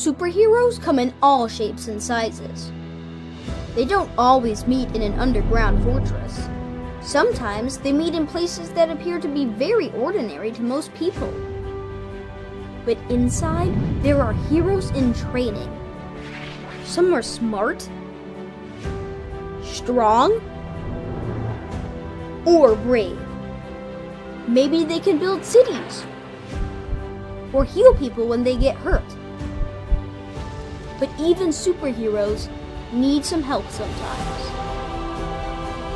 Superheroes come in all shapes and sizes. They don't always meet in an underground fortress. Sometimes they meet in places that appear to be very ordinary to most people. But inside, there are heroes in training. Some are smart, strong, or brave. Maybe they can build cities, or heal people when they get hurt. But even superheroes need some help sometimes.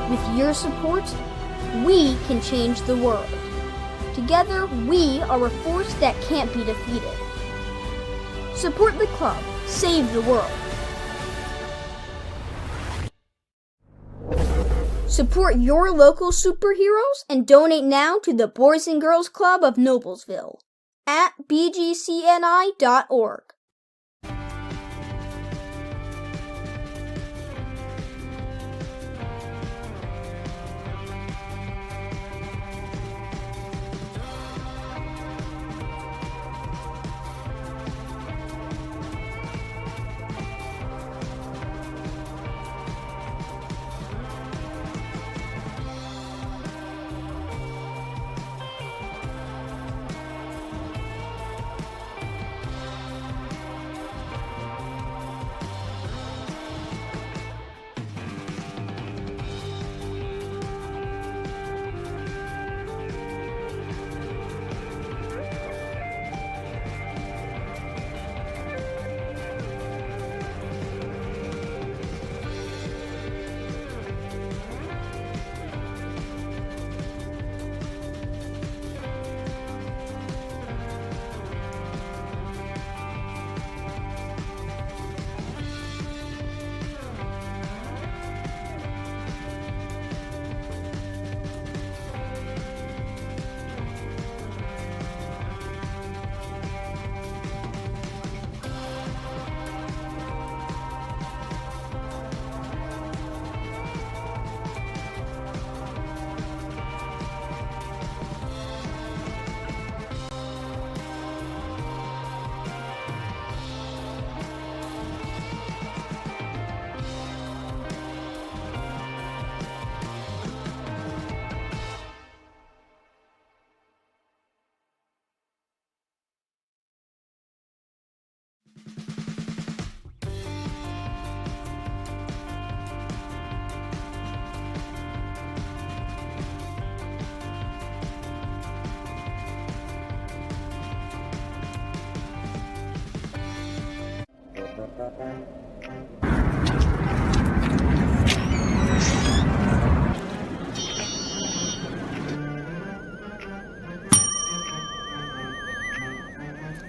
With your support, we can change the world. Together, we are a force that can't be defeated. Support the club. Save the world. Support your local superheroes and donate now to the Boys and Girls Club of Noblesville at bgcni.org.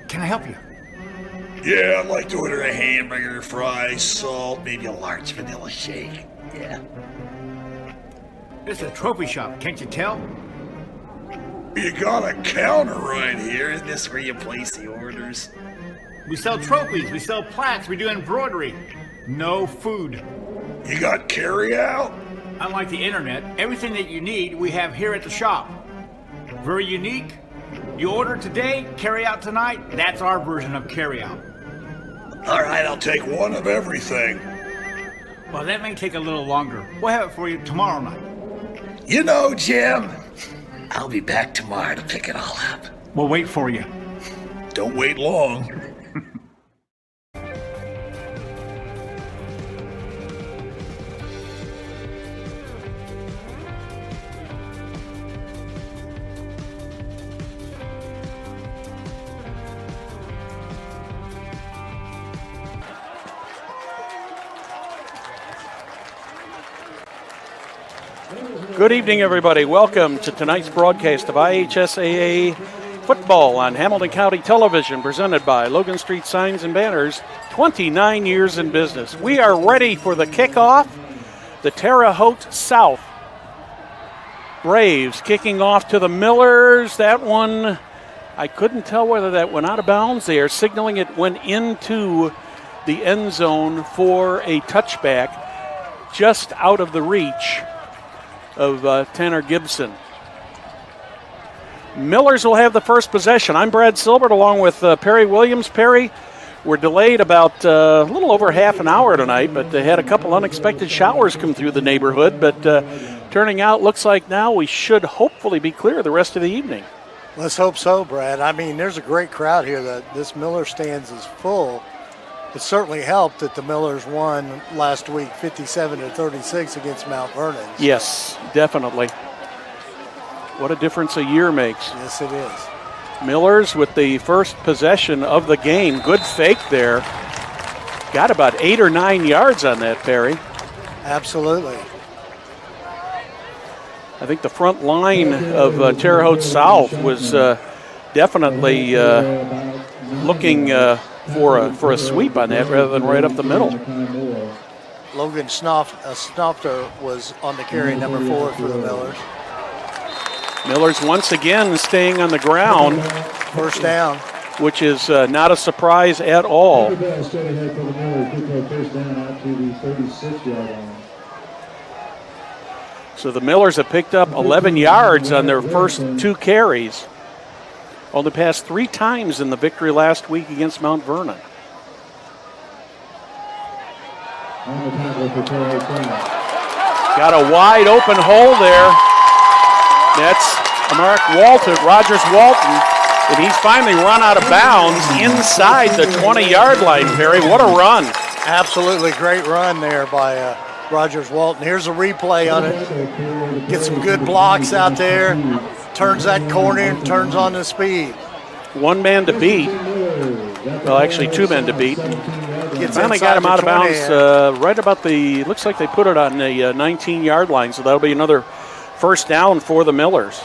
Can I help you? Yeah, I'd like to order a hamburger, fries, salt, maybe a large vanilla shake. Yeah. It's a trophy shop, can't you tell? You got a counter right here. Isn't this where you place the orders? We sell trophies, we sell plaques, we do embroidery. No food. You got carry-out? Unlike the internet, everything that you need we have here at the shop. Very unique. You order today, carry out tonight. That's our version of carry out. All right, I'll take one of everything. Well, that may take a little longer. We'll have it for you tomorrow night. You know, Jim, I'll be back tomorrow to pick it all up. We'll wait for you. Don't wait long. Good evening, everybody. Welcome to tonight's broadcast of IHSAA football on Hamilton County Television, presented by Logan Street Signs and Banners, 29 years in business. We are ready for the kickoff. The Terre Haute South Braves kicking off to the Millers. That one, I couldn't tell whether that went out of bounds. They are signaling it went into the end zone for a touchback, just out of the reach of Tanner Gibson. Millers will have the first possession. I'm Brad Silbert along with Perry Williams. Perry, were delayed about a little over half an hour tonight, but they had a couple unexpected showers come through the neighborhood. But turning out, looks like now we should hopefully be clear the rest of the evening. Let's hope so, Brad. I mean, there's a great crowd here. This Miller stands is full. It certainly helped that the Millers won last week 57-36 against Mount Vernon. Yes, definitely. What a difference a year makes. Yes, it is. Millers with the first possession of the game. Good fake there. Got about 8 or 9 yards on that, Perry. Absolutely. I think the front line of Terre Haute South was definitely looking for a sweep on that rather than right up the middle. Logan Snofter was on the carry, number 4 for the Millers. Millers once again staying on the ground. First down. Which is not a surprise at all. So the Millers have picked up 11 yards on their first 2 carries. Only passed 3 times in the victory last week against Mount Vernon. Got a wide open hole there. That's Rogers Walton, and he's finally run out of bounds inside the 20-yard line, Perry. What a run. Absolutely great run there by Rogers Walton. Here's a replay on it. Get some good blocks out there. Turns that corner and turns on the speed. 1 man to beat. Well, actually 2 men to beat. Finally got him out of bounds right about looks like they put it on the 19-yard line, so that'll be another first down for the Millers.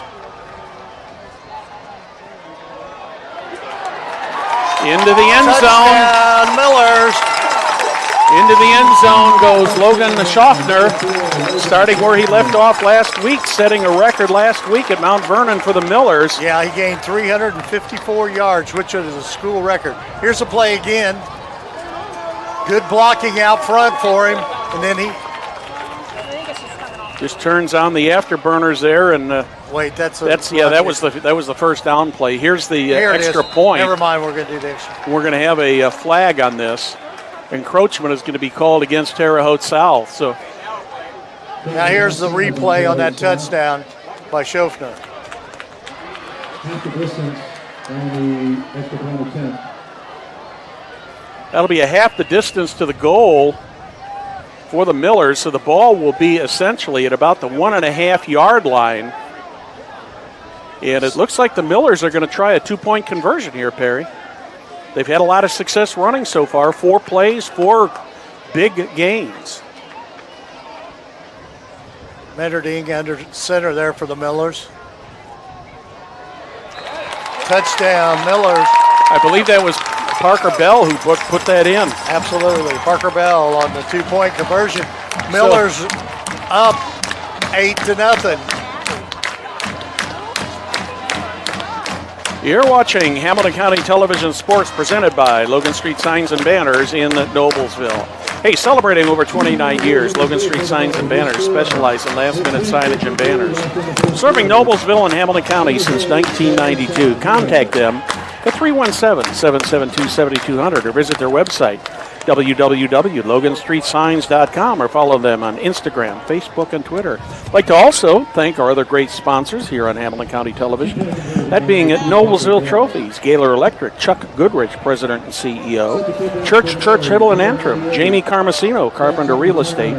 Into the end zone. Millers. Into the end zone goes Logan Schaffner, starting where he left off last week, setting a record last week at Mount Vernon for the Millers. Yeah, he gained 354 yards, which is a school record. Here's the play again. Good blocking out front for him, and then he just turns on the afterburners there, and wait, that was the first down play. Here's the extra point. Never mind, we're going to do this. We're going to have a flag on this. Encroachment is going to be called against Terre Haute South. So now here's the replay on that touchdown by Schaffner. That'll be a half the distance to the goal for the Millers, so the ball will be essentially at about the 1.5 yard line. And it looks like the Millers are going to try a 2-point conversion here, Perry. They've had a lot of success running so far. 4 plays, 4 big gains. Metterding under center there for the Millers. Touchdown, Millers. I believe that was Parker Bell who put that in. Absolutely. Parker Bell on the 2-point conversion. Millers up 8-0. You're watching Hamilton County Television Sports presented by Logan Street Signs and Banners in Noblesville. Hey, celebrating over 29 years, Logan Street Signs and Banners specialize in last-minute signage and banners. Serving Noblesville and Hamilton County since 1992. Contact them at 317-772-7200 or visit their website, www.loganstreetsigns.com, or follow them on Instagram, Facebook, and Twitter. I'd like to also thank our other great sponsors here on Hamilton County Television, that being at Noblesville Trophies, Gaylor Electric, Chuck Goodrich, President and CEO, Church, Hiddle, and Antrim, Jamie Carmesino, Carpenter Real Estate,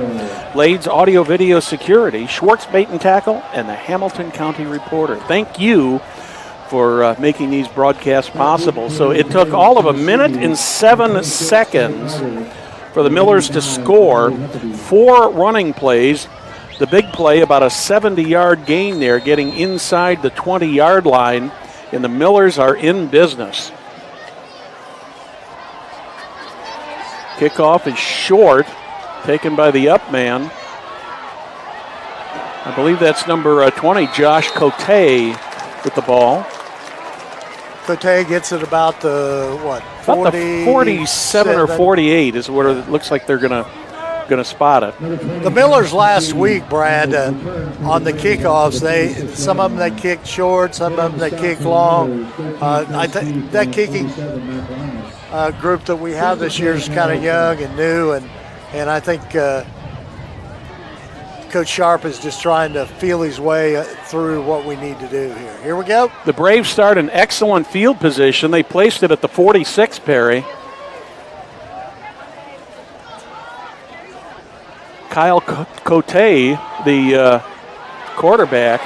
Blades Audio Video Security, Schwartz Bait and Tackle, and the Hamilton County Reporter. Thank you for making these broadcasts possible. So it took all of 1 minute and 7 seconds for the Millers to score 4 running plays. The big play, about a 70-yard gain there, getting inside the 20-yard line, and the Millers are in business. Kickoff is short, taken by the up man. I believe that's number 20, Josh Cote, with the ball. Cote gets it about the, 47 or 48 is what it looks like they're gonna spot it. The Millers last week, Brad, on the kickoffs, some of them they kicked short, some of them they kicked long. I think that kicking group that we have this year is kind of young and new, and I think Coach Sharp is just trying to feel his way through what we need to do here. Here we go. The Braves start in excellent field position. They placed it at the 46, Perry. Kyle Cote, the quarterback.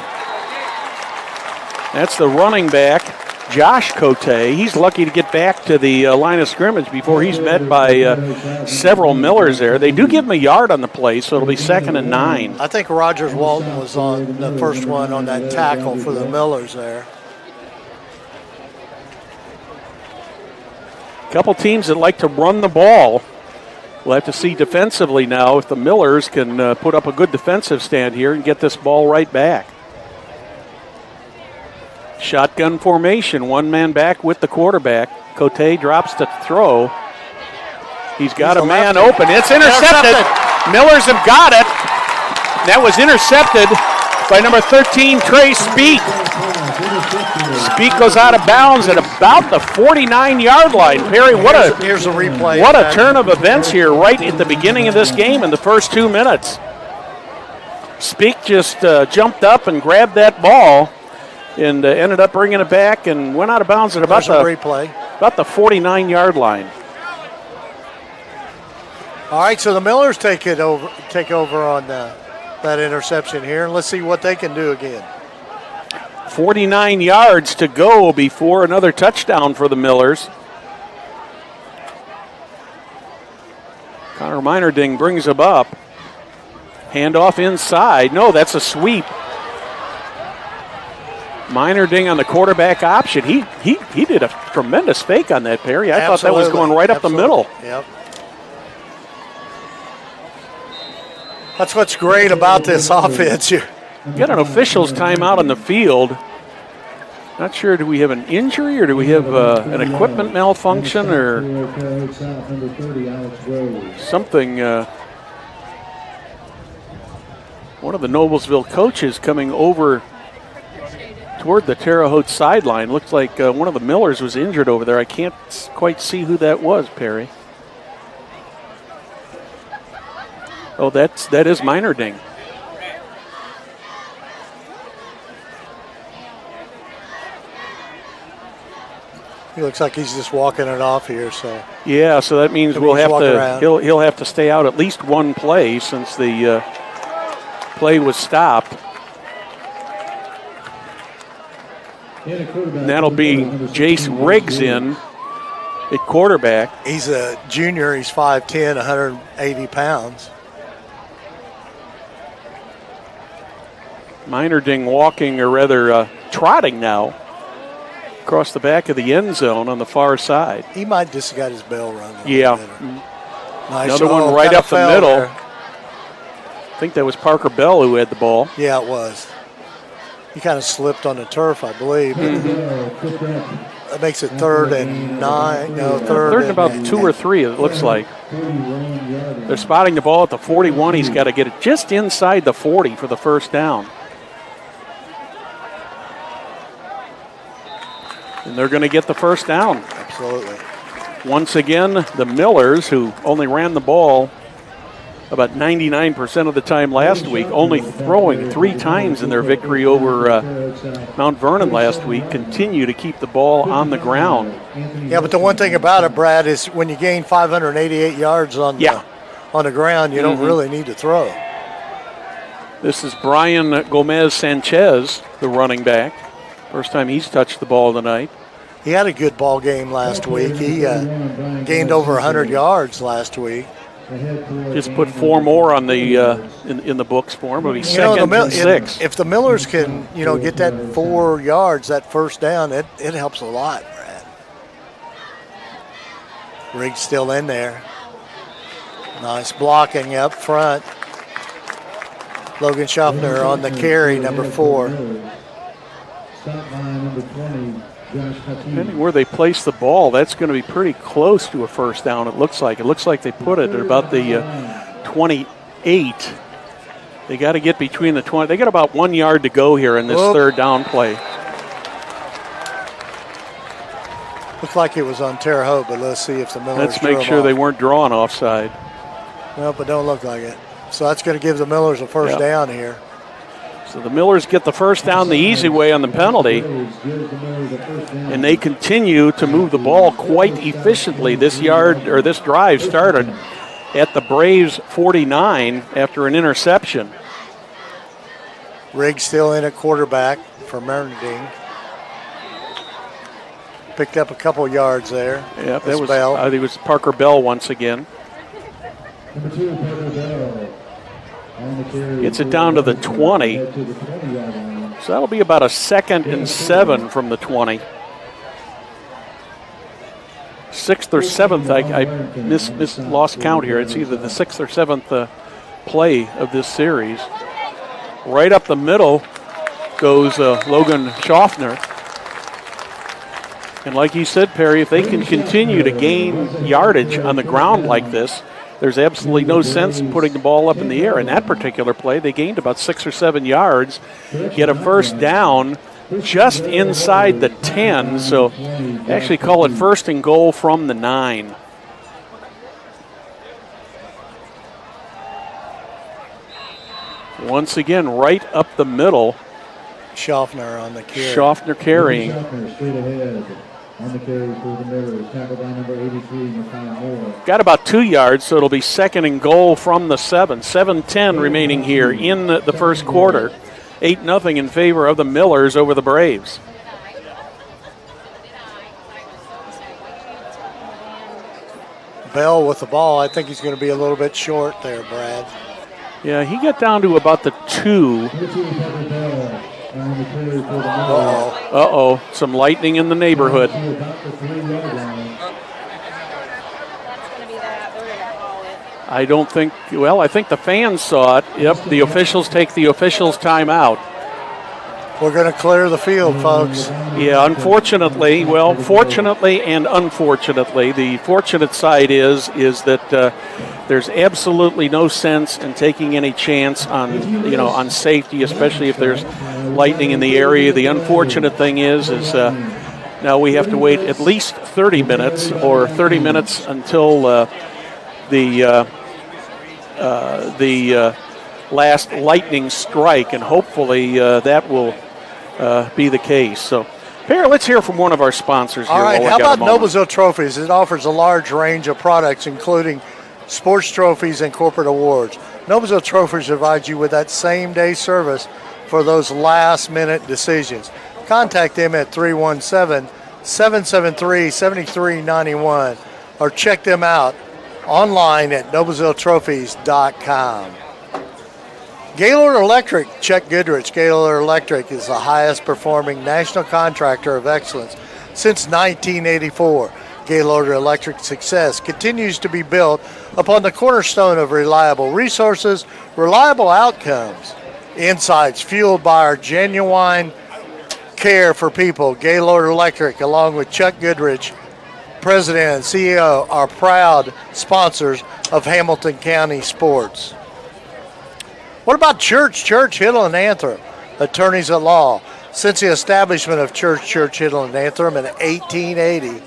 That's the running back, Josh Cote. He's lucky to get back to the line of scrimmage before he's met by several Millers there. They do give him a yard on the play, so it'll be 2nd and 9. I think Rogers Walton was on the first one on that tackle for the Millers there. A couple teams that like to run the ball. We'll have to see defensively now if the Millers can put up a good defensive stand here and get this ball right back. Shotgun formation, one man back with the quarterback. Cote drops to throw. He's got a man open. It's intercepted. Millers have got it. That was intercepted by number 13, Trey Speak. Speak goes out of bounds at about the 49-yard line. Perry, here's a replay. What a turn of events here right at the beginning of this game in the first 2 minutes. Speak just jumped up and grabbed that ball and ended up bringing it back and went out of bounds at about the 49-yard line. All right, so the Millers take over on that interception here, and let's see what they can do again. 49 yards to go before another touchdown for the Millers. Connor Meinerding brings him up. Handoff inside. No, that's a sweep. Meinerding on the quarterback option. He did a tremendous fake on that, Perry. I thought that was going right up the middle. Yep. That's what's great about this offense. You got an official's timeout on the field. Not sure, do we have an injury or do we have an equipment malfunction or something? One of the Noblesville coaches coming over toward the Terre Haute sideline. Looks like one of the Millers was injured over there. I can't quite see who that was, Perry. Oh, that is Meinerding. He looks like he's just walking it off here. So yeah, so that means we'll have to. He'll have to stay out at least one play since the play was stopped. And that'll be Jace Riggs in at quarterback. He's a junior. He's 5'10", 180 pounds. Meinerding walking, or rather trotting now, across the back of the end zone on the far side. He might just got his bell rung. Yeah. Nice. Another one right up the middle. There. I think that was Parker Bell who had the ball. Yeah, it was. He kind of slipped on the turf, I believe. That makes it 3rd and 9. No, third and about 2 or 3, it looks like. They're spotting the ball at the 41. He's got to get it just inside the 40 for the first down. And they're going to get the first down. Absolutely. Once again, the Millers, who only ran the ball about 99% of the time last week, only throwing 3 times in their victory over Mount Vernon last week, continue to keep the ball on the ground. Yeah, but the one thing about it, Brad, is when you gain 588 yards on the ground, you don't really need to throw. This is Brian Gomez Sanchez, the running back. First time he's touched the ball tonight. He had a good ball game last week. He gained over 100 yards last week. Just put 4 more on the in the books for him. It'll be 2nd and 6. If the Millers can, get that 4 yards, that first down, it helps a lot, Brad. Riggs still in there. Nice blocking up front. Logan Schaffner on the carry, number 4. Depending where they place the ball, that's going to be pretty close to a first down, it looks like. It looks like they put it at about the 28. They got to get between the 20. They got about 1 yard to go here in this third down play. Looked like it was on Terre Haute, but let's see if the Millers Let's make sure they weren't drawn offside. Well, but don't look like it. So that's going to give the Millers a first down here. So the Millers get the first down the easy way on the penalty, and they continue to move the ball quite efficiently. This drive started at the Braves 49 after an interception. Riggs still in at quarterback for Mernadine. Picked up a couple yards there. Yeah, that was Bell. I think it was Parker Bell once again. Gets it down to the 20. So that'll be about a 2nd and 7 from the 20. 6th or 7th, I lost count here. It's either the 6th or 7th play of this series. Right up the middle goes Logan Schaffner. And like you said, Perry, if they can continue to gain yardage on the ground like this, there's absolutely no sense in putting the ball up in the air. In that particular play, they gained about 6 or 7 yards, get a first down just inside the 10, so actually call it 1st and goal from the 9. Once again, right up the middle. Schaffner on the carry. Schaffner carrying. On the carry for the Millers, tackled by number 83, Makai Moore. Got about 2 yards, so it'll be 2nd and goal from the 7. 7:10 remaining here in the first quarter. 8-0 in favor of the Millers over the Braves. Bell with the ball. I think he's going to be a little bit short there, Brad. Yeah, he got down to about the 2. Uh-oh, some lightning in the neighborhood. I don't think, well, I think the fans saw it. Yep, the officials take the officials' timeout. We're going to clear the field, folks. Yeah, unfortunately, well, fortunately and unfortunately, the fortunate side is that there's absolutely no sense in taking any chance on safety, especially if there's lightning in the area. The unfortunate thing is now we have to wait at least 30 minutes or 30 minutes until the last lightning strike, and hopefully that will be the case. So, Perry, let's hear from one of our sponsors here. All right, how about Noblesville Trophies? It offers a large range of products, including sports trophies and corporate awards. Noblesville Trophies provides you with that same-day service for those last-minute decisions. Contact them at 317-773-7391 or check them out online at noblesvilletrophies.com. Gaylord Electric, Chuck Goodrich. Gaylord Electric is the highest performing national contractor of excellence since 1984. Gaylord Electric success continues to be built upon the cornerstone of reliable resources, reliable outcomes, insights fueled by our genuine care for people. Gaylord Electric, along with Chuck Goodrich, President and CEO, are proud sponsors of Hamilton County sports. What about Church, Hiddle, and Antrim, attorneys at law? Since the establishment of Church, Hiddle, and Antrim in 1880,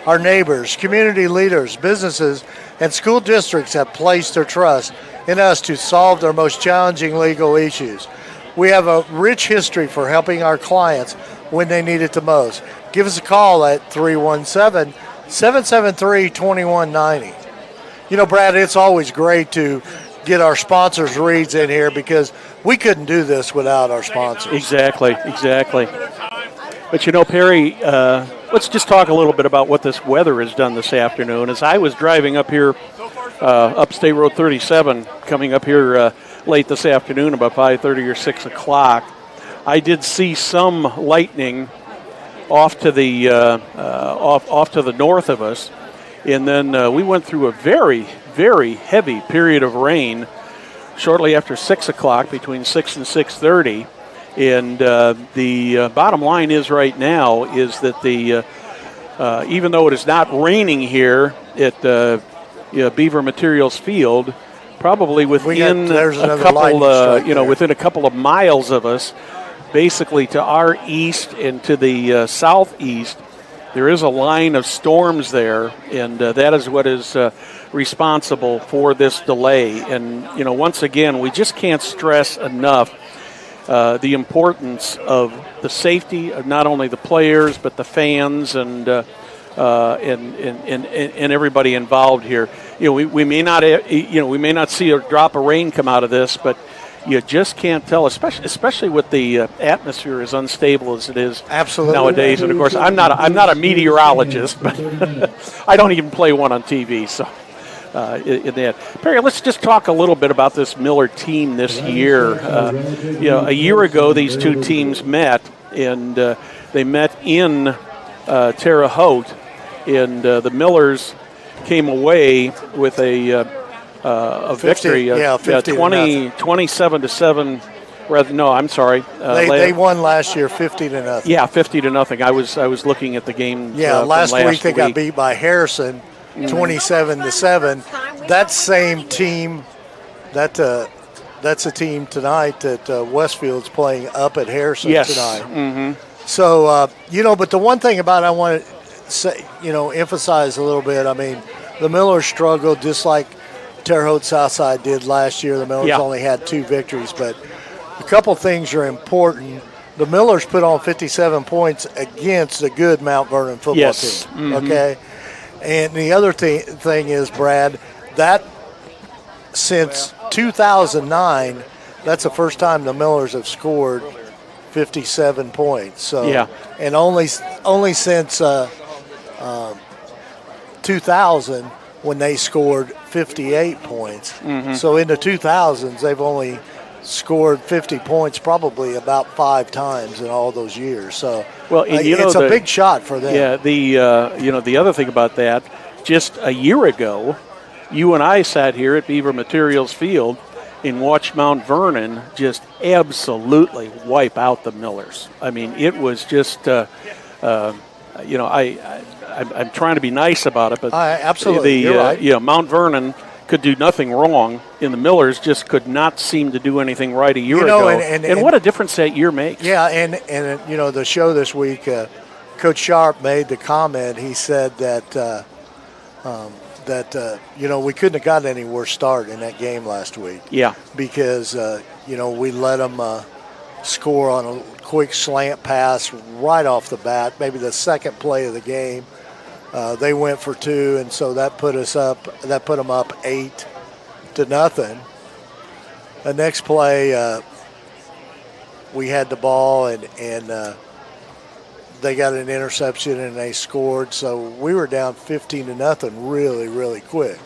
our neighbors, community leaders, businesses, and school districts have placed their trust in us to solve their most challenging legal issues. We have a rich history for helping our clients when they need it the most. Give us a call at 317-773-2190. You know, Brad, it's always great to get our sponsors' reads in here because we couldn't do this without our sponsors. Exactly. But you know, Perry, let's just talk a little bit about what this weather has done this afternoon. As I was driving up here, up State Road 37, coming up here late this afternoon, about 5:30 or 6 o'clock, I did see some lightning off to the off to the north of us, and then we went through a very, very heavy period of rain shortly after 6 o'clock, between 6 and 6:30. And the bottom line is right now is that the even though it is not raining here at Beaver Materials Field, probably within a couple within a couple of miles of us, basically to our east and to the southeast, there is a line of storms there, and that is what is responsible for this delay. And, once again, we just can't stress enough the importance of the safety of not only the players but the fans and everybody involved here. We may not see a drop of rain come out of this, but you just can't tell, especially with the atmosphere as unstable as it is nowadays. And of course, I'm not a meteorologist, but I don't even play one on TV. So, in that, Perry, let's just talk a little bit about this Miller team this year. A year ago, these two teams met, and they met in Terre Haute, and the Millers came away with a victory, 27-7. No, I'm sorry. They won last year 50-0. Yeah, 50-0. I was looking at the game. Last week they got beat by Harrison, 27-7. That same team, that's a team tonight that Westfield's playing up at Harrison tonight. Mm-hmm. So but the one thing about it I want to say, emphasize a little bit. I mean, the Millers struggled just like Terre Haute Southside did last year. The Millers only had 2 victories, but a couple things are important. The Millers put on 57 points against a good Mount Vernon football team. Mm-hmm. Okay, and the other thing is, Brad, that since 2009, that's the first time the Millers have scored 57 points. So and only since 2000 when they scored 58 points. Mm-hmm. So in the 2000s, they've only scored 50 points probably about 5 times in all those years. So it's a big shot for them. Yeah, the other thing about that, just a year ago, you and I sat here at Beaver Materials Field and watched Mount Vernon just absolutely wipe out the Millers. I mean, it was just, I'm trying to be nice about it, but absolutely, you're right. Mount Vernon could do nothing wrong, and the Millers just could not seem to do anything right a year ago. And what a difference that year makes. Yeah, and the show this week, Coach Sharp made the comment. He said that we couldn't have gotten any worse start in that game last week. Yeah, because we let them score on a quick slant pass right off the bat, maybe the second play of the game. They went for 2, and so that put them up 8-0. The next play, we had the ball, and they got an interception, and they scored. So we were down 15-0 really, really quick.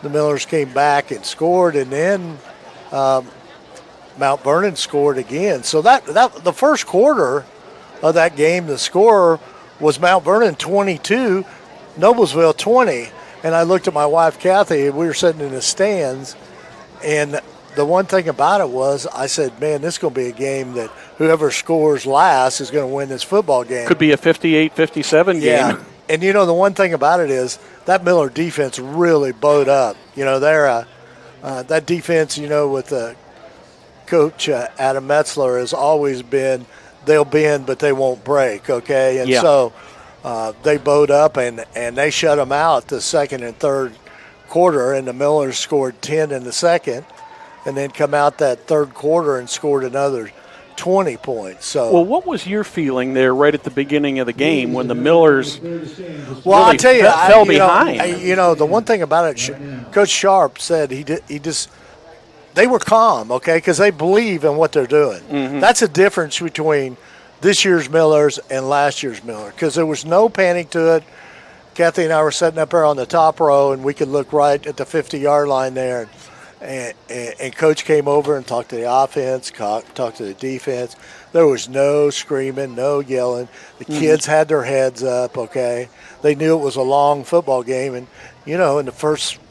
The Millers came back and scored, and then Mount Vernon scored again. So that the first quarter of that game, the score was Mount Vernon 22, Noblesville 20. And I looked at my wife, Kathy, and we were sitting in the stands. And the one thing about it was, I said, man, this is going to be a game that whoever scores last is going to win this football game. Could be a 58-57 game. Yeah. And, the one thing about it is that Miller defense really bowed up. They're that defense, with Coach Adam Metzler has always been, they'll bend, but they won't break, okay? And so they bowed up, and they shut them out the second and third quarter, and the Millers scored 10 in the second, and then come out that third quarter and scored another 20 points. So, well, what was your feeling there right at the beginning of the game when the Millers I'll tell you, fell behind? The one thing about it, Coach Sharp said they were calm, okay, because they believe in what they're doing. Mm-hmm. That's a difference between this year's Millers and last year's Miller, because there was no panic to it. Kathy and I were sitting up there on the top row, and we could look right at the 50-yard line there. And Coach came over and talked to the offense, talked to the defense. There was no screaming, no yelling. The kids had their heads up, okay. They knew it was a long football game. And, in the first –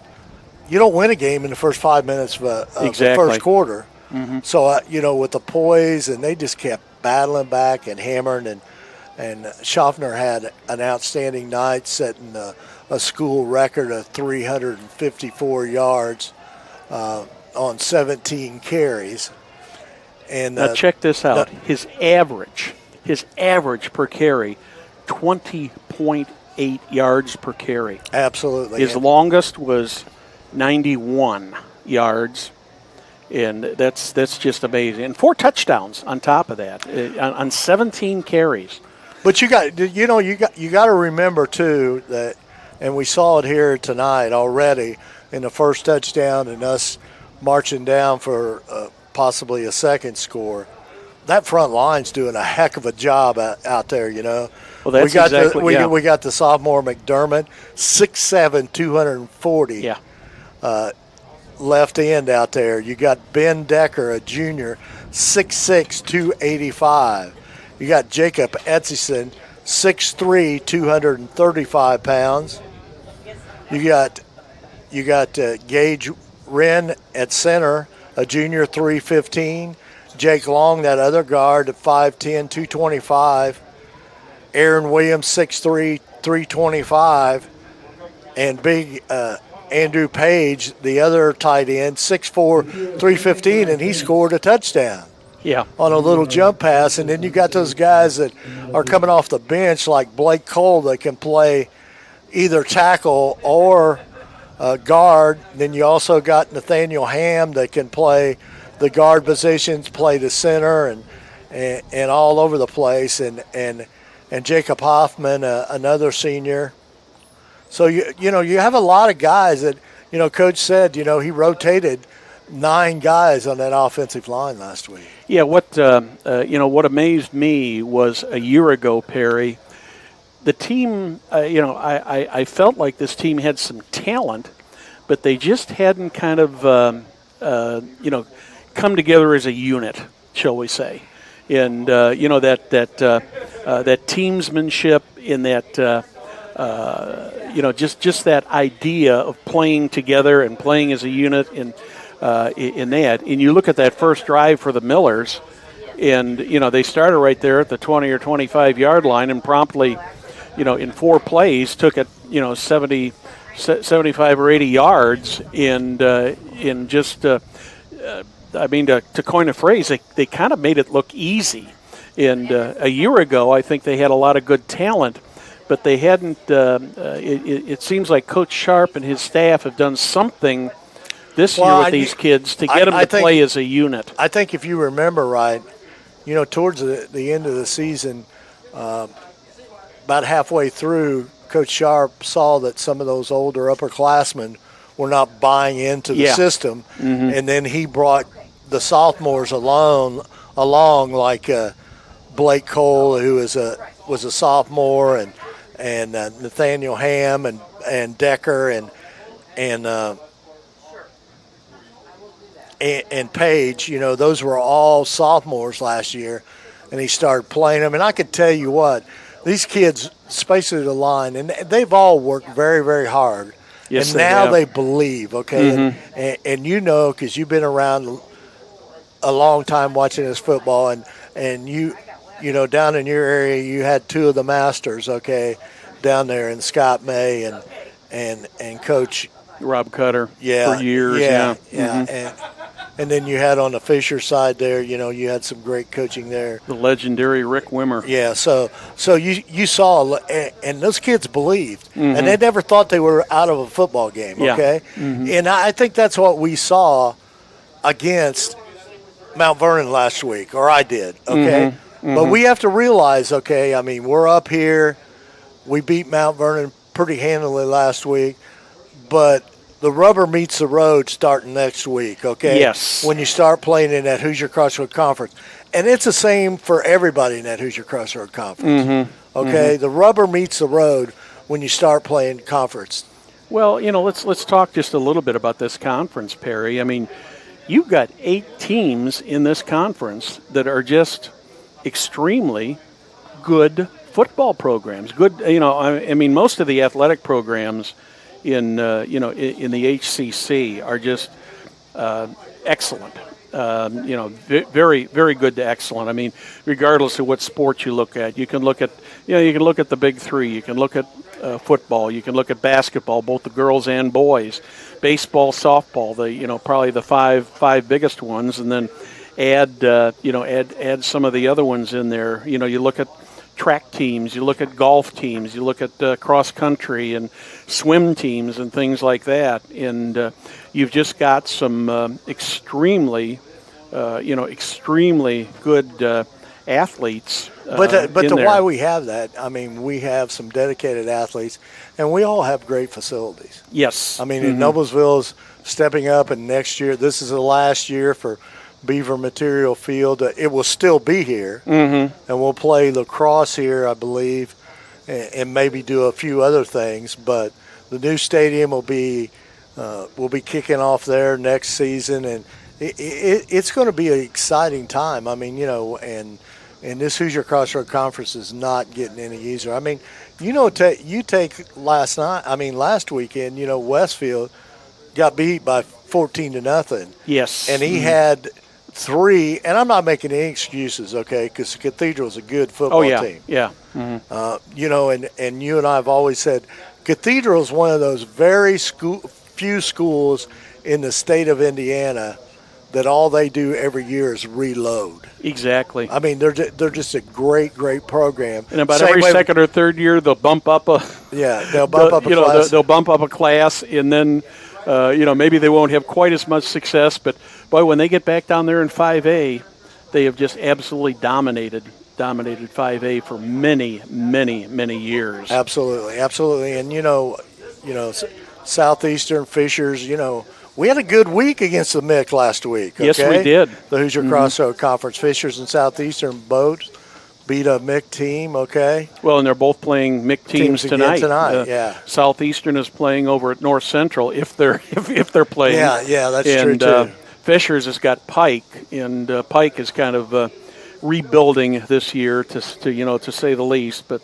you don't win a game in the first 5 minutes of the first quarter. Mm-hmm. So, with the poise, and they just kept battling back and hammering. And Schaffner had an outstanding night, setting a school record of 354 yards on 17 carries. And now check this out. His average per carry 20.8 yards per carry. Absolutely. His longest was 91 yards, and that's just amazing. And 4 touchdowns on top of that on 17 carries. But you got to remember too that, and we saw it here tonight already in the first touchdown and us marching down for possibly a second score. That front line's doing a heck of a job out there, you know. Well, that's we got the sophomore McDermott, 6'7", 240. Yeah. Left end out there. You got Ben Decker, a junior, 6'6", 285. You got Jacob Etchison, 6'3", 235 pounds. You got Gage Wren at center, a junior, 315. Jake Long, that other guard, at 5'10", 225. Aaron Williams, 6'3", 325. And big Andrew Page, the other tight end, 6'4", 315, and he scored a touchdown. Yeah. On a little jump pass. And then you got those guys that are coming off the bench like Blake Cole that can play either tackle or guard. Then you also got Nathaniel Ham that can play the guard positions, play the center and all over the place. And Jacob Hoffman, another senior. So, you have a lot of guys that, Coach said, he rotated 9 guys on that offensive line last week. Yeah, what amazed me was a year ago, Perry, the team, I felt like this team had some talent, but they just hadn't kind of, come together as a unit, shall we say. And, that teamsmanship in that, just that idea of playing together and playing as a unit in that. And you look at that first drive for the Millers, and, they started right there at the 20 or 25-yard line and promptly, in 4 plays took it, 70, 75 or 80 yards. And just, to coin a phrase, they kind of made it look easy. And a year ago, I think they had a lot of good talent, but they hadn't. It seems like Coach Sharp and his staff have done something this year with these kids to get them to play as a unit. I think if you remember right, towards the end of the season, about halfway through, Coach Sharp saw that some of those older upperclassmen were not buying into the system, and then he brought the sophomores along like Blake Cole, who was a sophomore, and Nathaniel Ham and Decker and Page. Those were all sophomores last year, and he started playing them. And I could tell you what, these kids, especially the line, and they've all worked very, very hard. Yes, and now they believe, okay? And because you've been around a long time watching this football, and you down in your area, you had 2 of the masters, okay, down there in Scott May and Coach Rob Cutter for years. Yeah. And then you had on the Fisher side there, you had some great coaching there. The legendary Rick Wimmer. Yeah, so you saw, and those kids believed, and they never thought they were out of a football game, okay? And I think that's what we saw against Mount Vernon last week, or I did, okay? But we have to realize, okay, we're up here. We beat Mount Vernon pretty handily last week, but the rubber meets the road starting next week, okay? Yes. When you start playing in that Hoosier Crossroad Conference. And it's the same for everybody in that Hoosier Crossroad Conference, okay? The rubber meets the road when you start playing conference. Well, let's talk just a little bit about this conference, Perry. You've got 8 teams in this conference that are just extremely good football programs. Good, most of the athletic programs in the HCC are just excellent. Very, very good to excellent. Regardless of what sport you look at, you can look at the big 3. You can look at football. You can look at basketball, both the girls and boys. Baseball, softball, probably the five biggest ones, and then add some of the other ones in there. You look at track teams, you look at golf teams, you look at cross country and swim teams and things like that, and you've just got some extremely good athletes. But in the there. why we have that, I mean, we have some dedicated athletes, and we all have great facilities. Yes. I mean, and Noblesville's stepping up, and next year, this is the last year for Beaver Material Field. It will still be here, and we'll play lacrosse here, I believe, and maybe do a few other things. But the new stadium will be kicking off there next season, and it's going to be an exciting time. I mean, and this Hoosier Crossroad Conference is not getting any easier. I mean, you take last weekend, Westfield got beat by 14-0. Yes. And he had 3, and I'm not making any excuses, okay, because the Cathedral is a good football team. Yeah. And you and I have always said Cathedral is one of those very few schools in the state of Indiana that all they do every year is reload. Exactly. I mean, they're just a great program. And about every second or third year, they'll bump up a they'll bump up a class. They'll bump up a class, and then maybe they won't have quite as much success. But boy, when they get back down there in 5A, they have just absolutely dominated 5A for many years. Absolutely. And Southeastern Fishers, we had a good week against the MIC last week. Okay? Yes, we did. The Hoosier Crossroad Conference Fishers and Southeastern both beat a MIC team. Okay. Well, and they're both playing MIC teams tonight. Yeah. Southeastern is playing over at North Central if they're playing. Yeah, that's true too. Fishers has got Pike, and Pike is kind of rebuilding this year, to say the least. But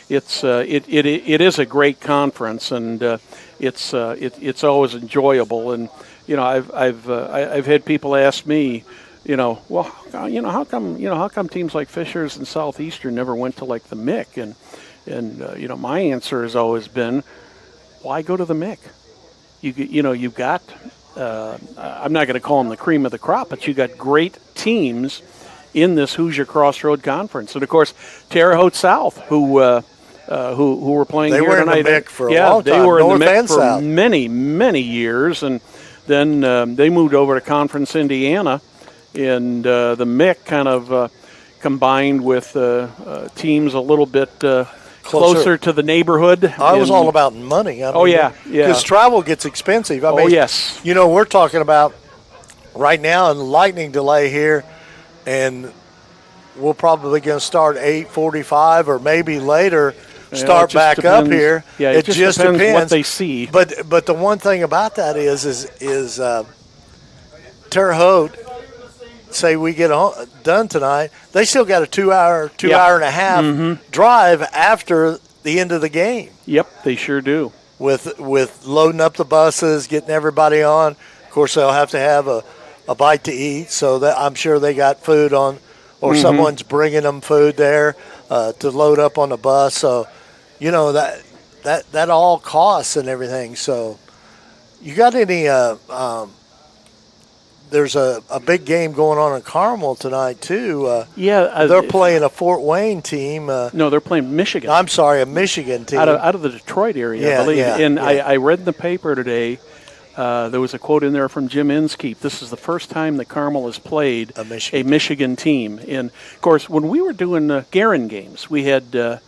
it is a great conference, and it's always enjoyable. And I've had people ask me, how come teams like Fishers and Southeastern never went to like the MIC? And my answer has always been, why go to the MIC? You've got. I'm not going to call them the cream of the crop, but you got great teams in this Hoosier Crossroad Conference, and of course Terre Haute South, who were playing they here were tonight. In the MIC for a long time. They were North in the MIC and for South. many years, and then they moved over to Conference Indiana, and the MIC kind of combined with teams a little bit closer to the neighborhood. I was all about money. Because travel gets expensive. Yes. We're talking about right now in lightning delay here, and we're probably going to start 8:45 or maybe later. Start back depends. Up here. Yeah, it just depends what they see. But the one thing about that is Terre Haute. Say we get done tonight, they still got a 2 hour and a half drive after the end of the game. Yep, they sure do. With loading up the buses, getting everybody on. Of course, they'll have to have a bite to eat, so that I'm sure they got food on, or someone's bringing them food there to load up on the bus. So, that all costs and everything. So, you got any? There's a big game going on in Carmel tonight, too. They're playing a Fort Wayne team. No, they're playing Michigan. I'm sorry, a Michigan team. Out of the Detroit area, I believe. I read in the paper today, there was a quote in there from Jim Inskeep. This is the first time that Carmel has played a Michigan team. And, of course, when we were doing Guerin games, we had a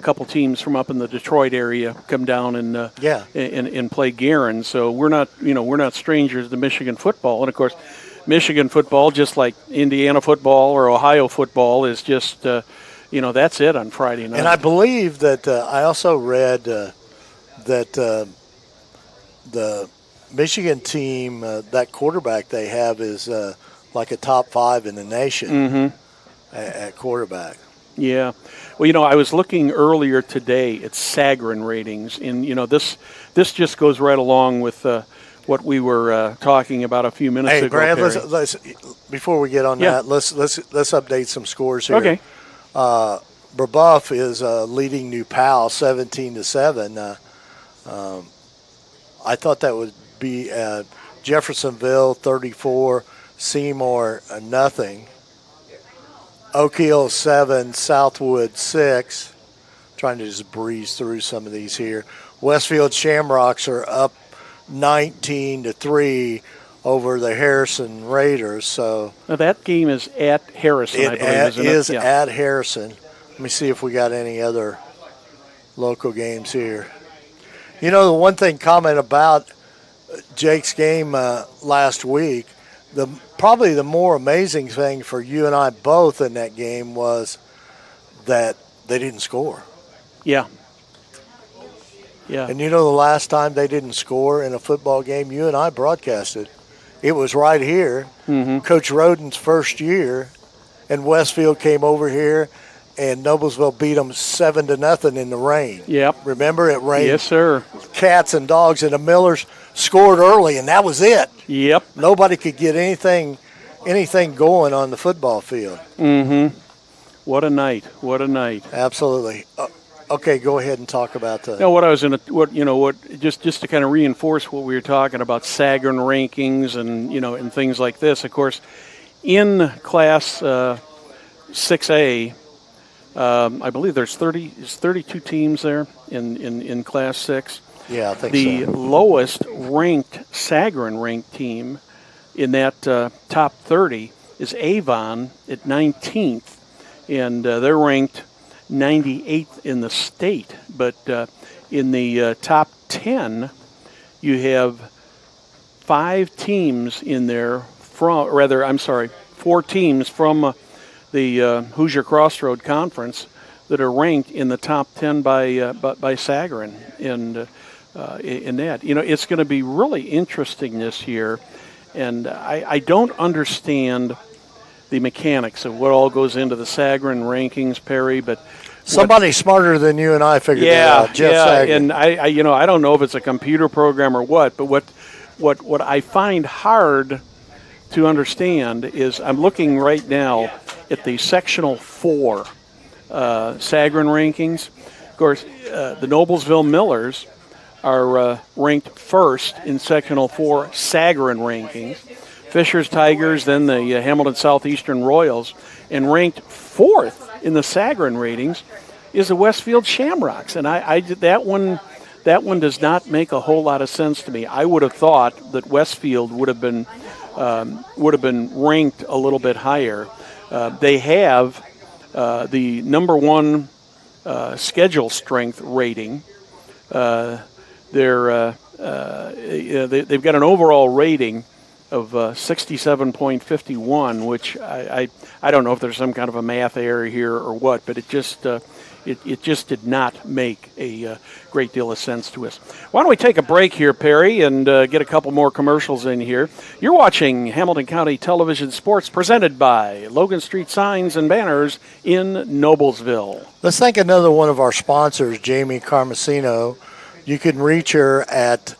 couple teams from up in the Detroit area come down and play Guerin. So we're not strangers to Michigan football. And of course, Michigan football, just like Indiana football or Ohio football, is just that's it on Friday night. And I believe that I also read that the Michigan team, that quarterback they have is like a top 5 in the nation at quarterback. Yeah. Well, I was looking earlier today at Sagarin ratings, and, this just goes right along with what we were talking about a few minutes ago. Hey, Brad, let's before we get on that, let's update some scores here. Okay. Brebeuf is leading New Pal 17-7. I thought that would be Jeffersonville 34, Seymour nothing. Oak Hill 7, Southwood 6. Trying to just breeze through some of these here. Westfield Shamrocks are up 19-3 over the Harrison Raiders. So Now that game is at Harrison, I believe, isn't it? is Yeah. at Harrison. Let me see if we got any other local games here. You know, the one thing comment about Jake's game last week, probably the more amazing thing for you and I both in that game was that they didn't score. Yeah. Yeah. And you know the last time they didn't score in a football game, you and I broadcasted. It was right here, Coach Roden's first year, and Westfield came over here, and Noblesville beat them 7-0 in the rain. Yep. Remember, it rained. Yes, sir. Cats and dogs, and the Millers scored early, and that was it. Yep. Nobody could get anything going on the football field. What a night. What a night. Absolutely. Okay, go ahead and talk about the. No, just to kind of reinforce what we were talking about, Sagarin rankings and things like this. Of course, in Class 6A, I believe there's 32 teams there in Class 6. Yeah, I think The so. lowest ranked Sagarin ranked team in that top 30 is Avon at 19th, and they're ranked 98th in the state. But in the top 10, you have 4 teams from the Hoosier Crossroad Conference that are ranked in the top 10 by Sagarin. And in that, it's going to be really interesting this year. And I don't understand the mechanics of what all goes into the Sagarin rankings, Perry, but Somebody smarter than you and I figured that out. Jeff Sagarin. And I don't know if it's a computer program or what, but what I find hard to understand is I'm looking right now at the Sectional 4 Sagarin rankings. Of course, the Noblesville Millers are ranked first in Sectional 4 Sagarin rankings. Fisher's Tigers, then the Hamilton Southeastern Royals, and ranked fourth in the Sagarin ratings is the Westfield Shamrocks. And that one does not make a whole lot of sense to me. I would have thought that Westfield would have been ranked a little bit higher. They have the number one schedule strength rating. They've got an overall rating of 67.51, which I don't know if there's some kind of a math error here or what, but it just did not make a great deal of sense to us. Why don't we take a break here, Perry, and get a couple more commercials in here. You're watching Hamilton County Television Sports presented by Logan Street Signs and Banners in Noblesville. Let's thank another one of our sponsors, Jamie Carmesino. You can reach her at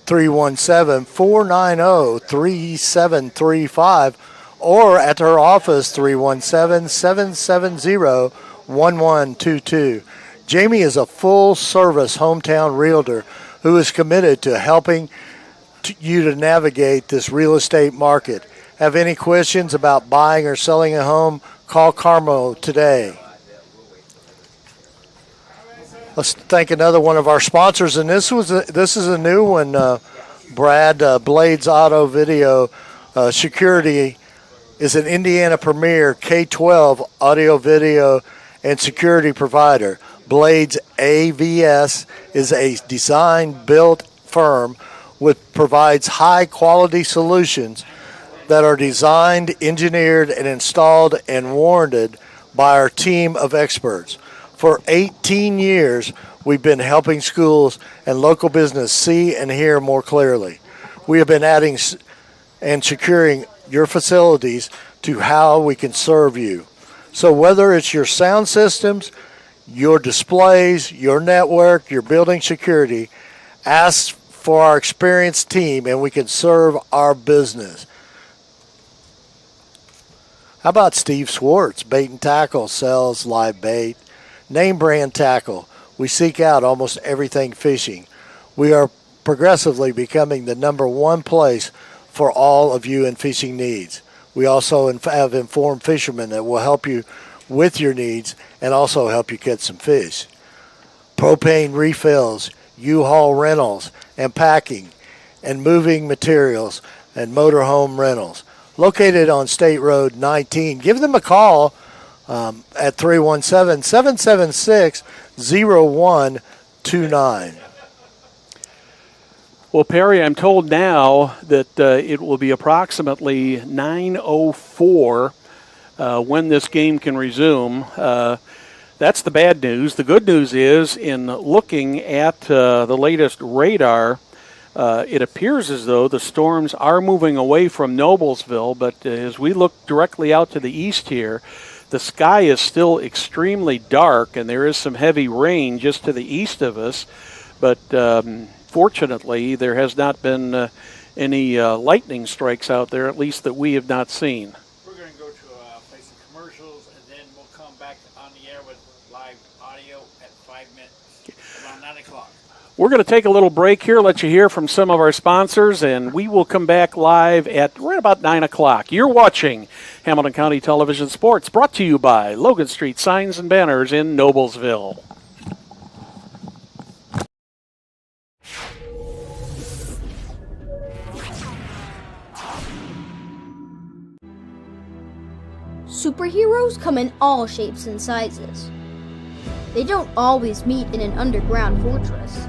317-490-3735 or at her office, 317-770-1122. Jamie is a full-service hometown realtor who is committed to helping you to navigate this real estate market. Have any questions about buying or selling a home? Call Carmo today. Let's thank another one of our sponsors, and this is a new one, Brad. Blades Auto Video Security is an Indiana premier K-12 audio, video, and security provider. Blades AVS is a design-built firm which provides high-quality solutions that are designed, engineered, and installed and warranted by our team of experts. For 18 years, we've been helping schools and local business see and hear more clearly. We have been adding and securing your facilities to how we can serve you. So whether it's your sound systems, your displays, your network, your building security, ask for our experienced team and we can serve our business. How about Steve Swartz? Bait and Tackle sells live bait. Name brand tackle. We seek out almost everything fishing. We are progressively becoming the number one place for all of you in fishing needs. We also have informed fishermen that will help you with your needs and also help you catch some fish. Propane refills, U-Haul rentals and packing, and moving materials and motorhome rentals. Located on State Road 19. Give them a call at 317-776-0129. Well, Perry, I'm told now that it will be approximately 9:04 when this game can resume. That's the bad news. The good news is, in looking at the latest radar, it appears as though the storms are moving away from Noblesville, but as we look directly out to the east here, the sky is still extremely dark, and there is some heavy rain just to the east of us. But fortunately, there has not been any lightning strikes out there, at least that we have not seen. We're going to go to play some commercials, and then we'll come back on the air with live audio at 5 minutes, around 9 o'clock. We're going to take a little break here, let you hear from some of our sponsors, and we will come back live at right about 9 o'clock. You're watching Hamilton County Television Sports, brought to you by Logan Street Signs and Banners in Noblesville. Superheroes come in all shapes and sizes. They don't always meet in an underground fortress.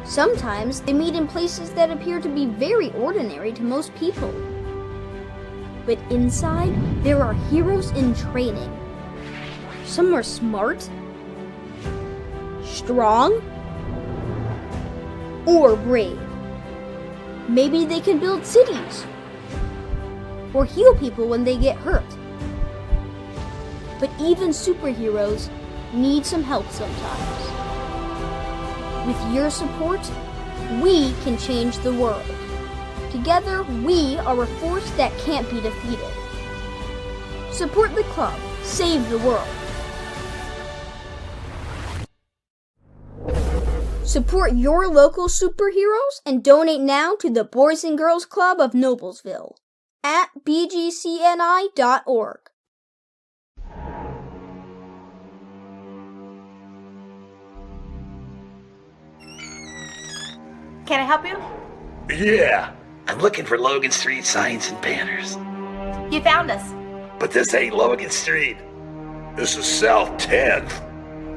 Sometimes they meet in places that appear to be very ordinary to most people. But inside, there are heroes in training. Some are smart, strong, or brave. Maybe they can build cities or heal people when they get hurt. But even superheroes need some help sometimes. With your support, we can change the world. Together, we are a force that can't be defeated. Support the club. Save the world. Support your local superheroes and donate now to the Boys and Girls Club of Noblesville at bgcni.org. Can I help you? Yeah, I'm looking for Logan Street Signs and Banners. You found us. But this ain't Logan Street. This is South 10th.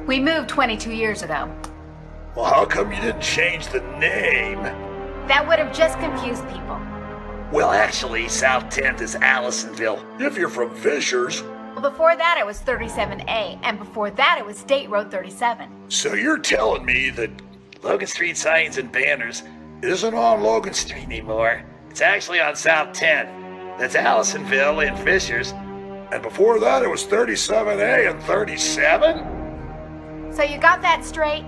We moved 22 years ago. Well, how come you didn't change the name? That would have just confused people. Well, actually, South 10th is Allisonville, if you're from Fishers. Well, before that it was 37A, and before that it was State Road 37. So you're telling me that Logan Street Signs and Banners isn't on Logan Street anymore. It's actually on South 10th. That's Allisonville and Fishers. And before that, it was 37A and 37? So you got that straight?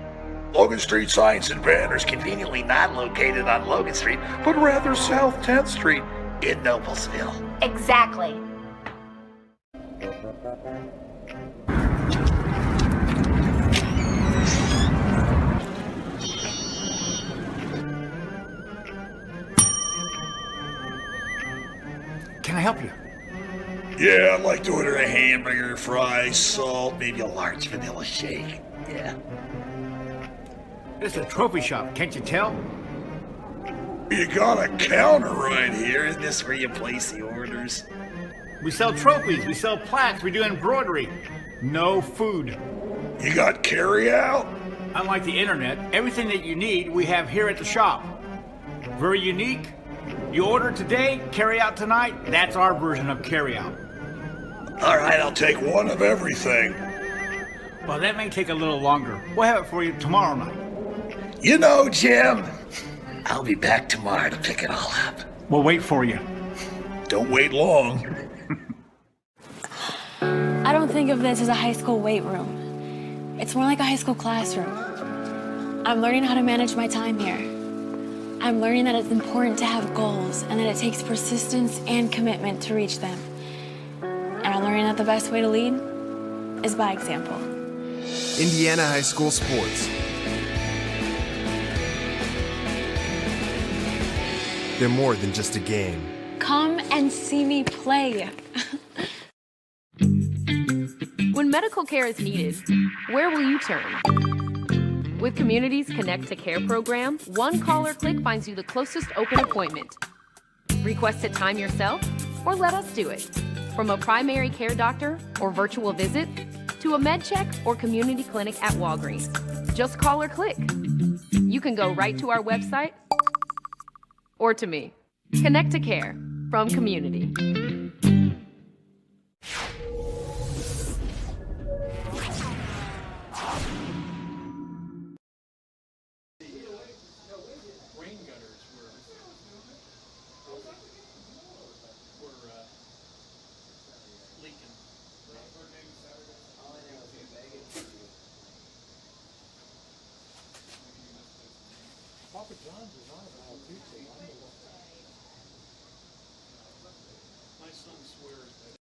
Logan Street Signs and Banners conveniently not located on Logan Street, but rather South 10th Street in Noblesville. Exactly. Can I help you? Yeah, I'd like to order a hamburger, fries, salt, maybe a large vanilla shake. Yeah. This is a trophy shop, can't you tell? You got a counter right here. Isn't this where you place the orders? We sell trophies, we sell plaques, we do embroidery. No food. You got carry out? Unlike the internet, everything that you need we have here at the shop. Very unique. You order today, carry out tonight. That's our version of carry out. All right, I'll take one of everything. Well, that may take a little longer. We'll have it for you tomorrow night. You know, Jim, I'll be back tomorrow to pick it all up. We'll wait for you. Don't wait long. I don't think of this as a high school weight room. It's more like a high school classroom. I'm learning how to manage my time here. I'm learning that it's important to have goals and that it takes persistence and commitment to reach them. And I'm learning that the best way to lead is by example. Indiana High School Sports. They're more than just a game. Come and see me play. When medical care is needed, where will you turn? With Community's Connect to Care program, one call or click finds you the closest open appointment. Request a time yourself, or let us do it. From a primary care doctor or virtual visit, to a med check or community clinic at Walgreens. Just call or click. You can go right to our website or to me. Connect to Care from Community. Papa John's is on about pizza. My son swears by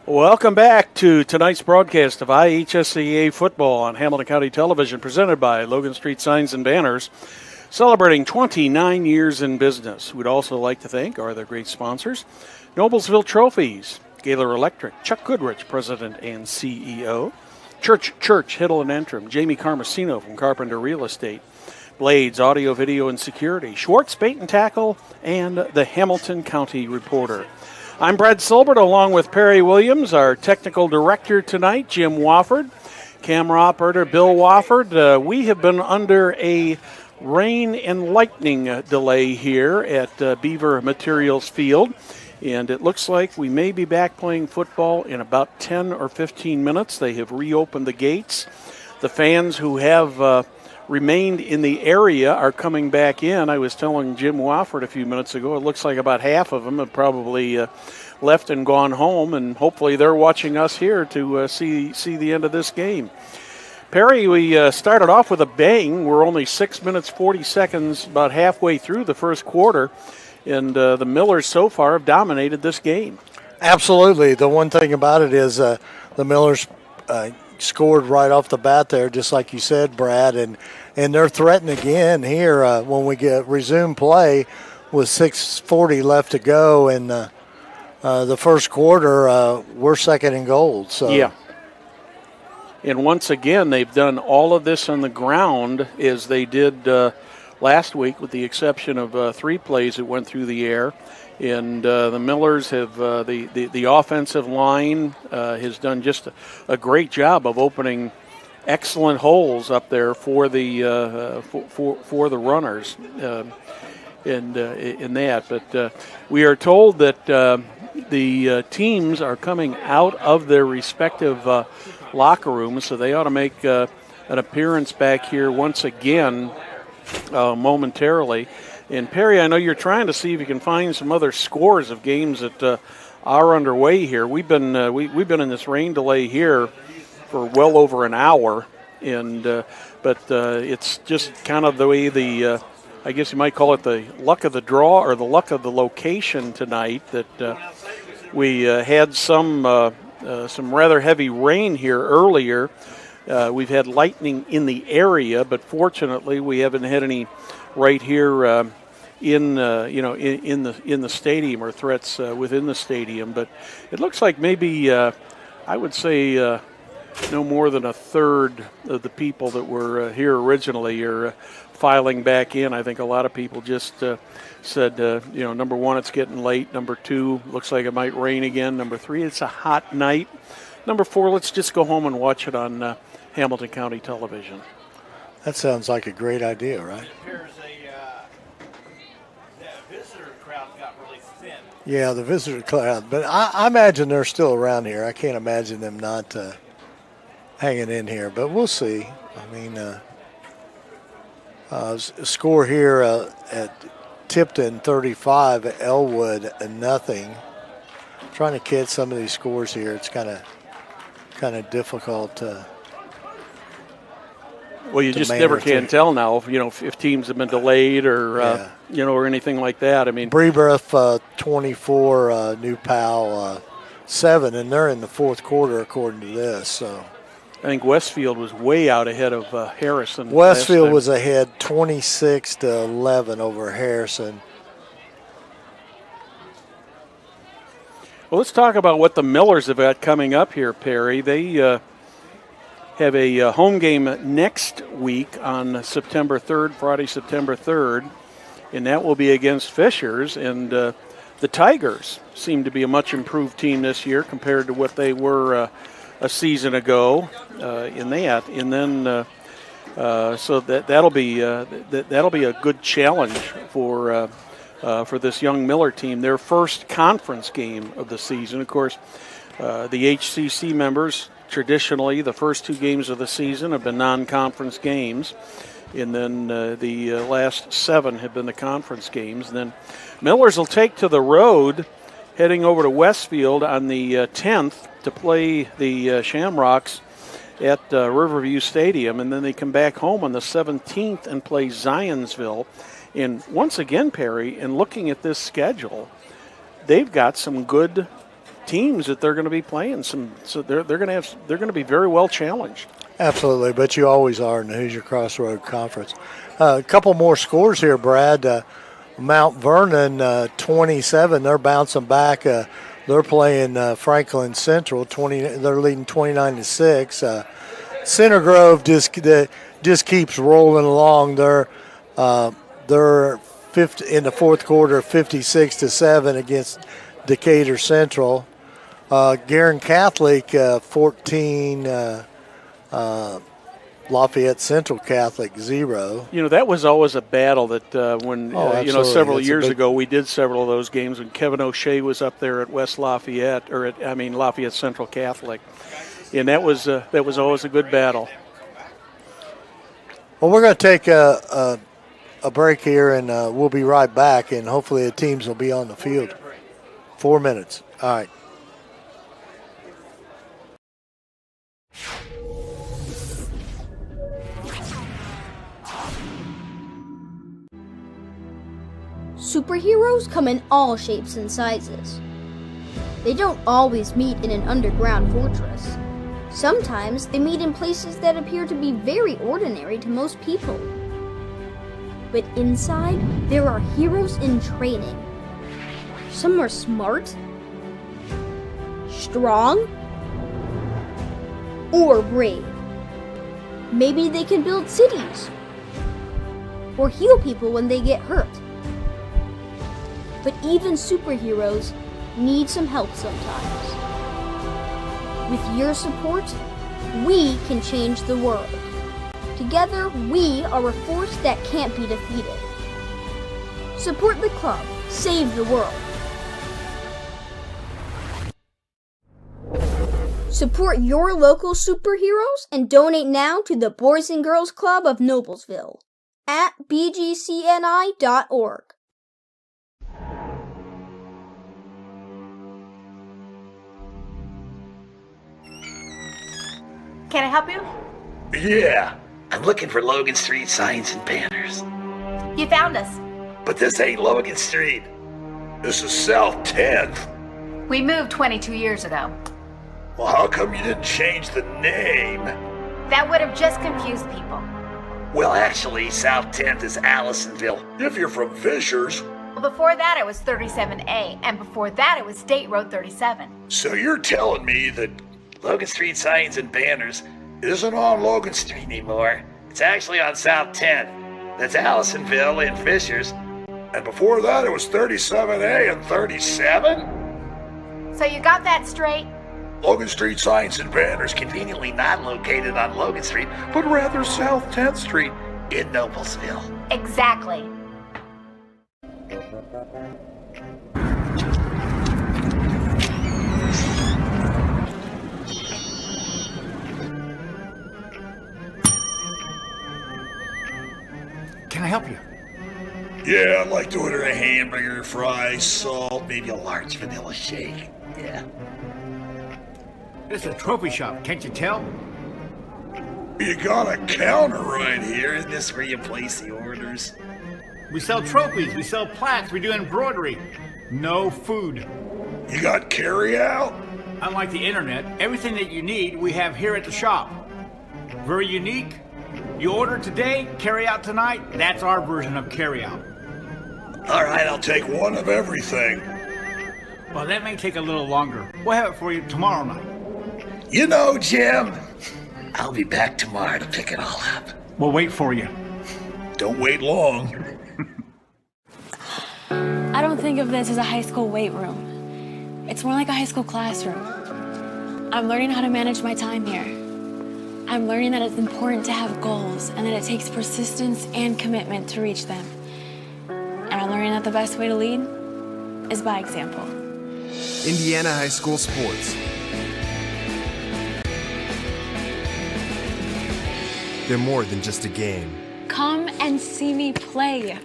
Welcome back to tonight's broadcast of IHSAA football on Hamilton County Television, presented by Logan Street Signs and Banners, celebrating 29 years in business. We'd also like to thank our other great sponsors, Noblesville Trophies, Gaylor Electric, Chuck Goodrich, President and CEO, Church, Hiddle and Antrim, Jamie Carmesino from Carpenter Real Estate, Blades, Audio, Video, and Security, Schwartz Bait and Tackle, and the Hamilton County Reporter. I'm Brad Silbert, along with Perry Williams, our technical director tonight, Jim Wofford, camera operator Bill Wofford. We have been under a rain and lightning delay here at Beaver Materials Field, and it looks like we may be back playing football in about 10 or 15 minutes. They have reopened the gates. The fans who have remained in the area are coming back in. I was telling Jim Wofford a few minutes ago, it looks like about half of them have probably left and gone home, and hopefully they're watching us here to see the end of this game. Perry, we started off with a bang. We're only 6 minutes, 40 seconds, about halfway through the first quarter, and the Millers so far have dominated this game. Absolutely. The one thing about it is the Millers scored right off the bat there, just like you said, Brad, and they're threatening again here when we resume play with 6:40 left to go in the first quarter. We're second and goal. So yeah. And once again, they've done all of this on the ground as they did last week, with the exception of 3 plays that went through the air. And the Millers have the offensive line has done just a great job of opening excellent holes up there for the for the runners in that. But we are told that the teams are coming out of their respective locker rooms, so they ought to make an appearance back here once again momentarily. And Perry, I know you're trying to see if you can find some other scores of games that are underway here. We've been in this rain delay here for well over an hour, and but it's just kind of the way I guess you might call it the luck of the draw or the luck of the location tonight that we had some rather heavy rain here earlier. We've had lightning in the area, but fortunately we haven't had any right here in the stadium, or threats within the stadium. But it looks like maybe I would say no more than a third of the people that were here originally are filing back in. I think a lot of people just said, number one, it's getting late. Number two, looks like it might rain again. Number three, it's a hot night. Number four, let's just go home and watch it on Hamilton County Television. That sounds like a great idea, right? Yeah, the visitor crowd. But I imagine they're still around here. I can't imagine them not hanging in here. But we'll see. I mean, score here at Tipton 35, Elwood nothing. Trying to catch some of these scores here. It's kind of difficult. Well, you just never can tell now, if teams have been delayed or or anything like that. I mean, Brebeuf 24, New Pal 7, and they're in the fourth quarter according to this. So I think Westfield was way out ahead of Harrison. Westfield was ahead 26-11 over Harrison. Well, let's talk about what the Millers have got coming up here, Perry. They have a home game next week on September 3rd, Friday, September 3rd, and that will be against Fishers. And the Tigers seem to be a much improved team this year compared to what they were a season ago in that. And then so that'll be a good challenge for this young Miller team. Their first conference game of the season. Of course, the HCC members, traditionally, the first 2 games of the season have been non-conference games, and then the last 7 have been the conference games. And then Millers will take to the road, heading over to Westfield on the 10th to play the Shamrocks at Riverview Stadium, and then they come back home on the 17th and play Zionsville. And once again, Perry, in looking at this schedule, they've got some good teams that they're going to be playing. So they're going to be very well challenged. Absolutely, but you always are in the Hoosier Crossroad Conference. A couple more scores here, Brad. Mount Vernon 27. They're bouncing back. They're playing Franklin Central. They're leading 29-6. Center Grove just keeps rolling along. They're in the fourth quarter, 56-7 against Decatur Central. Guerin Catholic 14. Lafayette Central Catholic 0. That was always a battle that several years ago we did several of those games when Kevin O'Shea was up there at West Lafayette, Lafayette Central Catholic, and that was always a good battle. Well, we're going to take a break here, and we'll be right back, and hopefully the teams will be on the field. 4 minutes. All right. Superheroes come in all shapes and sizes. They don't always meet in an underground fortress. Sometimes they meet in places that appear to be very ordinary to most people. But inside, there are heroes in training. Some are smart, strong, or brave. Maybe they can build cities or heal people when they get hurt. But even superheroes need some help sometimes. With your support, we can change the world. Together, we are a force that can't be defeated. Support the club. Save the world. Support your local superheroes and donate now to the Boys and Girls Club of Noblesville at bgcni.org. Can I help you? Yeah, I'm looking for Logan Street signs and banners. You found us. But this ain't Logan Street. This is South 10th. We moved 22 years ago. Well, how come you didn't change the name? That would have just confused people. Well, actually, South 10th is Allisonville. If you're from Fishers. Well, before that it was 37A, and before that it was State Road 37. So you're telling me that Logan Street signs and banners isn't on Logan Street anymore. It's actually on South 10th. That's Allisonville and Fishers. And before that, it was 37A and 37? So you got that straight? Logan Street signs and banners conveniently not located on Logan Street, but rather South 10th Street in Noblesville. Exactly. Can I help you? Yeah, I'd like to order a hamburger, fries, salt, maybe a large vanilla shake. Yeah. This is a trophy shop, can't you tell? You got a counter right here. Isn't this where you place the orders? We sell trophies, we sell plaques, we do embroidery. No food. You got carry-out? Unlike the internet, everything that you need we have here at the shop. Very unique. You order today, carry out tonight. That's our version of carry out. All right, I'll take one of everything. Well, that may take a little longer. We'll have it for you tomorrow night. You know, Jim, I'll be back tomorrow to pick it all up. We'll wait for you. Don't wait long. I don't think of this as a high school weight room. It's more like a high school classroom. I'm learning how to manage my time here. I'm learning that it's important to have goals and that it takes persistence and commitment to reach them. And I'm learning that the best way to lead is by example. Indiana High School Sports. They're more than just a game. Come and see me play.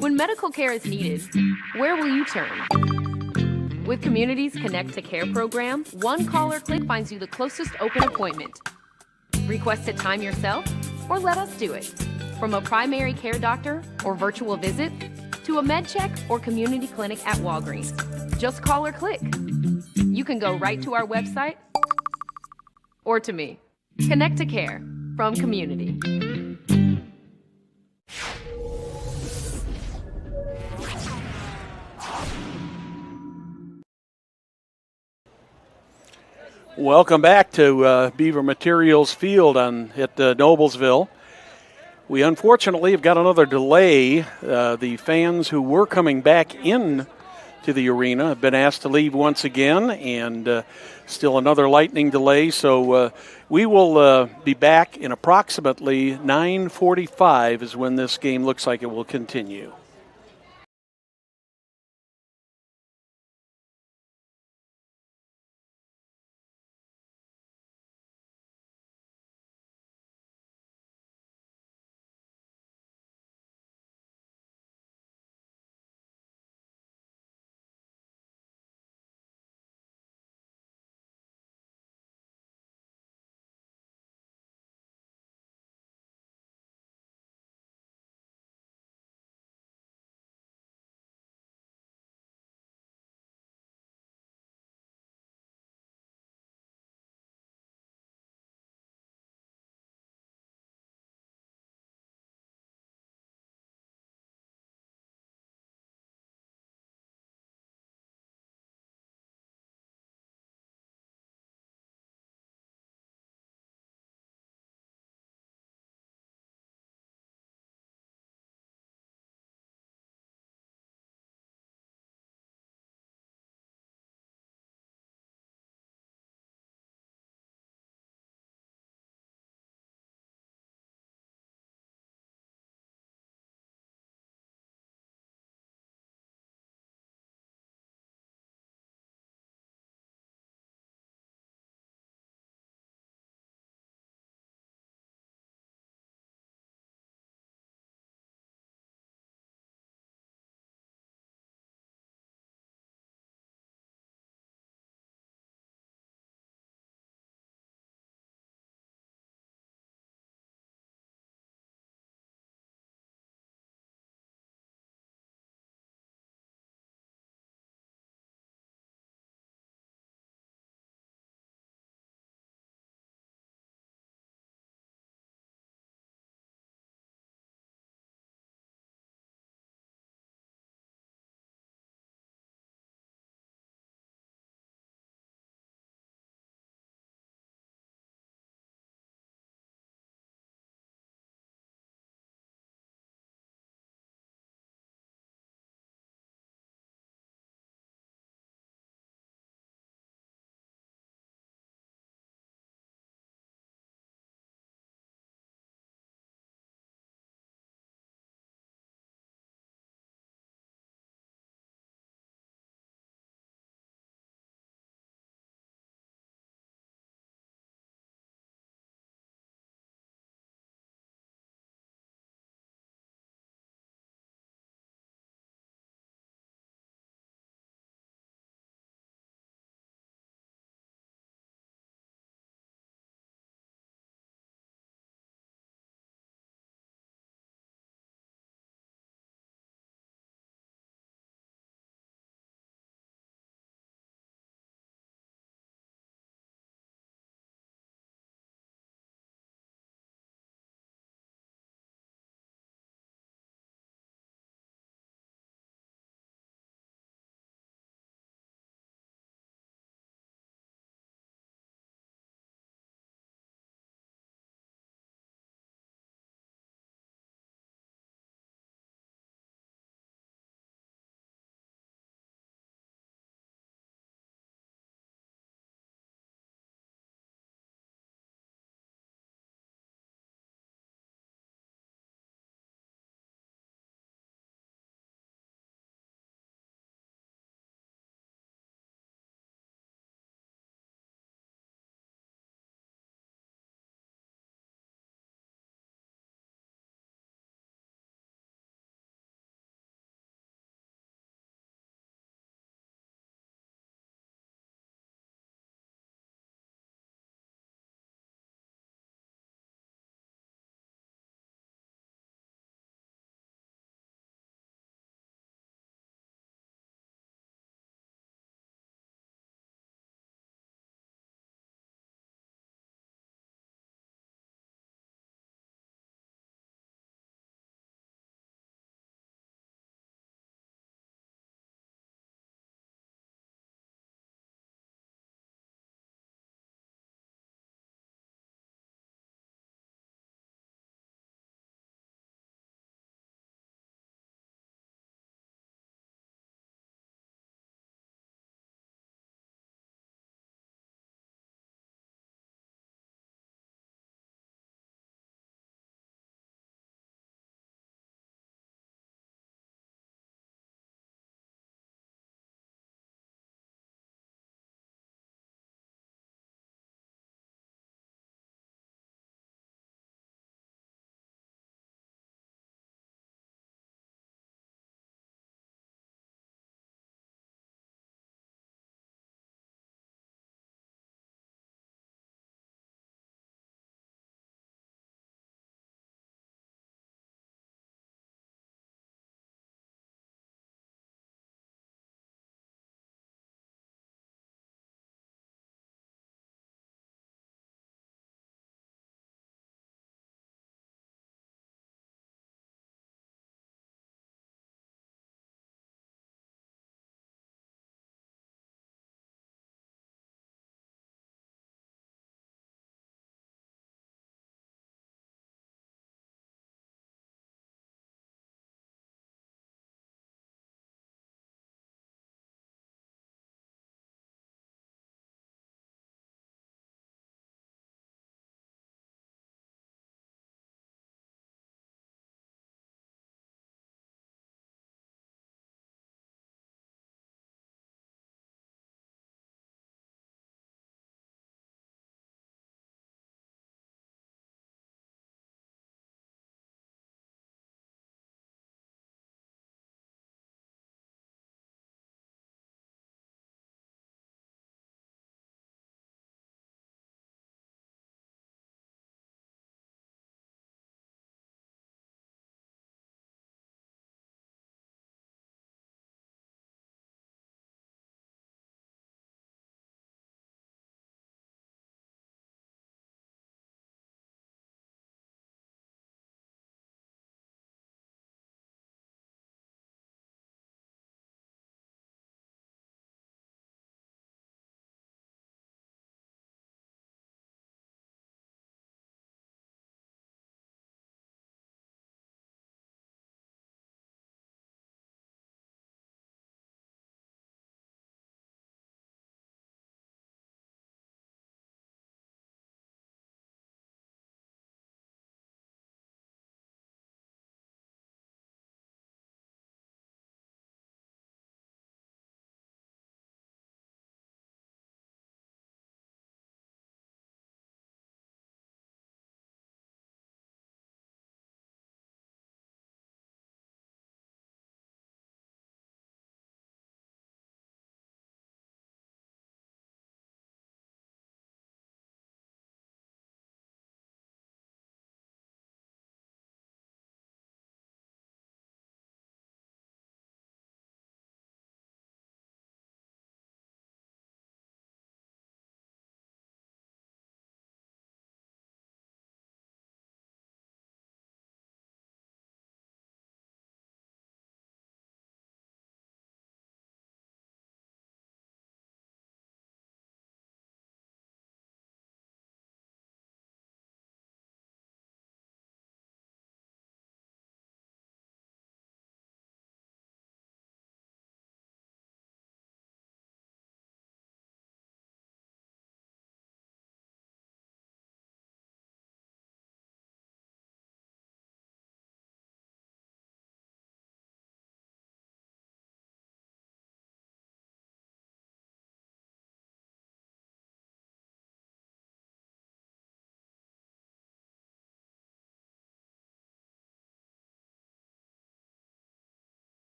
When medical care is needed, where will you turn? With Community's Connect to Care program, one call or click finds you the closest open appointment. Request a time yourself or let us do it. From a primary care doctor or virtual visit to a med check or community clinic at Walgreens. Just call or click. You can go right to our website or to me. Connect to Care from Community. Welcome back to Beaver Materials Field at Noblesville. We unfortunately have got another delay. The fans who were coming back in to the arena have been asked to leave once again, and still another lightning delay. So we will be back in approximately 9:45 is when this game looks like it will continue.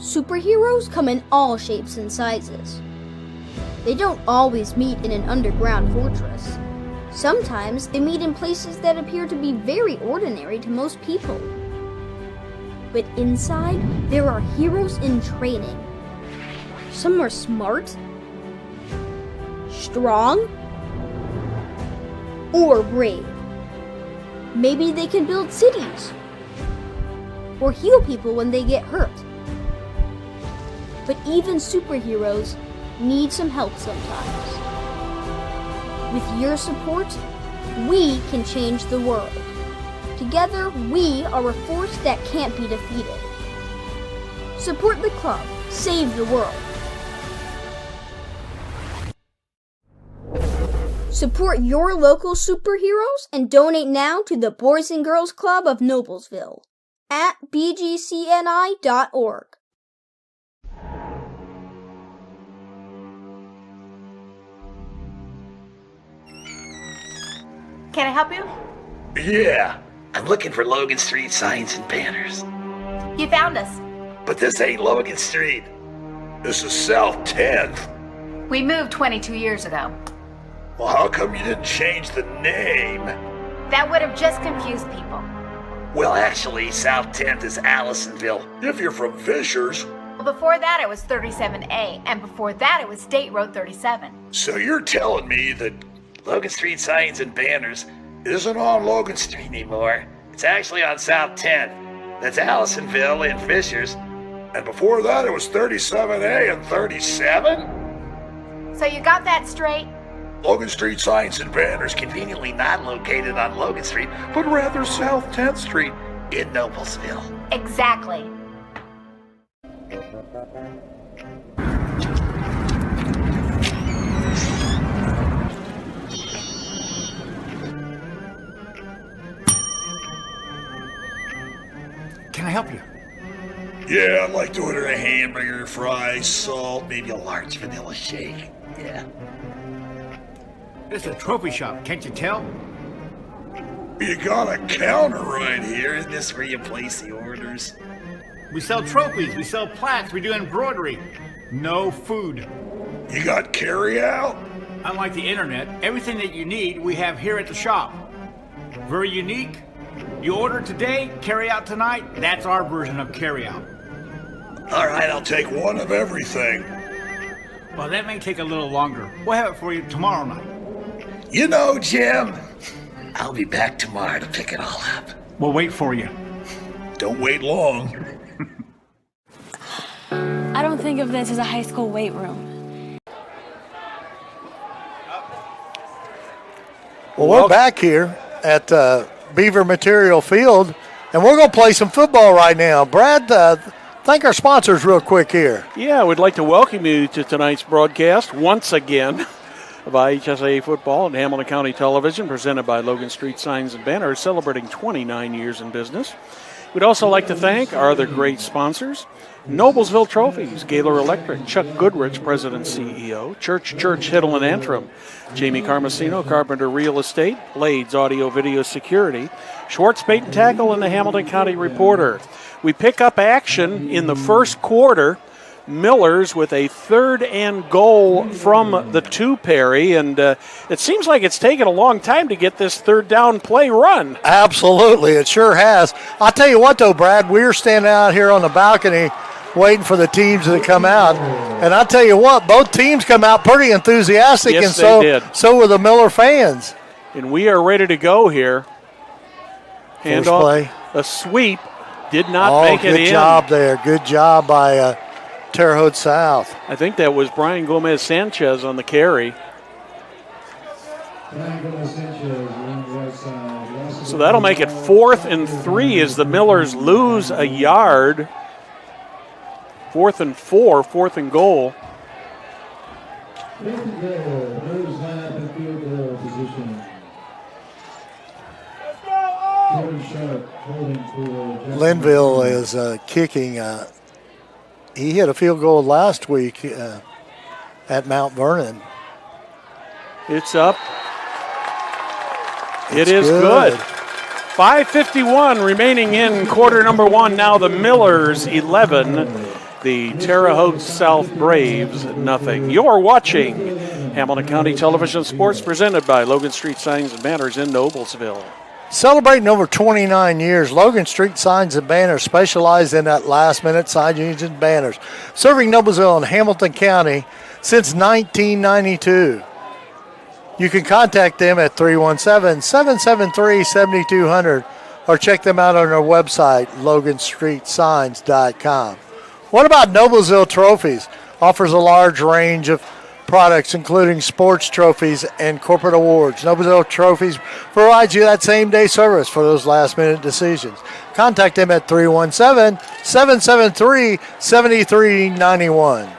Superheroes come in all shapes and sizes. They don't always meet in an underground fortress. Sometimes they meet in places that appear to be very ordinary to most people. But inside, there are heroes in training. Some are smart, strong, or brave. Maybe they can build cities or heal people when they get hurt. But even superheroes need some help sometimes. With your support, we can change the world. Together, we are a force that can't be defeated. Support the club. Save the world. Support your local superheroes and donate now to the Boys and Girls Club of Noblesville at bgcni.org. Can I help you? Yeah, I'm looking for Logan Street signs and banners. You found us. But this ain't Logan Street. This is South 10th. We moved 22 years ago. Well, how come you didn't change the name? That would have just confused people. Well, actually, South 10th is Allisonville, if you're from Fishers. Well, before that it was 37A, and before that it was State Road 37. So you're telling me that Logan Street signs and banners isn't on Logan Street anymore? It's actually on South 10th. That's Allisonville and Fishers. And before that it was 37A and 37? So you got that straight? Logan Street signs and banners conveniently not located on Logan Street, but rather South 10th Street in Noblesville. Exactly. Can I help you? Yeah, I'd like to order a hamburger, fries, salt, maybe a large vanilla shake. Yeah. It's a trophy shop, can't you tell? You got a counter right here. Isn't this where you place the orders? We sell trophies, we sell plaques, we do embroidery. No food. You got carry out? Unlike the internet, everything that you need we have here at the shop. Very unique. You order today, carry out tonight. That's our version of carry out. All right, I'll take one of everything. Well, that may take a little longer. We'll have it for you tomorrow night. You know, Jim, I'll be back tomorrow to pick it all up. We'll wait for you. Don't wait long. I don't think of this as a high school weight room. Well, we're back here at Beaver Material Field, and we're going to play some football right now. Brad, thank our sponsors real quick here. Yeah, we'd like to welcome you to tonight's broadcast once again of IHSAA football and Hamilton County Television, presented by Logan Street Signs and Banners, celebrating 29 years in business. We'd also like to thank our other great sponsors: Noblesville Trophies, Gaylor Electric, Chuck Goodrich, President CEO, Church Hiddle and Antrim, Jamie Carmesino, Carpenter Real Estate, Blades Audio Video Security, Schwartz Bait and Tackle, and the Hamilton County Reporter. We pick up action in the first quarter. Millers with a 3rd and goal from the 2, Perry, and it seems like it's taken a long time to get this 3rd down play run. Absolutely, it sure has. I'll tell you what, though, Brad, we're standing out here on the balcony waiting for the teams to come out, and I'll tell you what, both teams come out pretty enthusiastic, yes, and so were the Miller fans. And we are ready to go here. Handoff, play. A sweep, did not make it in. Good job there. Good job by Terre Haute South. I think that was Brian Gomez Sanchez on the carry. So that'll make it 4th and 3 as the Millers lose a yard. 4th and 4, 4th and goal. Linville is kicking. He hit a field goal last week at Mount Vernon. It's up. It's it is good. 5:51 remaining in quarter number 1. Now the Millers 11 The Terre Haute South Braves, nothing. You're watching Hamilton County Television Sports presented by Logan Street Signs and Banners in Noblesville. Celebrating over 29 years, Logan Street Signs and Banners specialize in that last-minute signage and banners, serving Noblesville and Hamilton County since 1992. You can contact them at 317-773-7200 or check them out on our website, loganstreetsigns.com. What about Noblesville Trophies? Offers a large range of products, including sports trophies and corporate awards. Noblesville Trophies provides you that same-day service for those last-minute decisions. Contact them at 317-773-7391.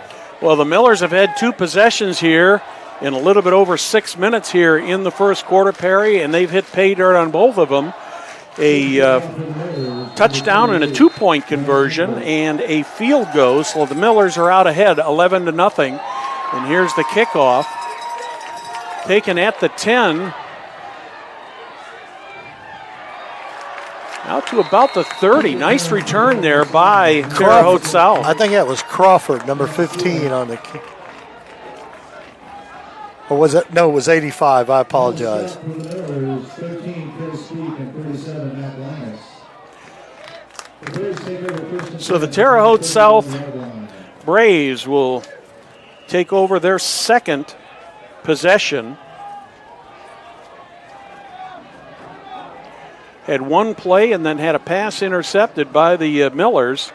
Well, the Millers have had 2 possessions here in a little bit over 6 minutes here in the first quarter, Perry, and they've hit pay dirt on both of them. A touchdown and a 2-point conversion and a field goal. So the Millers are out ahead 11-0. And here's the kickoff. Taken at the 10. Out to about the 30. Nice return there by Terre Haute South. I think that was Crawford, number 15 on the kick. Or was it? No, it was 85. I apologize. So the Terre Haute South Braves will take over their second possession. Had one play and then had a pass intercepted by the Millers.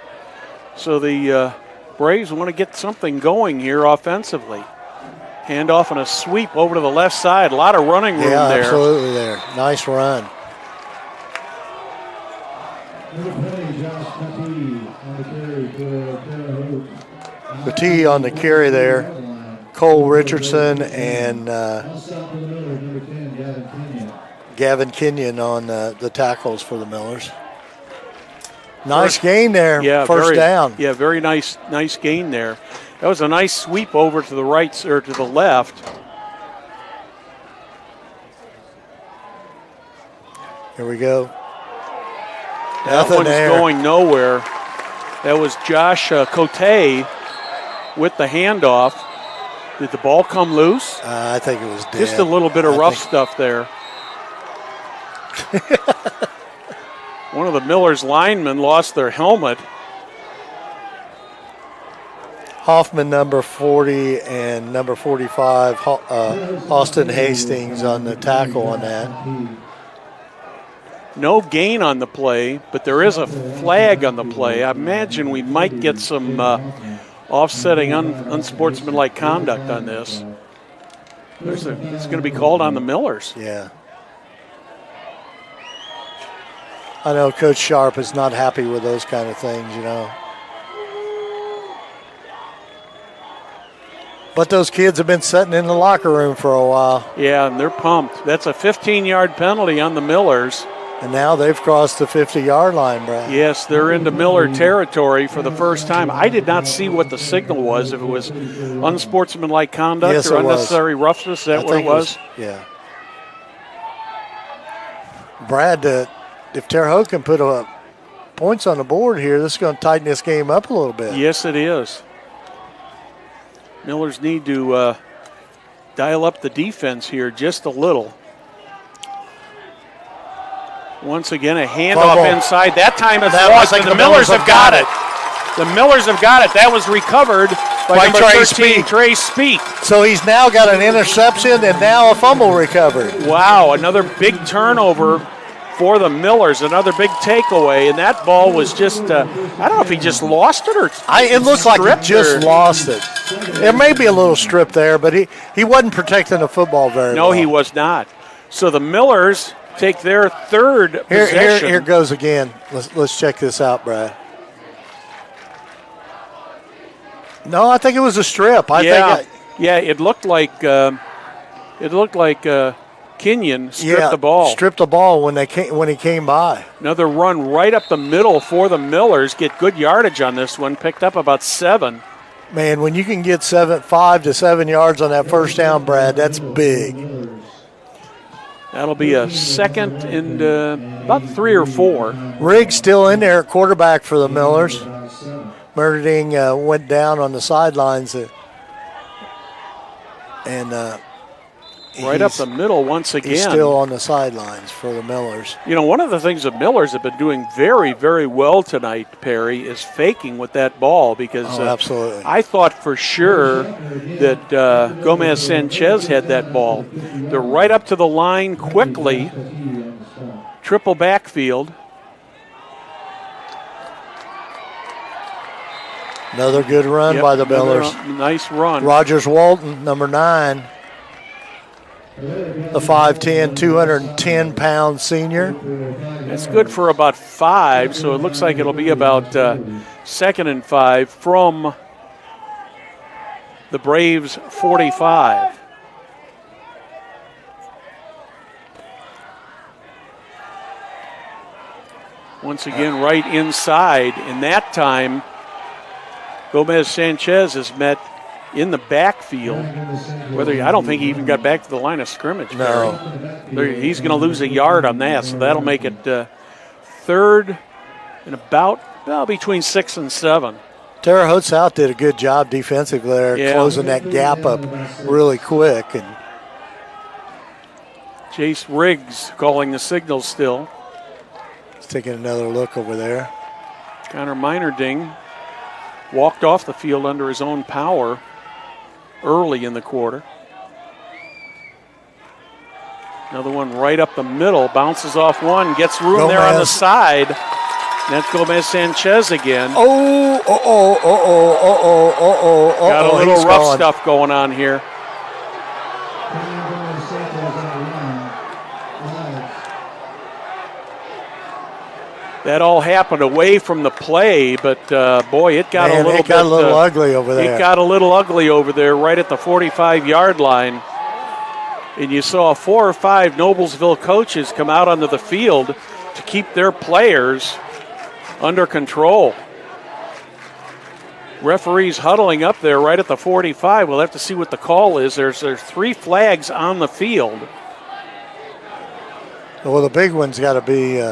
So the Braves want to get something going here offensively. Handoff and a sweep over to the left side. A lot of running room there. Yeah, absolutely there. Nice run. Batee on the carry there. Cole Richardson and Gavin Kenyon on the tackles for the Millers. Nice gain there. Yeah, first down. Yeah, very nice gain there. That was a nice sweep over to the right or to the left. Here we go. That one's going nowhere. That was Josh Cote with the handoff. Did the ball come loose? I think it was dead. Just a little bit of rough stuff there. One of the Millers linemen lost their helmet. Hoffman, number 40, and number 45, Austin Hastings on the tackle on that. No gain on the play, but there is a flag on the play. I imagine we might get some offsetting unsportsmanlike conduct on this. It's going to be called on the Millers. Yeah. I know Coach Sharp is not happy with those kind of things, you know. But those kids have been sitting in the locker room for a while. Yeah, and they're pumped. That's a 15-yard penalty on the Millers. And now they've crossed the 50-yard line, Brad. Yes, they're into Miller territory for the first time. I did not see what the signal was, if it was unsportsmanlike conduct or unnecessary roughness. Is that what it was? Yeah. Brad, if Terre Haute can put points on the board here, this is going to tighten this game up a little bit. Yes, it is. Millers need to dial up the defense here just a little. Once again, a handoff inside. That time it's lost, and the Millers have got it. The Millers have got it. That was recovered by number 13, Trey Speak. So he's now got an interception and now a fumble recovery. Wow, another big turnover for the Millers, another big takeaway, and that ball was just, I don't know if he just lost it or it looks like he just lost it. There may be a little strip there, but he wasn't protecting the football very well. No, he was not. So the Millers take their third possession. Here goes again. Let's check this out, Brad. No, I think it was a strip. It looked like Kenyon stripped the ball. Stripped the ball when he came by. Another run right up the middle for the Millers. Get good yardage on this one. Picked up about 7. Man, when you can get 5 to 7 yards on that first down, Brad, that's big. That'll be a second and about 3 or 4. Riggs still in there at quarterback for the Millers. Murderding went down on the sidelines, and right up the middle once again. He's still on the sidelines for the Millers. You know, one of the things the Millers have been doing very, very well tonight, Perry, is faking with that ball because absolutely. I thought for sure that Gomez Sanchez had that ball. They're right up to the line quickly. Triple backfield. Another good run by the Millers. Nice run. Rogers Walton, number 9. The 5'10", 210-pound senior. That's good for about 5, so it looks like it'll be about 2nd and 5 from the Braves' 45. Once again, right inside, and that time Gomez Sanchez is met in the backfield. I don't think he even got back to the line of scrimmage. No. He's going to lose a yard on that, so that'll make it 3rd and about between 6 and 7. Terre Haute South did a good job defensively there, closing that gap up really quick. And Jace Riggs calling the signal still. He's taking another look over there. Connor Meinerding walked off the field under his own power early in the quarter. Another one right up the middle, bounces off one, gets room there on the side. That's Gomez Sanchez again. Got a little rough stuff going on here. That all happened away from the play, but boy, it got a little ugly over there. It got a little ugly over there, right at the 45-yard line. And you saw 4 or 5 Noblesville coaches come out onto the field to keep their players under control. Referees huddling up there right at the 45. We'll have to see what the call is. There's 3 flags on the field. Well, the big one's got to be.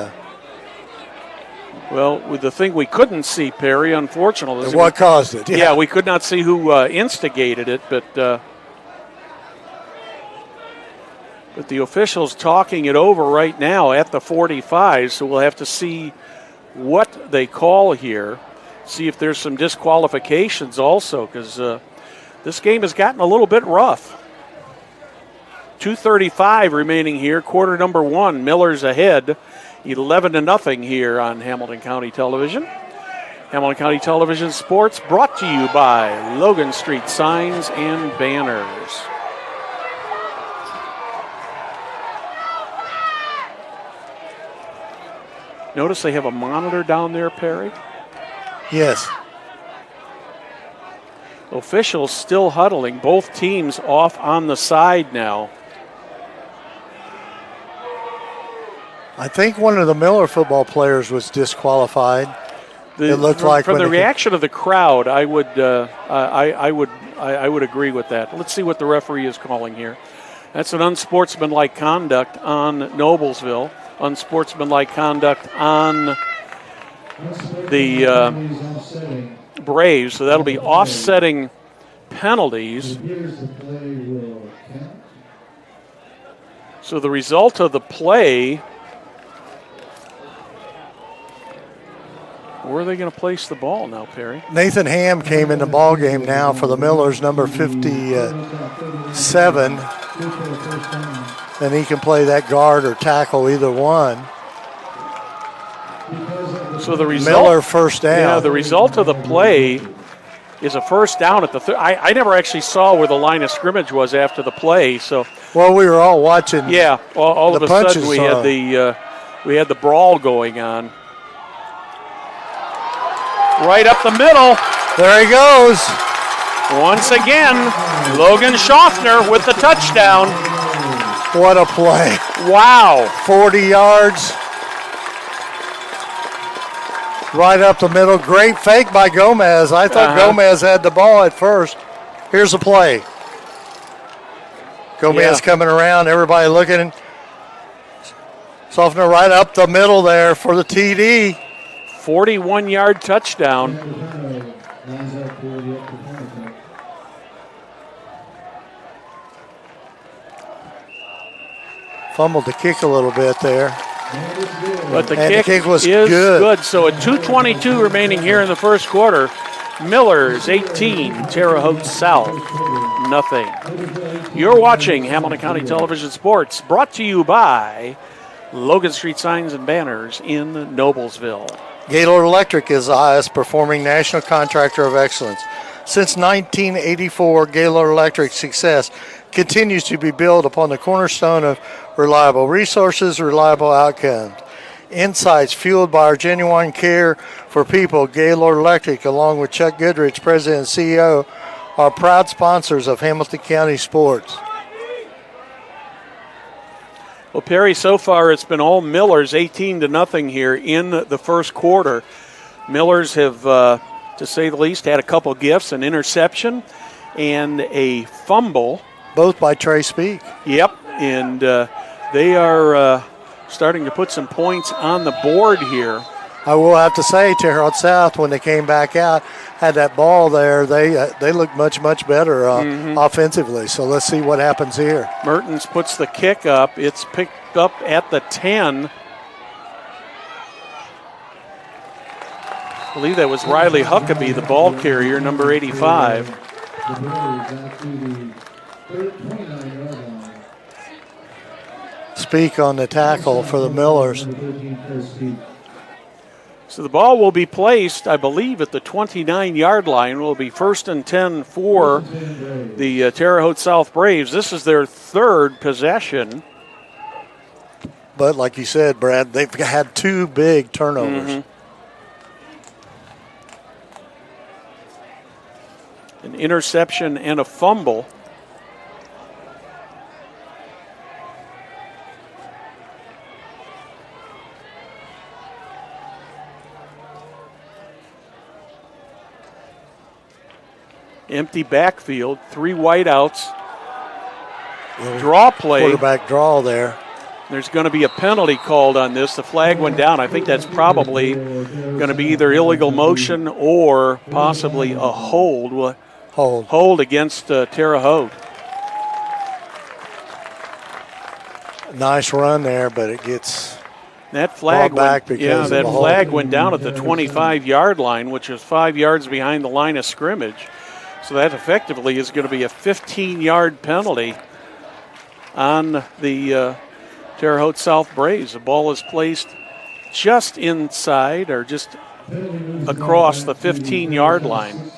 Well, with the thing we couldn't see, Perry, unfortunately. What caused it? Yeah, we could not see who instigated it, but the official's talking it over right now at the 45, so we'll have to see what they call here, see if there's some disqualifications also, because this game has gotten a little bit rough. 2:35 remaining here, quarter number 1, Millers ahead. 11-0 here on Hamilton County Television. Hamilton County Television Sports brought to you by Logan Street Signs and Banners. Notice they have a monitor down there, Perry? Yes. Officials still huddling, both teams off on the side now. I think one of the Miller football players was disqualified. It looked like from the reaction of the crowd, I would agree with that. Let's see what the referee is calling here. That's an unsportsmanlike conduct on Noblesville, unsportsmanlike conduct on the Braves. So that'll be offsetting penalties. So the result of the play. Where are they going to place the ball now, Perry? Nathan Ham came in the ball game now for the Millers, number 57. And he can play that guard or tackle, either one. So the result, Miller first down. Yeah, the result of the play is a first down at the I never actually saw where the line of scrimmage was after the play. So well, we were all watching. Yeah, all of a sudden we had the brawl going on. Right up the middle. There he goes. Once again, Logan Schaffner with the touchdown. What a play. Wow. 40 yards. Right up the middle. Great fake by Gomez. I thought Gomez had the ball at first. Here's the play. Gomez coming around. Everybody looking. Schaffner right up the middle there for the TD. 41-yard touchdown. Fumbled the kick a little bit there. But the And kick was is good. good. So at 2:22 remaining here in the first quarter, Millers 18, Terre Haute South nothing. You're watching Hamilton County Television Sports, brought to you by Logan Street Signs and Banners in Noblesville. Gaylord Electric is the highest performing national contractor of excellence. Since 1984, Gaylord Electric's success continues to be built upon the cornerstone of reliable resources, reliable outcomes. Insights fueled by our genuine care for people. Gaylord Electric, along with Chuck Goodrich, President and CEO, are proud sponsors of Hamilton County sports. Well, Perry, so far it's been all Millers, 18-0 here in the first quarter. Millers have, to say the least, had a couple gifts, an interception and a fumble. Both by Trey Speak. Yep, and they are starting to put some points on the board here. I will have to say, Terre Haute South, when they came back out, had that ball there, they looked much, much better offensively. So let's see what happens here. Mertens puts the kick up. It's picked up at the 10. I believe that was Riley Huckabee, the ball carrier, number 85. Speak on the tackle for the Millers. So the ball will be placed, I believe, at the 29-yard line. Will be 1st and 10 for the Terre Haute South Braves. This is their third possession. But like you said, Brad, they've had two big turnovers. An interception and a fumble. Empty backfield, 3 wideouts. Draw play. Quarterback draw there. There's going to be a penalty called on this. The flag went down. I think that's probably going to be either illegal motion or possibly a hold. Hold against Terre Haute. Nice run there, but it gets that flag back went, because that of the flag hold. went down at the 25-yard line, which is 5 yards behind the line of scrimmage. So that effectively is going to be a 15-yard penalty on the Terre Haute South Braves. The ball is placed just inside or just across the 15-yard line.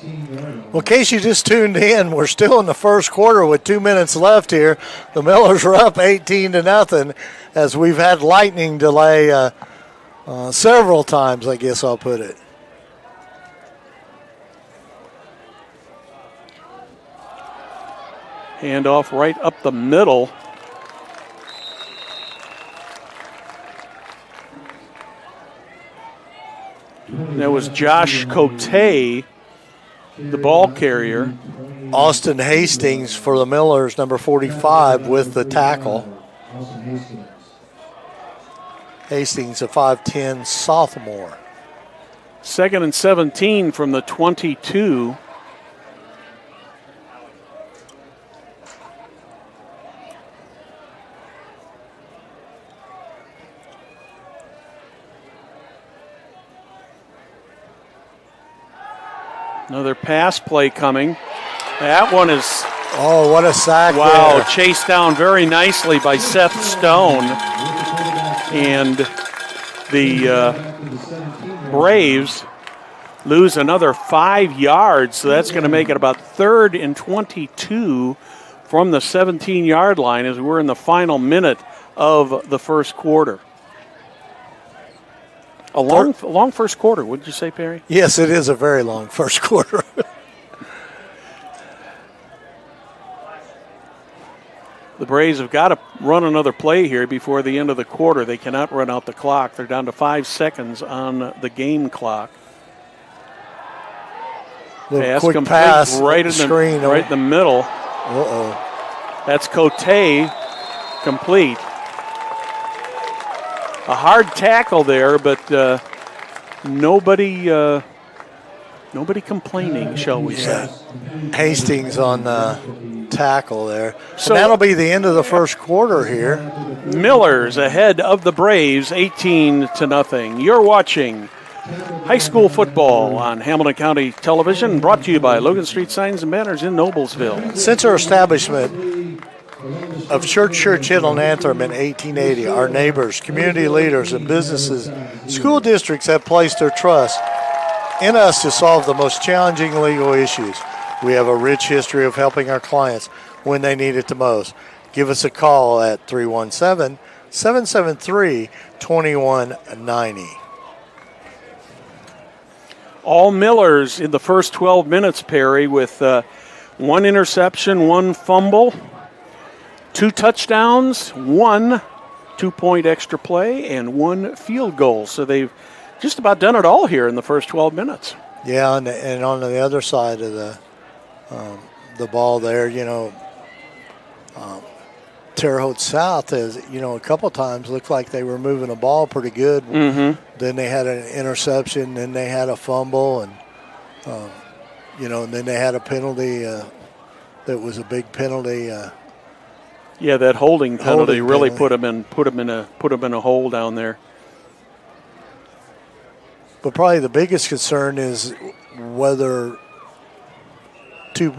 Well, in case you just tuned in, we're still in the first quarter with 2 minutes left here. The Millers are up 18-0 as we've had lightning delay several times, I guess I'll put it. Handoff right up the middle. That was Josh Cote, the ball carrier. Austin Hastings for the Millers, number 45, with the tackle. Hastings, a 5'10 sophomore. 2nd and 17 from the 22. Another pass play coming. That one is... Oh, what a sack wow, there. Chased down very nicely by Seth Stone. And the Braves lose another 5 yards, so that's going to make it about 3rd and 22 from the 17-yard line as we're in the final minute of the first quarter. A long first quarter, wouldn't you say, Perry? Yes, it is a very long first quarter. The Braves have got to run another play here before the end of the quarter. They cannot run out the clock. They're down to 5 seconds on the game clock. Pass quick complete pass right in screen. right in the middle. Uh-oh. That's Cote complete. A hard tackle there, but nobody complaining, shall we say. Hastings on tackle there. So And that'll be the end of the first quarter here. Millers ahead of the Braves 18-0. You're watching high school football on Hamilton County Television, brought to you by Logan Street Signs and Banners in Noblesville. Since our establishment of Church Hill and Anthem in 1880, our neighbors, community leaders, and businesses, school districts have placed their trust in us to solve the most challenging legal issues. We have a rich history of helping our clients when they need it the most. Give us a call at 317-773-2190. All Millers in the first 12 minutes, Perry, with one interception, one fumble, 2 touchdowns, 1 2-point extra play, and 1 field goal. So they've just about done it all here in the first 12 minutes. Yeah, and on the other side of the ball there, Terre Haute South has, a couple times looked like they were moving the ball pretty good. Mm-hmm. Then they had an interception, then they had a fumble, and and then they had a penalty that was a big penalty. Yeah, that holding penalty really penalty. put them in a hole down there. But probably the biggest concern is whether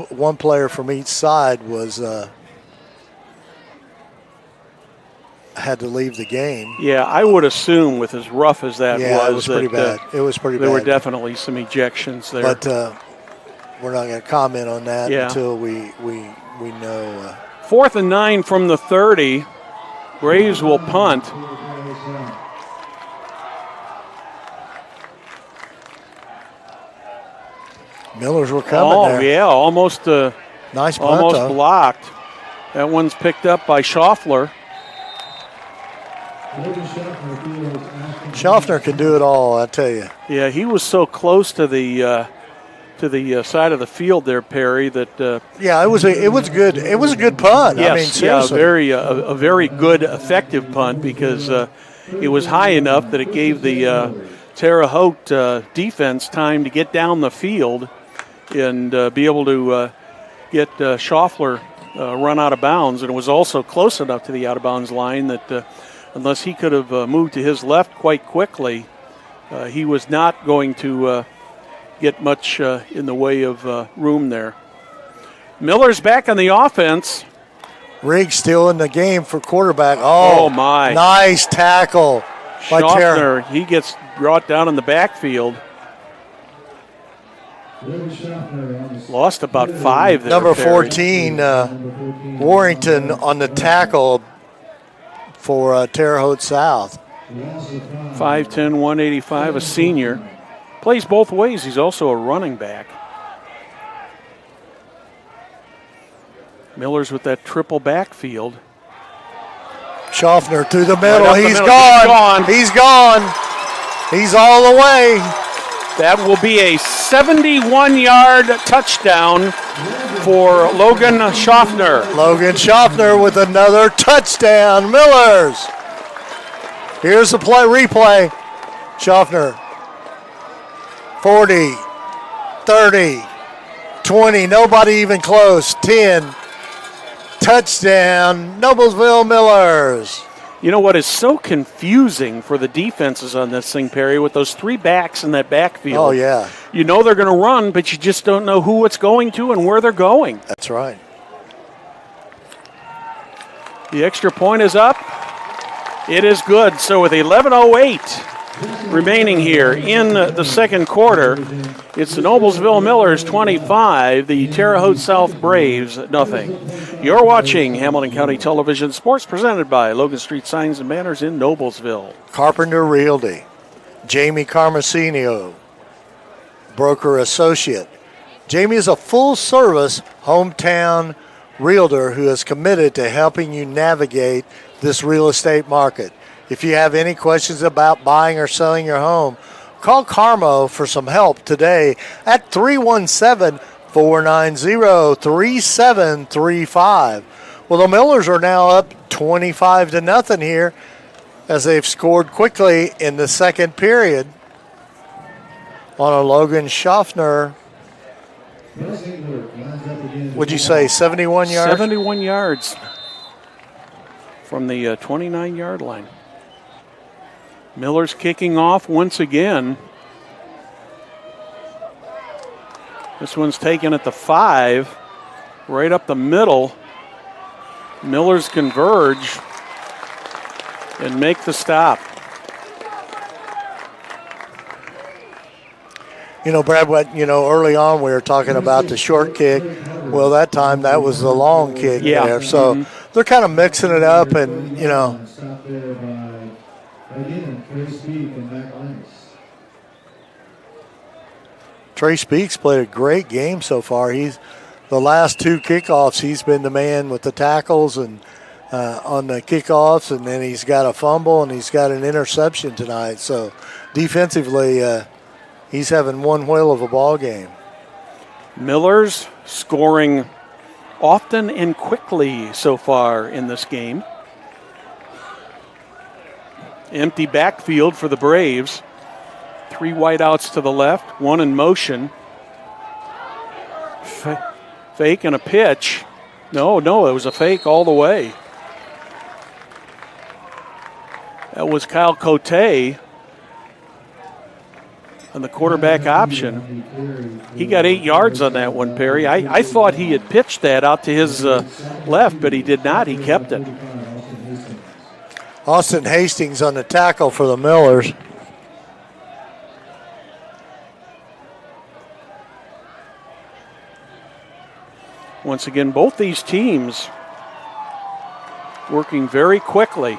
one player from each side was had to leave the game. Yeah, I would assume with as rough as that it was pretty bad. It was pretty bad. There were definitely some ejections there. But we're not going to comment on that Yeah. until we know. 4th and 9 from the 30. Braves will punt. Millers were coming there. Yeah, almost Nice punt, almost though. blocked. That one's picked up by Schaffler. Schaffner can do it all, I tell you. Yeah, he was so close to the side of the field there, Perry. That Yeah, it was good. It was a good punt. yes, I mean, seriously. a very good, effective punt because it was high enough that it gave the Terre Haute defense time to get down the field and be able to get Schaffler run out of bounds. And it was also close enough to the out of bounds line that unless he could have moved to his left quite quickly, he was not going to get much in the way of room there. Miller's back on the offense. Riggs still in the game for quarterback. Oh, my. Nice tackle by Terre. Schaffner, he gets brought down in the backfield. Lost about 5 there, Number Perry. 14, Warrington on the tackle for Terre Haute South. 5'10", 185, a senior. Plays both ways. He's also a running back. Miller's with that triple backfield. Schaffner through the middle. Right up the He's middle. gone. He's gone. He's all the way. That will be a 71-yard touchdown for Logan Schaffner. Logan Schaffner with another touchdown. Millers. Here's the replay. Schaffner. 40, 30, 20, nobody even close. 10, touchdown, Noblesville Millers. You know what is so confusing for the defenses on this thing, Perry, with those 3 backs in that backfield? Oh, yeah. You know they're going to run, but you just don't know who it's going to and where they're going. That's right. The extra point is up. It is good. So with 11:08 remaining here in the second quarter, it's the Noblesville Millers 25, the Terre Haute South Braves nothing. You're watching Hamilton County Television Sports presented by Logan Street Signs and Banners in Noblesville. Carpenter Realty, Jamie Carmasinio, broker associate. Jamie is a full-service hometown realtor who is committed to helping you navigate this real estate market. If you have any questions about buying or selling your home, call Carmo for some help today at 317-490-3735. Well, the Millers are now up 25-0 here as they've scored quickly in the second period on a Logan Schaffner Would you say 71 yards? 71 yards from the 29-yard line. Miller's kicking off once again. This one's taken at the 5, right up the middle. Miller's converge and make the stop. You know, Brad, early on we were talking about the short kick. Well, that time that was the long kick there. So they're kind of mixing it up and, Trey Speaks played a great game so far. The last 2 kickoffs, he's been the man with the tackles and on the kickoffs, and then he's got a fumble and he's got an interception tonight. So defensively, he's having one whale of a ball game. Miller's scoring often and quickly so far in this game. Empty backfield for the Braves. 3 wideouts to the left, 1 in motion. Fake and a pitch. No, it was a fake all the way. That was Kyle Cote on the quarterback option. He got 8 yards on that one, Perry. I thought he had pitched that out to his left, but he did not. He kept it. Austin Hastings on the tackle for the Millers. Once again, both these teams working very quickly.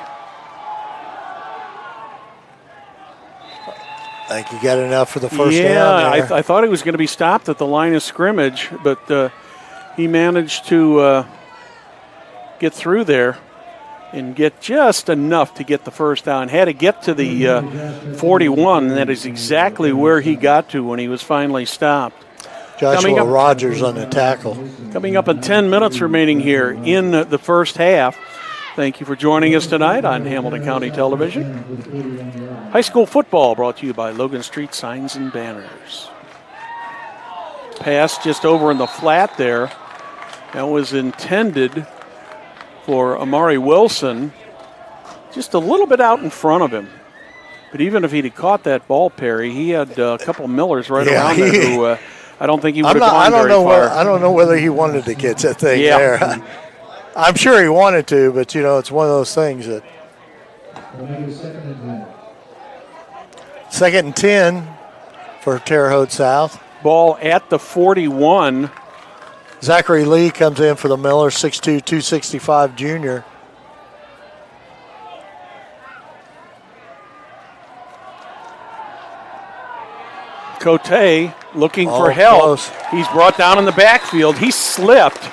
I think he got enough for the first down. Yeah, I thought he was going to be stopped at the line of scrimmage, but he managed to get through there and get just enough to get the first down. Had to get to the 41, and that is exactly where he got to when he was finally stopped. Joshua Rogers on the tackle. Coming up in 10 minutes remaining here in the first half. Thank you for joining us tonight on Hamilton County Television. High school football brought to you by Logan Street Signs and Banners. Pass just over in the flat there. That was intended for Amari Wilson. Just a little bit out in front of him. But even if he'd have caught that ball, Perry, he had a couple Millers right around there who I don't think he would have gone very far. I don't know whether he wanted to catch that thing there. I'm sure he wanted to, but, it's one of those things that. 2nd and 10 for Terre Haute South. Ball at the 41. Zachary Lee comes in for the Miller, 6'2", 265 junior. Cote looking for help. Close. He's brought down in the backfield. He slipped,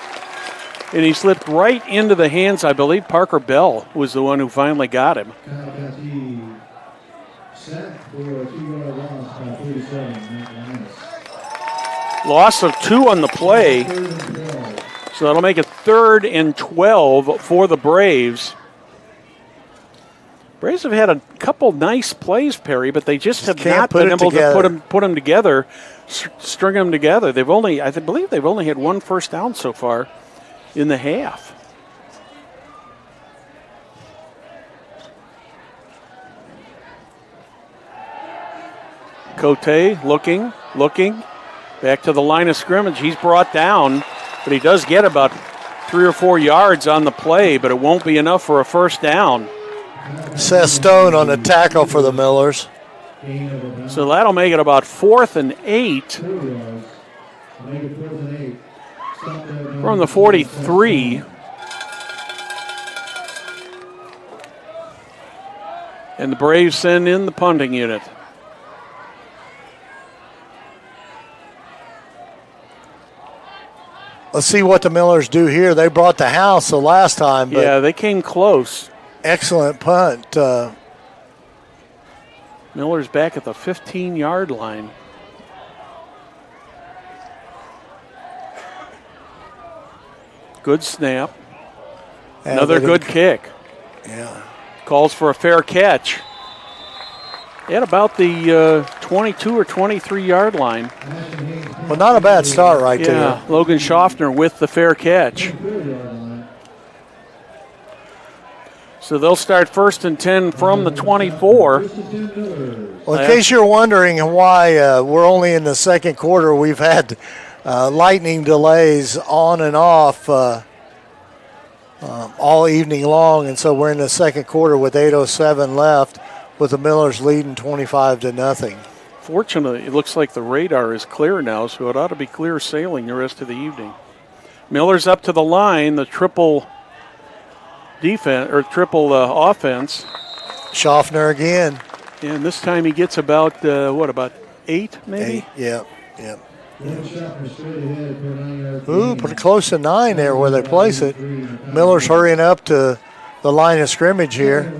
and he slipped right into the hands, I believe Parker Bell was the one who finally got him. Loss of 2 on the play, so that'll make it 3rd and 12 for the Braves. Braves have had a couple nice plays, Perry, but they just have not been able to put them together, string them together. I believe they've only had 1 first down so far in the half. Cote looking, back to the line of scrimmage. He's brought down, but he does get about 3 or 4 yards on the play, but it won't be enough for a first down. Seth Stone on the tackle for the Millers. So that'll make it about 4th and 8 from the 43. And the Braves send in the punting unit. Let's see what the Millers do here. They brought the house the last time. But yeah, they came close. Excellent punt. Miller's back at the 15-yard line. Good snap. Another good kick. Yeah. Calls for a fair catch. At about the 22 or 23-yard line. Well, not a bad start right there. Yeah, Logan Schaffner with the fair catch. So they'll start 1st and 10 from the 24. Well, in case you're wondering why we're only in the second quarter, we've had lightning delays on and off all evening long, and so we're in the second quarter with 8:07 left, with the Millers leading 25-0. Fortunately, it looks like the radar is clear now, so it ought to be clear sailing the rest of the evening. Miller's up to the line, the triple defense or triple offense. Schaffner again. And this time he gets about, about 8 maybe? 8, yeah. Ooh, pretty close to 9 there where they place it. Miller's hurrying up to the line of scrimmage here.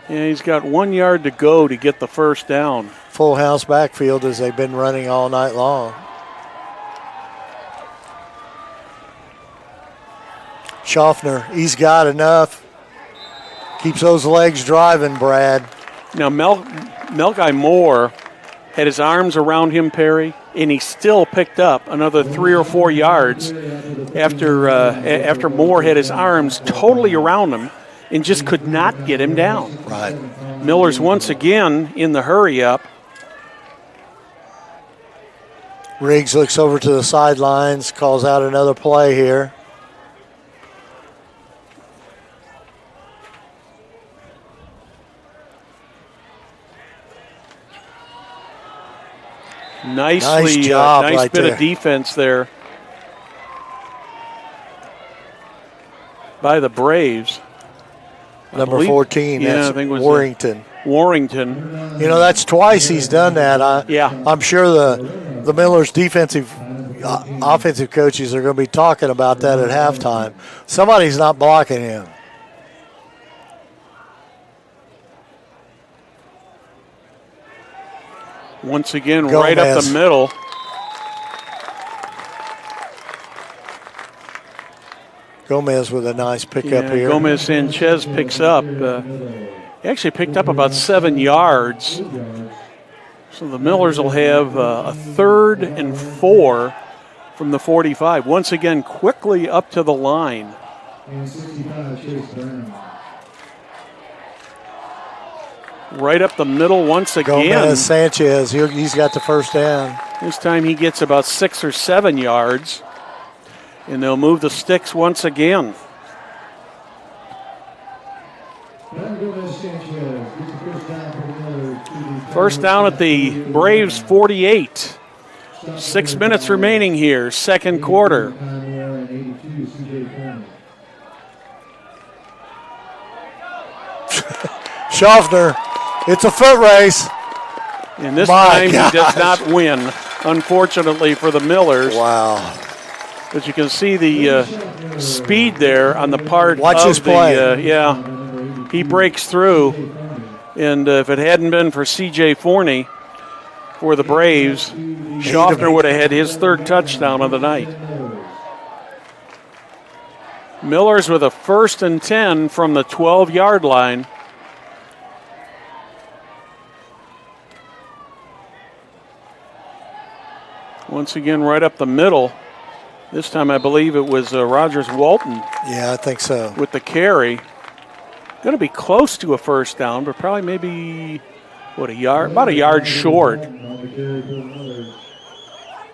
Yeah, he's got 1 yard to go to get the first down. Full house backfield as they've been running all night long. Schaffner, he's got enough. Keeps those legs driving, Brad. Now, Melguy Moore had his arms around him, Perry, and he still picked up another 3 or 4 yards after Moore had his arms totally around him and just could not get him down. Right. Miller's once again in the hurry-up. Riggs looks over to the sidelines, calls out another play here. Nice job nice right bit there. of defense there by the Braves. Number 14, yeah, that's I think it was Warrington. Warrington. You know, that's twice he's done that. I'm sure the Millers offensive coaches are going to be talking about that at halftime. Somebody's not blocking him. Once again, Gomez. right up the middle. Gomez with a nice pickup here. Gomez Sanchez picks up. He actually picked up about 7 yards. So the Millers will have a 3rd and 4 from the 45. Once again, quickly up to the line. Right up the middle once again. Gomez Sanchez, he's got the first down. This time he gets about 6 or 7 yards. And they'll move the sticks once again. First down at the Braves 48. 6 minutes remaining here, second quarter. Schaffner, it's a foot race. And this time he does not win, unfortunately for the Millers. Wow. But you can see the speed there on the part Watch of his play. He breaks through. And if it hadn't been for C.J. Forney for the Braves, Schaffner would have had his 3rd touchdown of the night. Millers with a 1st and 10 from the 12-yard line. Once again, right up the middle. This time I believe it was Rogers Walton. Yeah, I think so. With the carry. Going to be close to a first down, but probably maybe, about a yard short.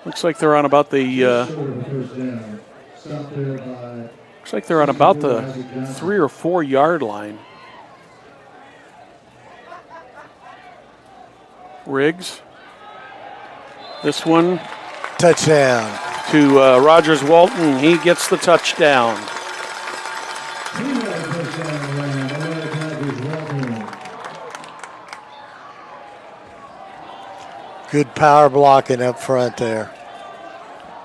Looks like they're on about the 3 or 4 yard line. Riggs. This one. Touchdown. To Rogers Walton. He gets the touchdown. Good power blocking up front there.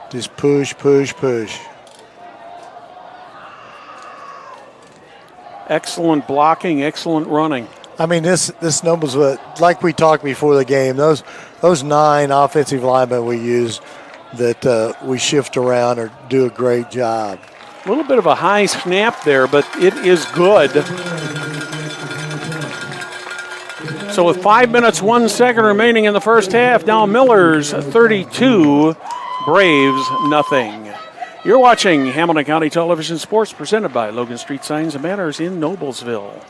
Just push, push, push. Excellent blocking, excellent running. I mean, this Noblesville, like we talked before the game, those 9 offensive linemen we use that we shift around or do a great job. A little bit of a high snap there, but it is good. So with 5 minutes, 1 second remaining in the first half, now Millers 32, Braves, nothing. You're watching Hamilton County Television Sports presented by Logan Street Signs and Banners in Noblesville.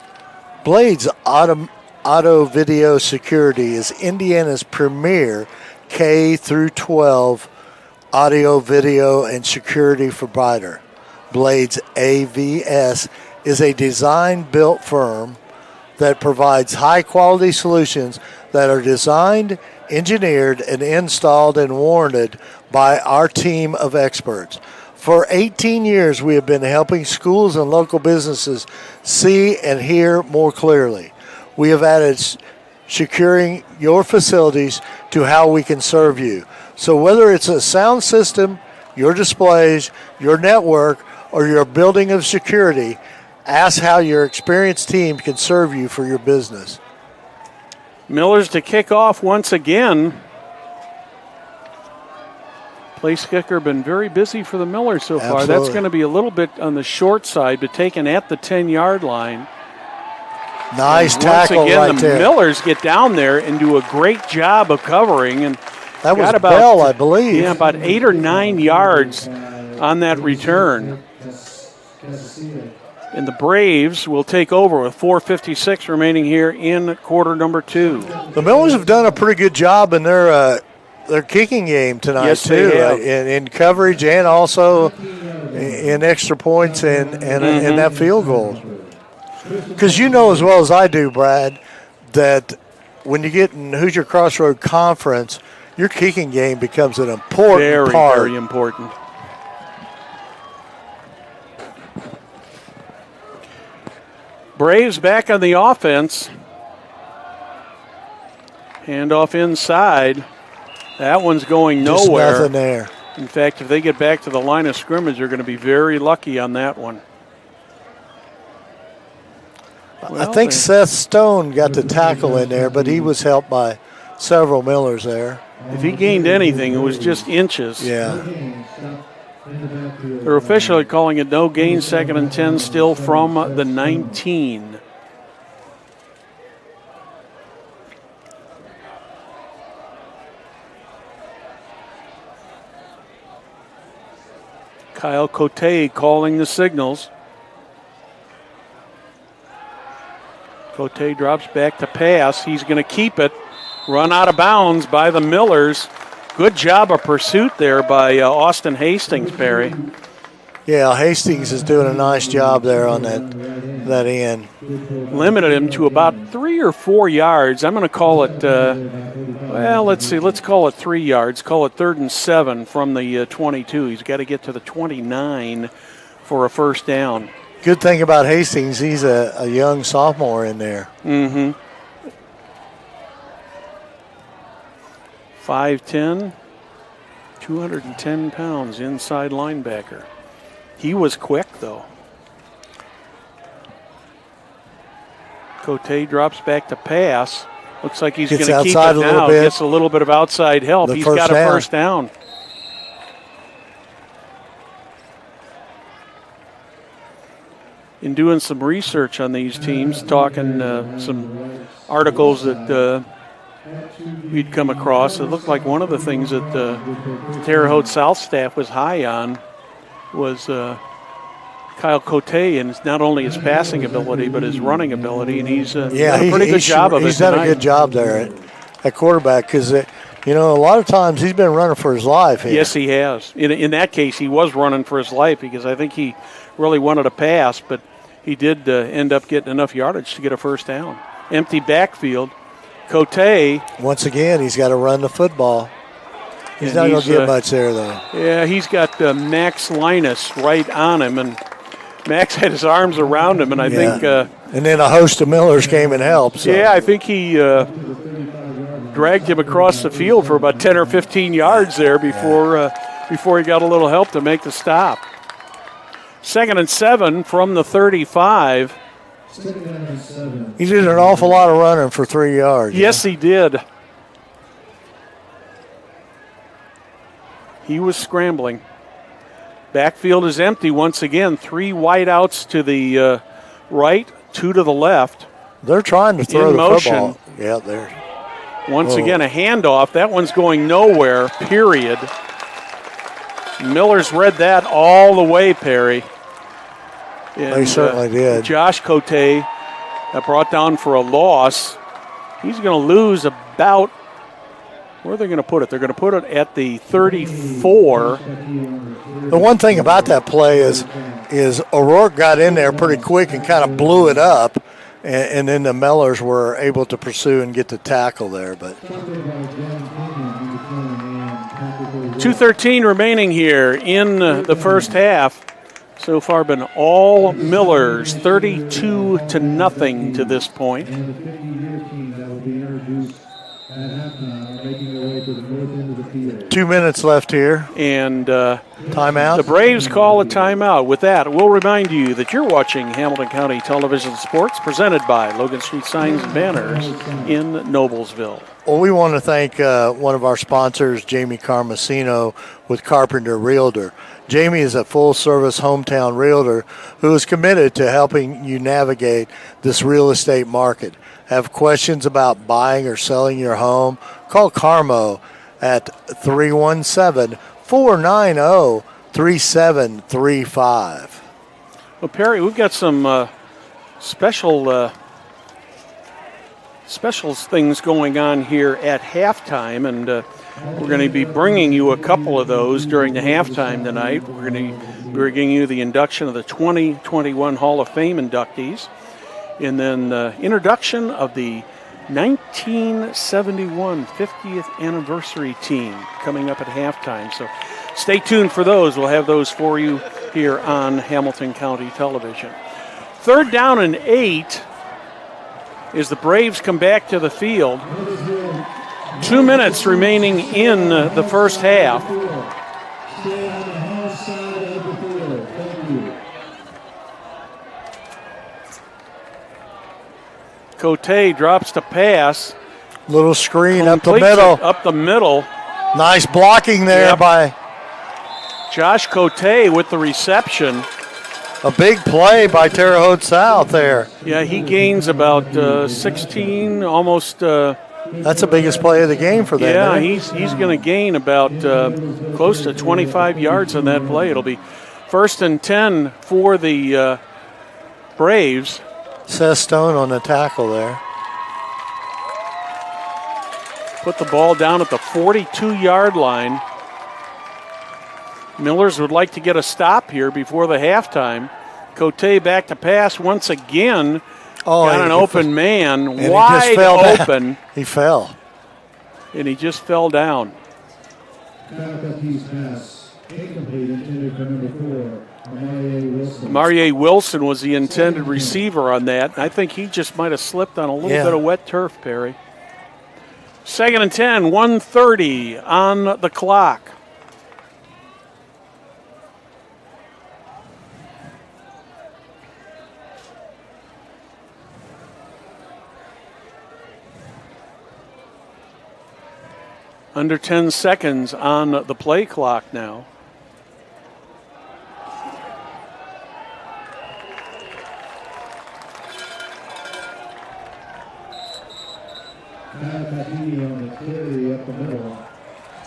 Blades Auto Video Security is Indiana's premier K through 12 audio, video, and security provider. Blades AVS is a design-built firm that provides high-quality solutions that are designed, engineered, and installed and warranted by our team of experts. For 18 years, we have been helping schools and local businesses see and hear more clearly. We have added securing your facilities to how we can serve you. So whether it's a sound system, your displays, your network, or your building of security, ask how your experienced team can serve you for your business. Millers to kick off once again. Place kicker been very busy for the Millers so far. Absolutely. That's going to be a little bit on the short side, but taken at the 10-yard line. Nice And tackle once again, right the there. Millers get down there and do a great job of covering. And That was got about, Bell, I believe. Yeah, about 8 or 9 yards on that return. And the Braves will take over with 4:56 remaining here in quarter number 2. The Millers have done a pretty good job in their kicking game tonight, Yes, too, they have. in coverage and also in extra points and that field goal. Because you know as well as I do, Brad, that when you get in Hoosier Crossroad Conference, your kicking game becomes an important part. Very important. Braves back on the offense. Handoff inside. That one's going Just nowhere. nothing there. In fact, if they get back to the line of scrimmage, they're going to be very lucky on that one. I think Seth Stone got the tackle in there, but he was helped by several Millers there. If he gained anything, it was just inches. Yeah. They're officially calling it no gain, 2nd and 10, still from the 19. Kyle Cote calling the signals. Cote drops back to pass. He's going to keep it. Run out of bounds by the Millers. Good job of pursuit there by Austin Hastings, Perry. Yeah, Hastings is doing a nice job there on that end. Limited him to about 3 or 4 yards. I'm going to call it, let's see, let's call it 3 yards. Call it 3rd and 7 from the 22. He's got to get to the 29 for a first down. Good thing about Hastings, he's a young sophomore in there. Mm-hmm. 5'10", 210 pounds inside linebacker. He was quick, though. Cote drops back to pass. Looks like he's going to keep it outside a little now. bit. Gets a little bit of outside help. The He's first got a down. first down. In doing some research on these teams, talking some articles that we'd come across, it looked like one of the things that the Terre Haute South staff was high on was Kyle Cote, and it's not only his passing ability but his running ability, and he's done a pretty good job of it. He's done tonight. a good job there at quarterback because, a lot of times he's been running for his life here. Yes, he has. In that case, he was running for his life because I think he really wanted to pass, but he did end up getting enough yardage to get a first down. Empty backfield. Cote. Once again, he's got to run the football. He's not going to get much there, though. Yeah, he's got Max Linus right on him, and Max had his arms around him, and I think... and then a host of Millers came and helped. So. Yeah, I think he dragged him across the field for about 10 or 15 yards there before he got a little help to make the stop. 2nd and 7 from the 35. He did an awful lot of running for 3 yards. Yes, he did. He was scrambling. Backfield is empty once again. 3 wideouts to the right, 2 to the left. They're trying to throw in the motion. football. Yeah, there. Once again, a handoff. That one's going nowhere, period. Millers read that all the way, Perry. And, They certainly did. Josh Cote brought down for a loss. He's going to lose about, where are they going to put it? They're going to put it at the 34. The one thing about that play is O'Rourke got in there pretty quick and kind of blew it up, and then the Millers were able to pursue and get the tackle there. But 2:13 remaining here in the first half. So far been all Millers, 32-0 to this point. 2 minutes left here. And timeout. The Braves call a timeout. With that, we'll remind you that you're watching Hamilton County Television Sports presented by Logan Street Signs and Banners in Noblesville. Well, we want to thank one of our sponsors, Jamie Carmesino with Carpenter Realtor. Jamie is a full-service hometown realtor who is committed to helping you navigate this real estate market. Have questions about buying or selling your home? Call Carmo at 317-490-3735. Well, Perry, we've got some special things going on here at halftime, and we're going to be bringing you a couple of those during the halftime tonight. We're going to be bringing you the induction of the 2021 Hall of Fame inductees, and then the introduction of the 1971 50th anniversary team coming up at halftime. So stay tuned for those. We'll have those for you here on Hamilton County Television. 3rd down and 8 as the Braves come back to the field. 2 minutes remaining in the first half. Cote drops the pass. Little screen up the Completes middle. it up the middle. Nice blocking there by Josh Cote with the reception. a big play by Terre Haute South there. Yeah, he gains about 16, almost. That's the biggest play of the game for them. Yeah, right? he's going to gain about close to 25 yards on that play. It'll be 1st and 10 for the Braves. Seth Stone on the tackle there. Put the ball down at the 42-yard line. Millers would like to get a stop here before the halftime. Cote back to pass once again. Got an open man, wide open. He fell. And he just fell down. Marie Wilson was the intended receiver on that. I think he just might have slipped on a little bit of wet turf, Perry. 2nd and 10, 1:30 on the clock. Under 10 seconds on the play clock now.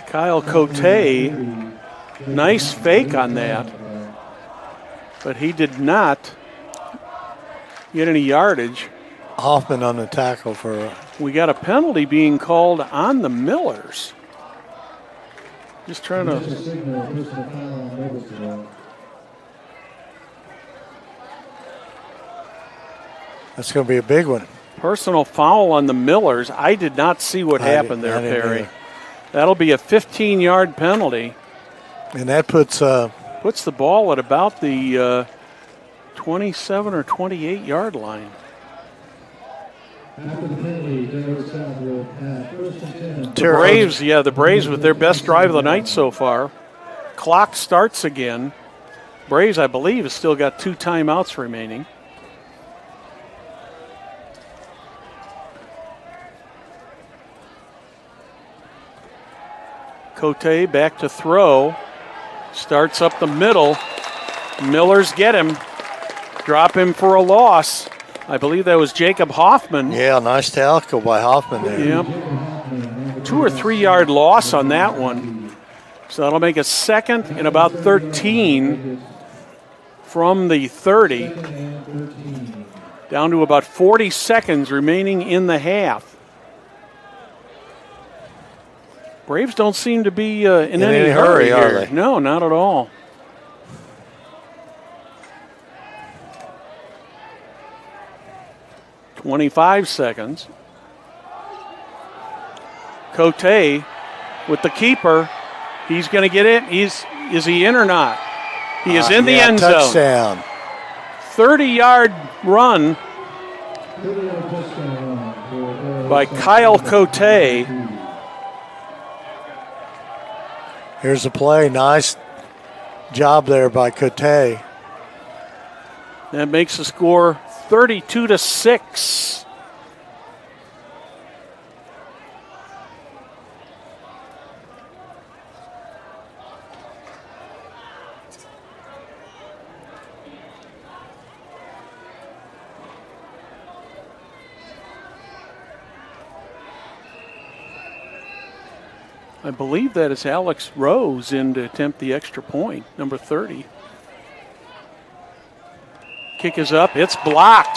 Kyle Cote, nice fake on that, but he did not get any yardage. Hoffman on the tackle for. We got a penalty being called on the Millers. Just trying to. That's going to be a big one. Personal foul on the Millers. I did not see what happened there, Perry. That'll be a 15-yard penalty. And that puts the ball at about the 27 or 28-yard line. The Braves with their best drive of the night so far. Clock starts again. Braves, I believe, has still got 2 timeouts remaining. Cote back to throw. Starts up the middle. Millers get him. Drop him for a loss. I believe that was Jacob Hoffman. Yeah, nice tackle by Hoffman there. Yep. 2 or 3 yard loss on that one. So that'll make a second and about 13 from the 30, down to about 40 seconds remaining in the half. Braves don't seem to be in any hurry are here. they? No, not at all. "25 seconds. Cote with the keeper. He's going to get it. Is he in or not? He is in the end zone. Touchdown. 30-yard run by Kyle Cote. Here's the play. Nice job there by Cote. That makes the score 32-6. I believe that is Alex Rose in to attempt the extra point, number 30. Kick is up. It's blocked.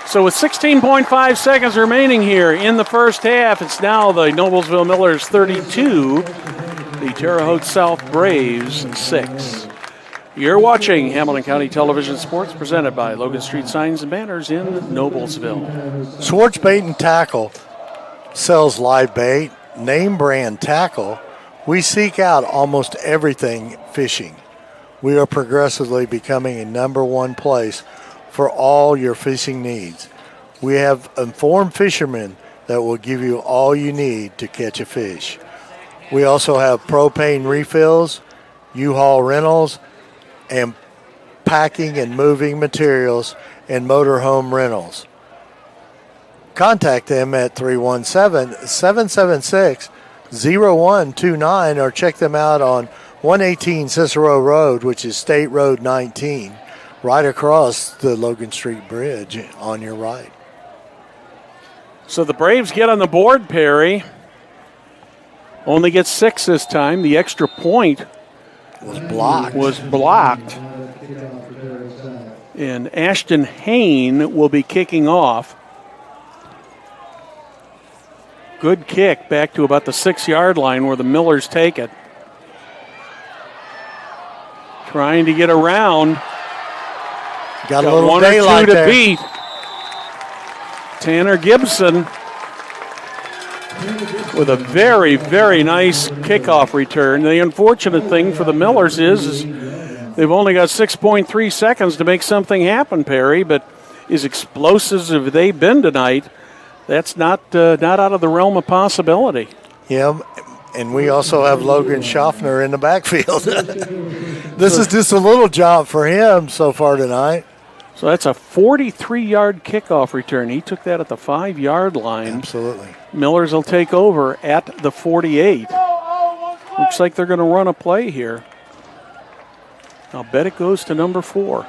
So with 16.5 seconds remaining here in the first half, it's now the Noblesville Millers 32, the Terre Haute South Braves 6. You're watching Hamilton County Television Sports, presented by Logan Street Signs and Banners in Noblesville. Schwartz Bait and Tackle sells live bait, name brand tackle. We seek out almost everything fishing. We are progressively becoming a #1 place for all your fishing needs. We have informed fishermen that will give you all you need to catch a fish. We also have propane refills, U-Haul rentals, and packing and moving materials and motorhome rentals. Contact them at 317-776-0129 or check them out on 118 Cicero Road, which is State Road 19, right across the Logan Street Bridge on your right. So the Braves get on the board, Perry. Only get 6 this time. The extra point was blocked. And Ashton Hain will be kicking off. Good kick back to about the 6-yard line where the Millers take it. Trying to get around. Got a little one or daylight two to there. beat. Tanner Gibson with a very, very nice kickoff return. The unfortunate thing for the Millers is they've only got 6.3 seconds to make something happen, Perry, but as explosive as they've been tonight, that's not out of the realm of possibility. Yeah, and we also have Logan Schaffner in the backfield. This is just a little job for him so far tonight. So that's a 43-yard kickoff return. He took that at the 5-yard line. Absolutely. Millers will take over at the 48. Looks like they're going to run a play here. I'll bet it goes to number 4.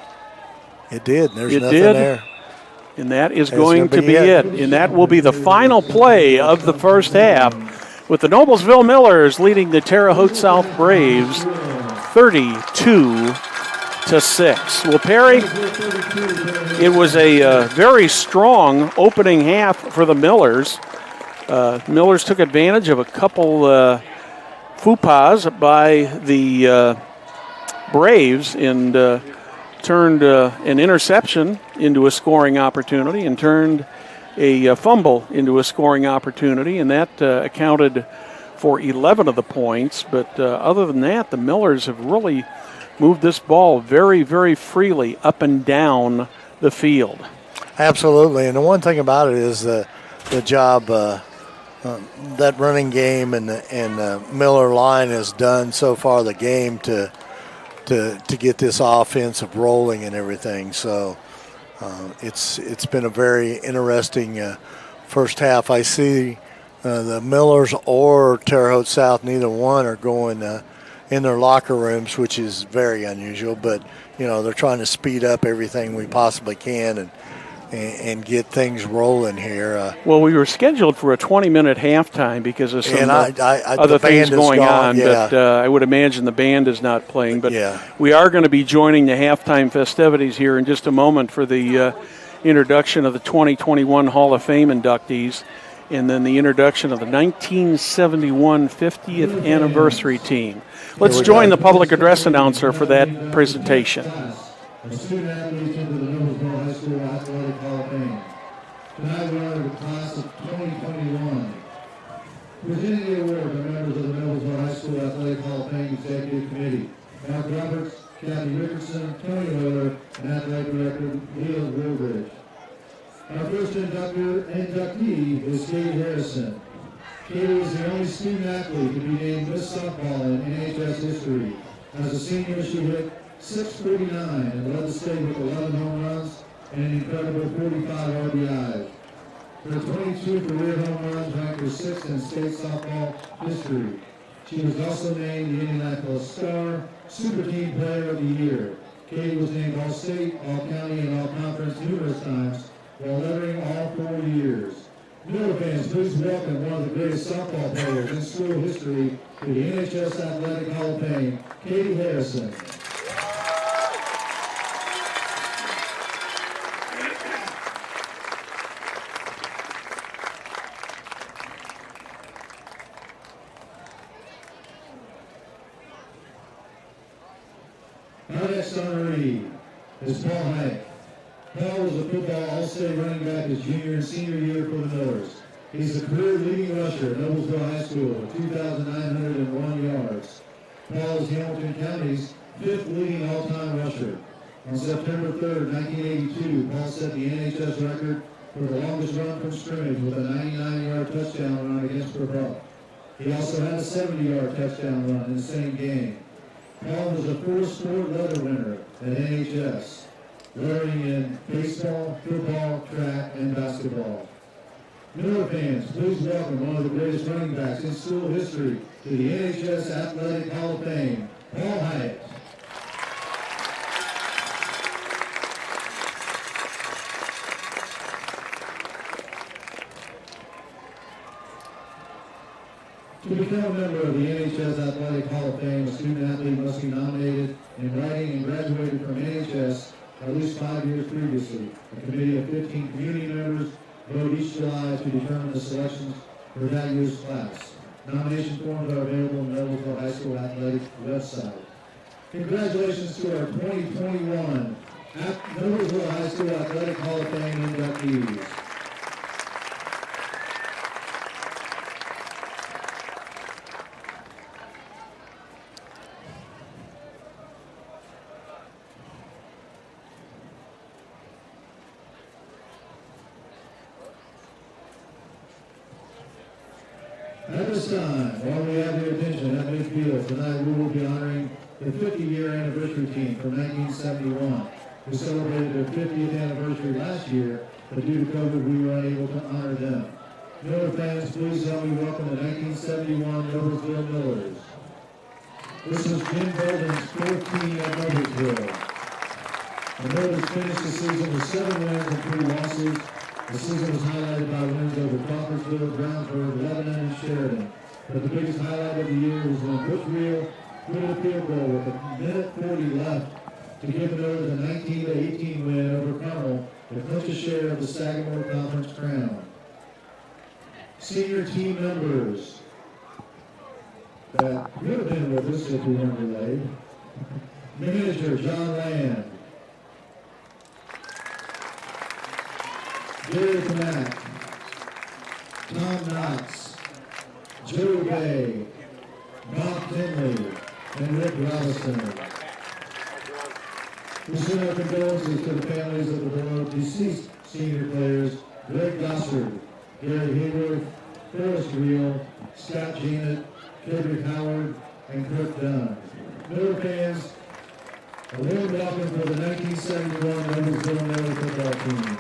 It did. There's it nothing did. there. And that is going to be it. And that will be the final play of the first half, with the Noblesville Millers leading the Terre Haute South Braves 32-6. Well, Perry, it was a very strong opening half for the Millers. Millers took advantage of a couple faux pas by the Braves and turned an interception into a scoring opportunity and turned a fumble into a scoring opportunity, and that accounted for 11 of the points. But other than that, the Millers have really moved this ball very, very freely up and down the field. Absolutely, and the one thing about it is the job that running game and the Miller line has done so far the game to get this offensive rolling and everything. So it's been a very interesting first half. I see the Millers or Terre Haute South, neither one are going in their locker rooms, which is very unusual. But, you know, they're trying to speed up everything we possibly can and get things rolling here. Well, we were scheduled for a 20-minute halftime because of some other the things band is going gone, on, yeah. but I would imagine the band is not playing. But Yeah. we are going to be joining the halftime festivities here in just a moment for the introduction of the 2021 Hall of Fame inductees, and then the introduction of the 1971 50th anniversary team. Let's join the public address announcer for that presentation. The student athletes into the Noblesville High School Athletic Hall of Fame. Tonight we honor the class of 2021. Presenting the award to members of the Noblesville High School Athletic Hall of Fame Executive Committee. Mark Roberts, Kathy Richardson, Tony Miller, and Athletic Director Leo Woolridge. Our first inductee is Katie Harrison. Katie is the only student athlete to be named Miss Softball in NHS history. As a senior, she hit .649 and led the state with 11 home runs and an incredible 45 RBIs. Her 22 career home runs ranked her 6th in state softball history. She was also named the Indianapolis Star Super Team Player of the Year. Katie was named All-State, All-County, and All-Conference numerous times while lettering all 4 years. Miller fans, please welcome one of the greatest softball players in school history to the NHS Athletic Hall of Fame, Katie Harrison. Our next honoree is Paul Hyatt. Paul was a football all-state running back his junior and senior year for the Millers. He's a career leading rusher at Noblesville High School with 2,901 yards. Paul is Hamilton County's 5th leading all-time rusher. On September 3rd, 1982, Paul set the NHS record for the longest run from scrimmage with a 99-yard touchdown run against Brevard. He also had a 70-yard touchdown run in the same game. Paul was a 4-sport letter winner at NHS, lettering in baseball, football, track, and basketball. Miller fans, please welcome one of the greatest running backs in school history to the NHS Athletic Hall of Fame, Paul Hyatt. To become a member of the NHS Athletic Hall of Fame, a student athlete must be nominated in writing and graduated from NHS at least 5 years previously. A committee of 15 community members vote each July to determine the selections for that year's class. Nomination forms are available on the Noblesville High School Athletic website. Congratulations to our 2021 Noblesville High School Athletic Hall of Fame inductees. At this time, while we have your attention at midfield, tonight we will be honoring the 50-year anniversary team from 1971. We celebrated their 50th anniversary last year, but due to COVID, we were unable to honor them. Miller fans, please help me welcome the 1971 Noblesville Millers. This was Jim Bolden's 4th team at Noblesville. The Millers finished the season with 7 wins and 3 losses. The season was highlighted by wins over Crawfordsville, Brownsburg, Lebanon, and Sheridan. But the biggest highlight of the year was when Butch Reel threw a field goal with a minute 40 left to give the Millers a 19-18 win over Carmel to clinch a share of the Sagamore Conference crown. Senior team members that would have been with us if we weren't delayed. Manager John Land. Gary Knack, Tom Knox, Joe Bay, Bob Finley, and Rick Robinson. We send our condolences to the families of the below deceased senior players, Greg Gossard, Gary Hayworth, Forrest Reel, Scott Jeanette, Frederick Howard, and Kirk Dunn. Miller fans, a warm welcome for the 1971 Noblesville Miller football team.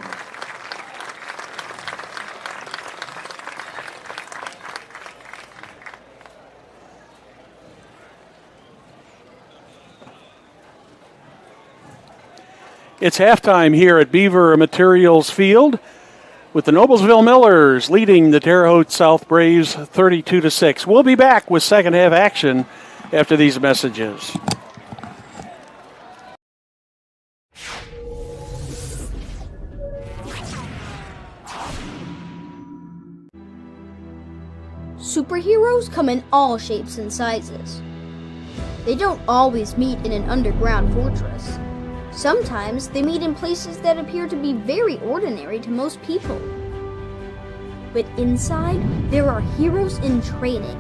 It's halftime here at Beaver Materials Field with the Noblesville Millers leading the Terre Haute South Braves 32-6. We'll be back with second half action after these messages. Superheroes come in all shapes and sizes. They don't always meet in an underground fortress. Sometimes they meet in places that appear to be very ordinary to most people. But inside, there are heroes in training.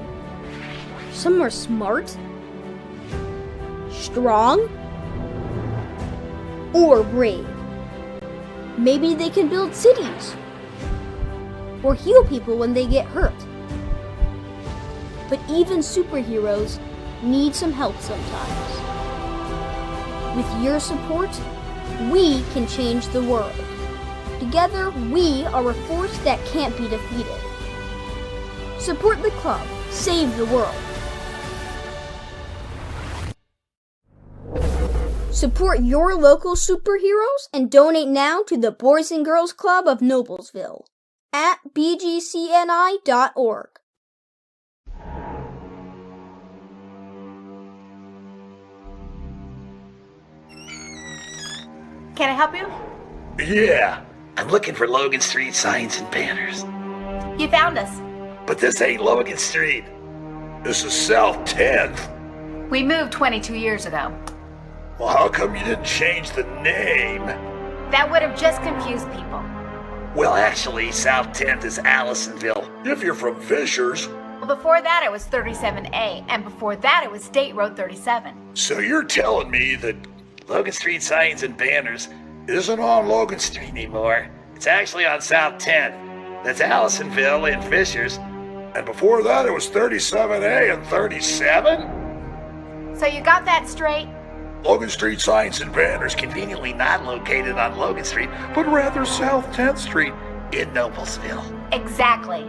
Some are smart, strong, or brave. Maybe they can build cities, or heal people when they get hurt. But even superheroes need some help sometimes. With your support, we can change the world. Together, we are a force that can't be defeated. Support the club. Save the world. Support your local superheroes and donate now to the Boys and Girls Club of Noblesville at bgcni.org. Can I help you? Yeah, I'm looking for Logan Street signs and banners. You found us. But this ain't Logan Street. This is South 10th. We moved 22 years ago. Well, how come you didn't change the name? That would have just confused people. Well, actually, South 10th is Allisonville. If you're from Fishers. Well, before that it was 37A, and before that it was State Road 37. So you're telling me that Logan Street signs and banners isn't on Logan Street anymore. It's actually on South 10th. That's Allisonville and Fishers. And before that, it was 37A and 37? So you got that straight? Logan Street signs and banners conveniently not located on Logan Street, but rather South 10th Street in Noblesville. Exactly.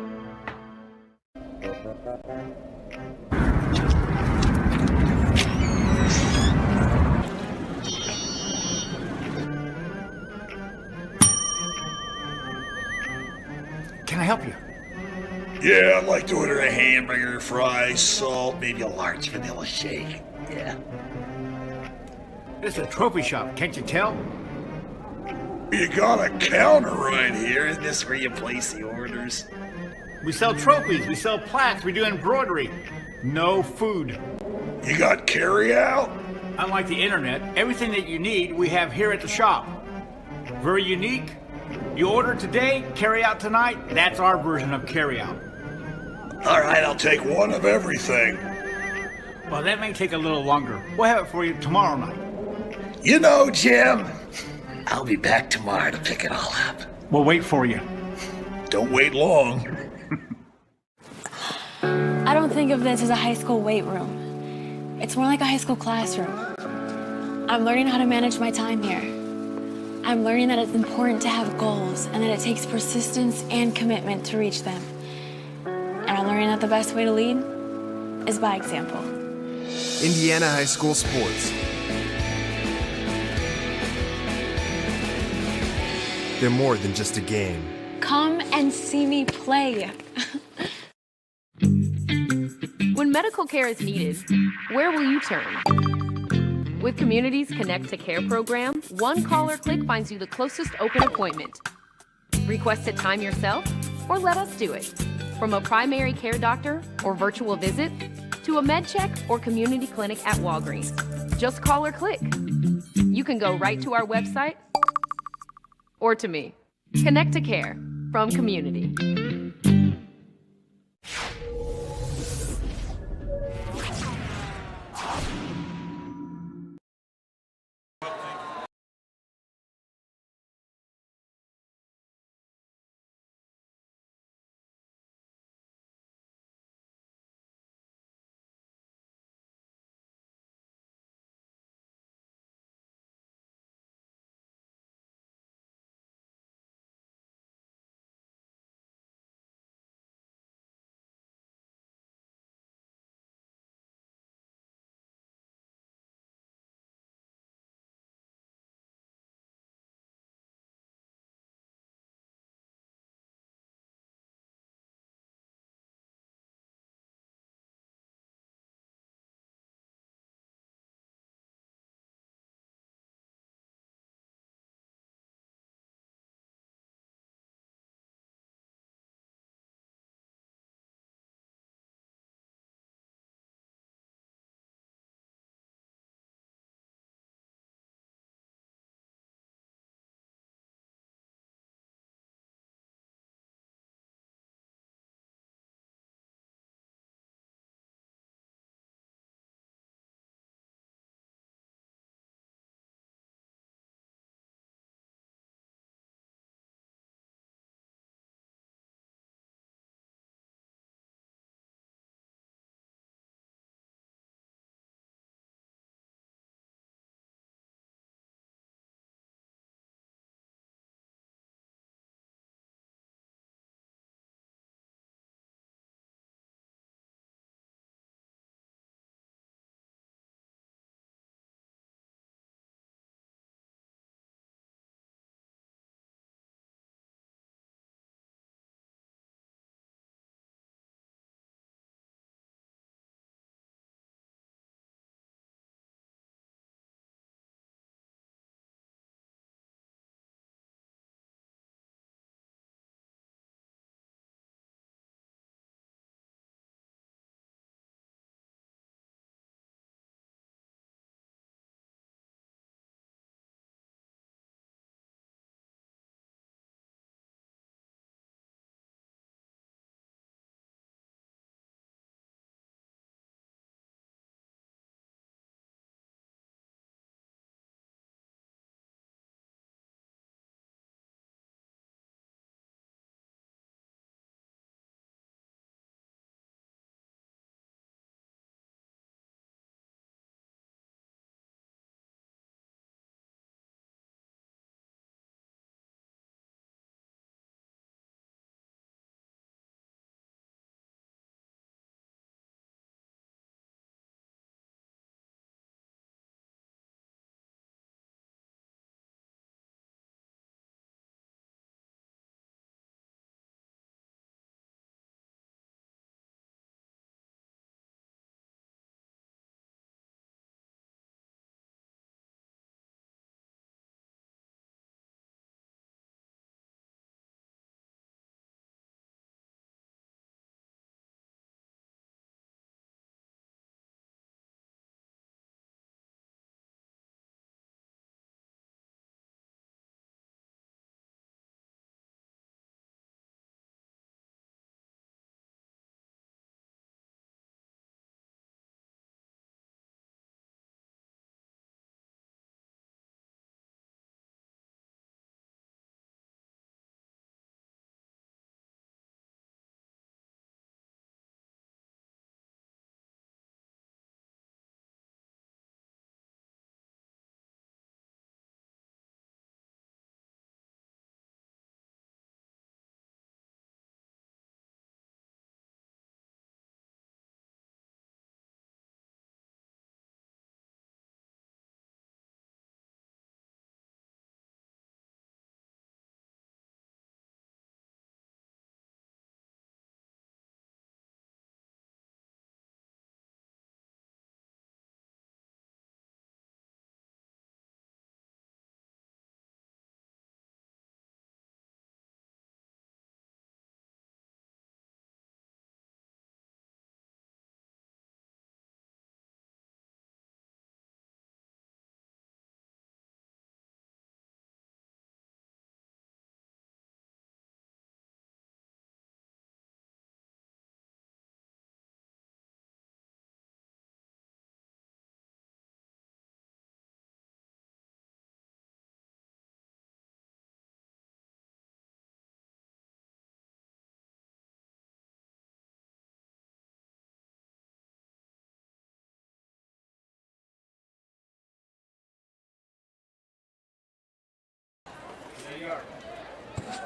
Can I help you? Yeah, I'd like to order a hamburger, fries, salt, maybe a large vanilla shake. Yeah. This is a trophy shop, can't you tell? You got a counter right here. Isn't this where you place the orders? We sell trophies, we sell plaques, we do embroidery. No food. You got carry out? Unlike the internet, everything that you need we have here at the shop. Very unique. You order today, carry out tonight. That's our version of carry out. All right, I'll take one of everything. Well, that may take a little longer. We'll have it for you tomorrow night. You know, Jim, I'll be back tomorrow to pick it all up. We'll wait for you. Don't wait long. I don't think of this as a high school weight room. It's more like a high school classroom. I'm learning how to manage my time here. I'm learning that it's important to have goals and that it takes persistence and commitment to reach them. And I'm learning that the best way to lead is by example. Indiana high school sports. They're more than just a game. Come and see me play. When medical care is needed, where will you turn? With Community's Connect to Care program, one call or click finds you the closest open appointment. Request a time yourself, or let us do it. From a primary care doctor or virtual visit, to a med check or community clinic at Walgreens. Just call or click. You can go right to our website or to me. Connect to Care from Community.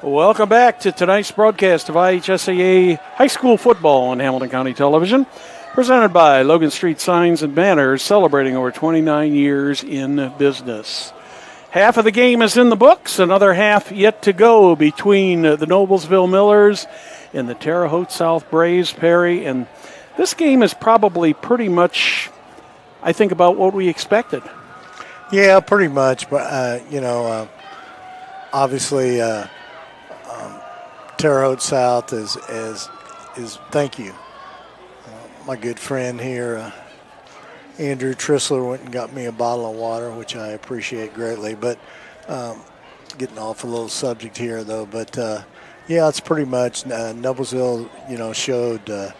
Welcome back to tonight's broadcast of IHSAA High School Football on Hamilton County Television, presented by Logan Street Signs and Banners, celebrating over 29 years in business. Half of the game is in the books, another half yet to go between the Noblesville Millers and the Terre Haute South Braves, Perry. And this game is probably pretty much, I think, about what we expected. Yeah, pretty much. But, obviously, Terre Haute South is thank you. My good friend here, Andrew Trissler, went and got me a bottle of water, which I appreciate greatly. But getting off a little subject here, though. But, yeah, it's pretty much Noblesville, showed a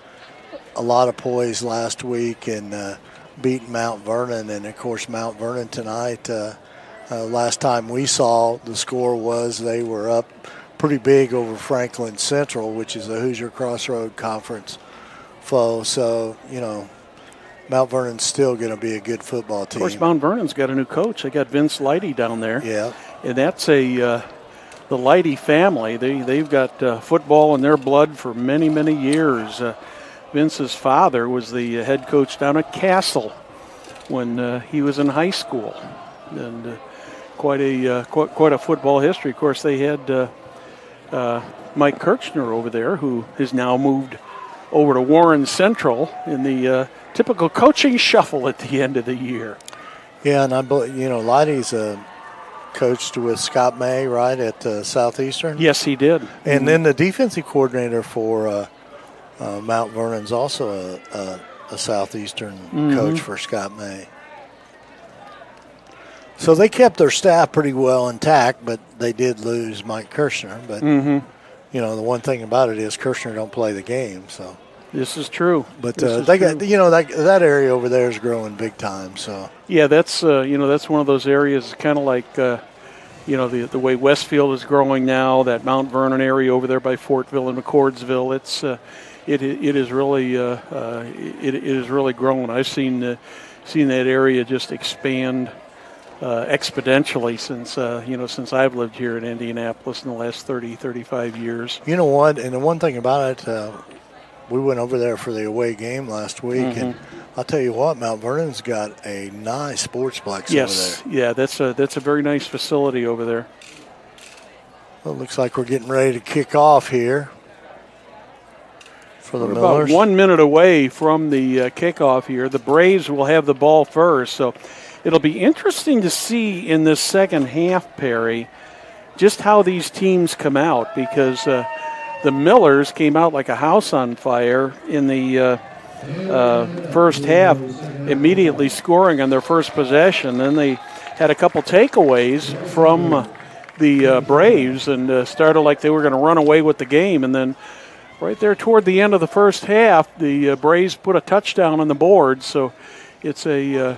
lot of poise last week and beating Mount Vernon. And, of course, Mount Vernon tonight, last time we saw the score was they were up pretty big over Franklin Central, which is a Hoosier Crossroad Conference foe. So, Mount Vernon's still going to be a good football team. Of course, Mount Vernon's got a new coach. They got Vince Leidy down there. Yeah. And that's the Leidy family. They've got football in their blood for many, many years. Vince's father was the head coach down at Castle when he was in high school. And quite a football history. Of course, they had Mike Kirchner over there, who has now moved over to Warren Central in the typical coaching shuffle at the end of the year. Yeah, and I believe, Leidy's coached with Scott May, right, at Southeastern? Yes, he did. And then the defensive coordinator for Mount Vernon's also a Southeastern coach for Scott May. So they kept their staff pretty well intact, but they did lose Mike Kirchner. But, the one thing about it is Kirchner don't play the game. So this is true. But they got, that area over there is growing big time. So yeah, that's that's one of those areas, kind of like the way Westfield is growing now. That Mount Vernon area over there by Fortville and McCordsville. It is really grown. I've seen that area just expand exponentially since I've lived here in Indianapolis in the last 35 years. You know what? And the one thing about it, we went over there for the away game last week, and I'll tell you what, Mount Vernon's got a nice sportsplex over there. Yeah, that's a very nice facility over there. Well, it looks like we're getting ready to kick off here for the Millers. About 1 minute away from the kickoff here. The Braves will have the ball first, so it'll be interesting to see in this second half, Perry, just how these teams come out, because the Millers came out like a house on fire in the first half, immediately scoring on their first possession. Then they had a couple takeaways from the Braves and started like they were going to run away with the game. And then right there toward the end of the first half, the Braves put a touchdown on the board. So it's a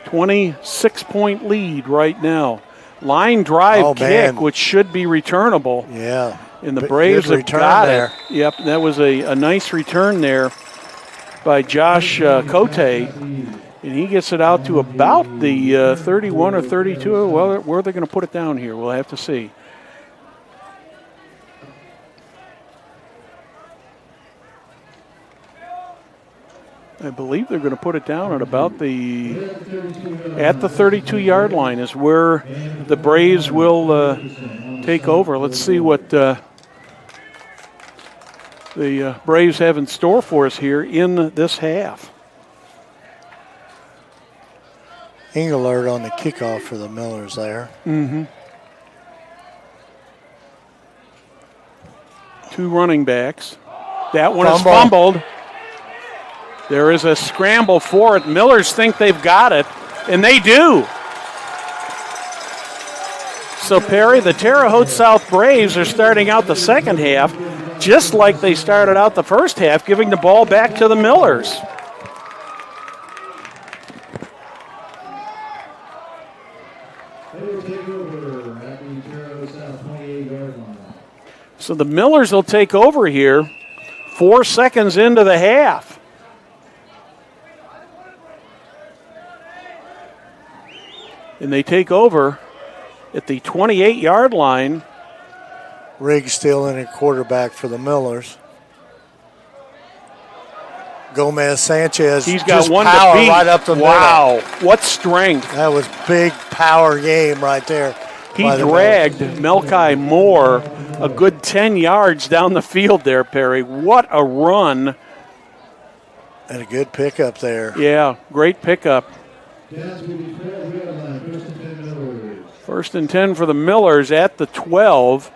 26-point lead right now. Line drive kick, which should be returnable. Yeah. And the Braves have got it. Yep, that was a nice return there by Josh Cote. And he gets it out to about the 31 or 32. Well, where are they going to put it down here? We'll have to see. I believe they're going to put it down at about the 32-yard line is where the Braves will take over. Let's see what the Braves have in store for us here in this half. Engelert on the kickoff for the Millers there. Two running backs. That one is fumbled. There is a scramble for it. Millers think they've got it, and they do. So, Perry, the Terre Haute South Braves are starting out the second half just like they started out the first half, giving the ball back to the Millers. So the Millers will take over here 4 seconds into the half. And they take over at the 28-yard line Riggs still in at quarterback for the Millers. Gomez Sanchez. He's got just one power to beat. right up the middle. Wow, what strength. That was big power game right there. He dragged Melchi Moore a good 10 yards down the field there, Perry. What a run. And a good pickup there. Yeah, great pickup. First and 10 for the Millers at the 12.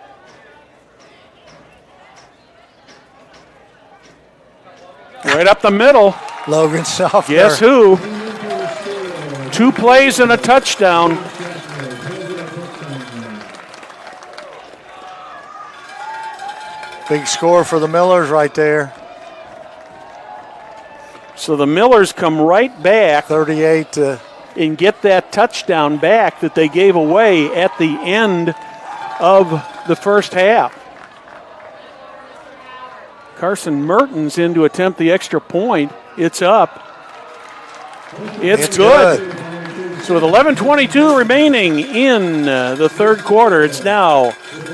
Right up the middle. Logan Sofner. Guess who? 2 plays and a touchdown. Big score for the Millers right there. So the Millers come right back 38 to and get that touchdown back that they gave away at the end of the first half. Carson Mertens in to attempt the extra point. It's up. It's good. So with 11:22 remaining in the third quarter, it's now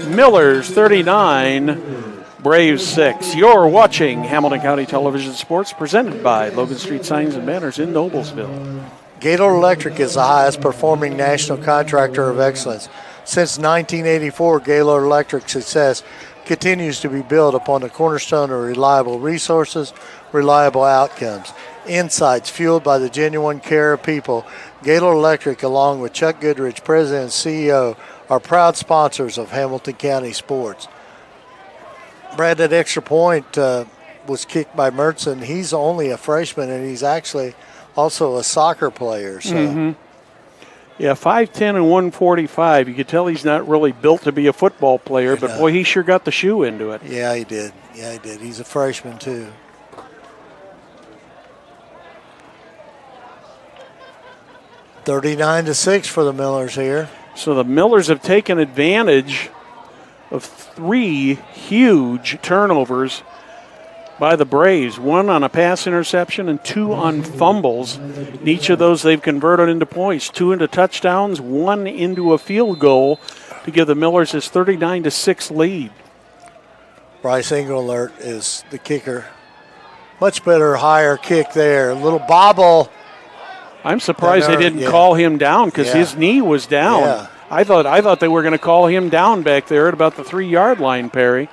Millers 39, Braves 6. You're watching Hamilton County Television Sports presented by Logan Street Signs and Banners in Noblesville. Gaylord Electric is the highest performing national contractor of excellence. Since 1984, Gaylord Electric's success continues to be built upon the cornerstone of reliable resources, reliable outcomes, insights fueled by the genuine care of people. Gaylord Electric, along with Chuck Goodrich, President and CEO, are proud sponsors of Hamilton County sports. Brad, that extra point was kicked by Mertson. He's only a freshman, and he's actually also a soccer player. So. Yeah, 5'10 and 145. You could tell he's not really built to be a football player, but boy, he sure got the shoe into it. Yeah, he did. Yeah, he did. He's a freshman, too. $39-6 for the Millers here. So the Millers have taken advantage of 3 huge turnovers by the Braves. 1 on a pass interception and 2 on fumbles. In each of those they've converted into points. 2 into touchdowns, 1 into a field goal to give the Millers this 39-6 lead. Bryce Engelert is the kicker. Much better, higher kick there. A little bobble. I'm surprised they didn't call him down because his knee was down. Yeah. I thought they were going to call him down back there at about the 3-yard line, Perry.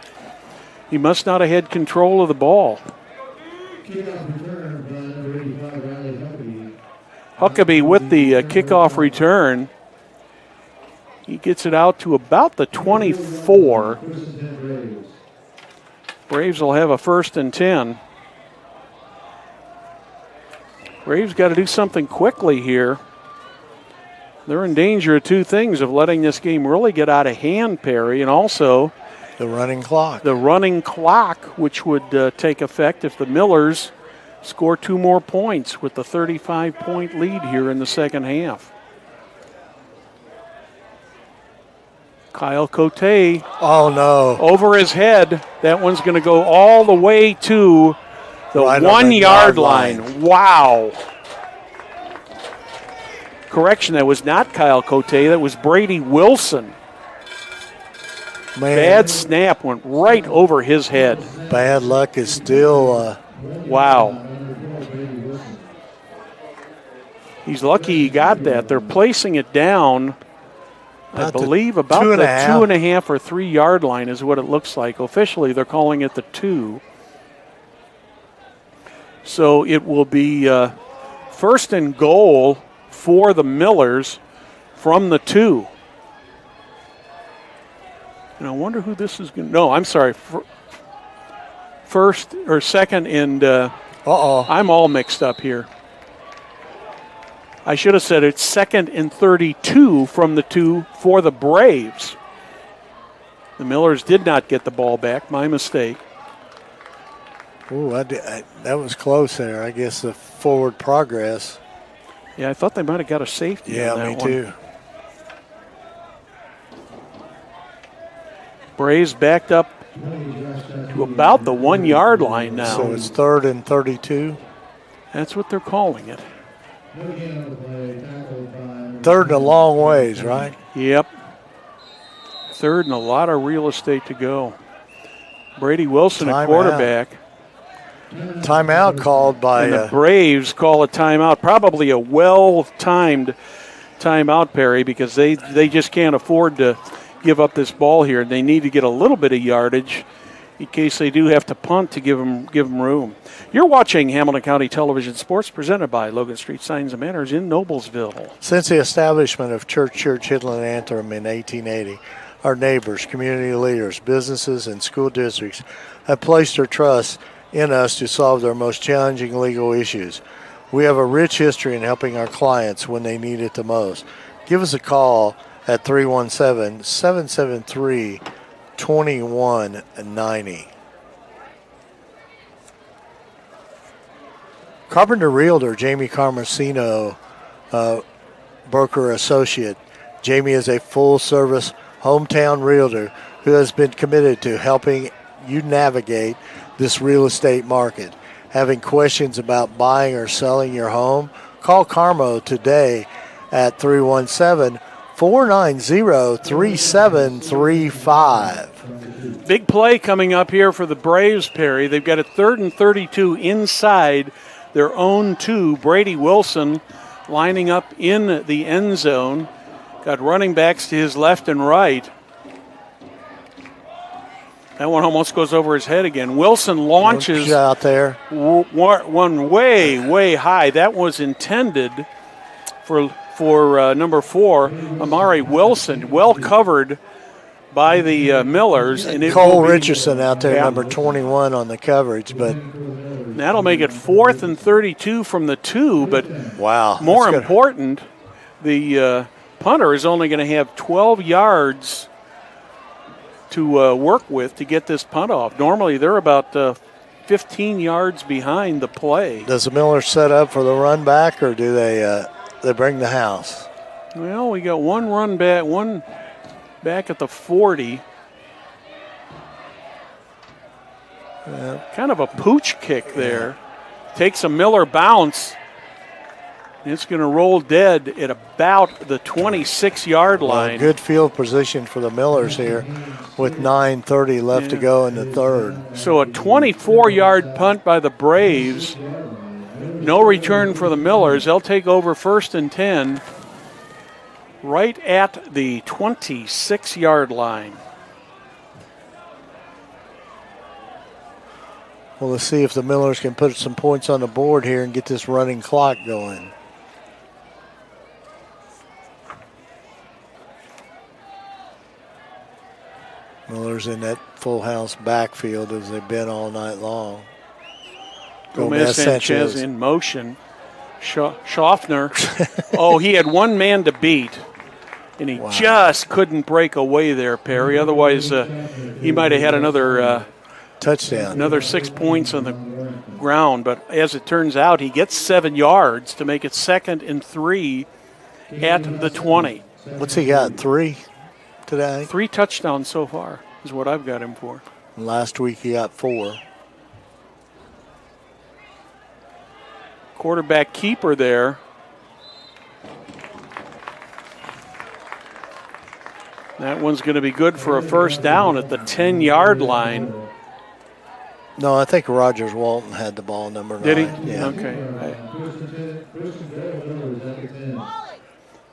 He must not have had control of the ball. Huckabee with the kickoff return. He gets it out to about the 24. Braves will have a 1st and 10. Braves got to do something quickly here. They're in danger of 2 things, of letting this game really get out of hand, Perry, and also the running clock. The running clock, which would take effect if the Millers score 2 more points with the 35-point lead here in the second half. Kyle Cote. Oh, no. Over his head. That one's going to go all the way to the 1-yard line. Wow. Correction, that was not Kyle Cote. That was Brady Wilson. Man. Bad snap went right over his head. Bad luck is still. Wow. He's lucky he got that. They're placing it down, I believe, about the 2.5 or 3-yard line is what it looks like. Officially, they're calling it the 2. So it will be 1st and goal for the Millers from the 2. And I wonder who this is going to... No, I'm sorry. First or second and... I'm all mixed up here. I should have said it's 2nd and 32 from the 2 for the Braves. The Millers did not get the ball back. My mistake. Ooh, that was close there. I guess the forward progress. Yeah, I thought they might have got a safety on that one. Yeah, me too. Braves backed up to about the 1-yard line now. So it's 3rd and 32. That's what they're calling it. 3rd and a long ways, right? Yep. third and a lot of real estate to go. Brady Wilson at Timeout. quarterback. Timeout called by And the Braves call a timeout, probably a well-timed timeout, Perry, because they just can't afford to give up this ball here. They need to get a little bit of yardage in case they do have to punt to give them room. You're watching Hamilton County Television Sports presented by Logan Street Signs and Banners in Noblesville. Since the establishment of Church Hiddle and Antrim in 1880, our neighbors, community leaders, businesses, and school districts have placed their trust in us to solve their most challenging legal issues. We have a rich history in helping our clients when they need it the most. Give us a call at 317-773-2190. Carpenter Realtor Jamie Carmesino, broker associate. Jamie is a full-service hometown realtor who has been committed to helping you navigate this real estate market. Having questions about buying or selling your home? Call Carmo today at 317-490-3735. Big play coming up here for the Braves, Perry. They've got a 3rd and 32 inside their own 2. Brady Wilson lining up in the end zone. Got running backs to his left and right. That one almost goes over his head again. Wilson launches out there. One way high. That was intended for number 4, Amari Wilson. Well covered by the Millers. And Cole Richardson out there, number 21 on the coverage. But that'll make it 4th and 32 from the 2. But wow, more important, the punter is only going to have 12 yards to work with to get this punt off. Normally they're about 15 yards behind the play. Does the Millers set up for the run back, or do they bring the house? Well, we got one back at the 40. Kind of a pooch kick there. Takes a Miller bounce. It's going to roll dead at about the 26-yard line. Well, good field position for the Millers here with 9:30 left to go in the third. So a 24-yard punt by the Braves. No return for the Millers. They'll take over 1st and 10 right at the 26-yard line. Well, let's see if the Millers can put some points on the board here and get this running clock going. Millers in that full house backfield as they've been all night long. Gomez Sanchez in motion. Schaffner. Oh, he had one man to beat, and he just couldn't break away there, Perry. Otherwise, he might have had another touchdown. Another 6 points on the ground. But as it turns out, he gets 7 yards to make it 2nd and 3 at the 20. What's he got, 3? Today? 3 touchdowns so far is what I've got him for. Last week he got 4. Quarterback keeper there. That one's going to be good for a 1st down at the 10-yard line. No, I think Rogers Walton had the ball, number 9. Did he? Yeah. Okay.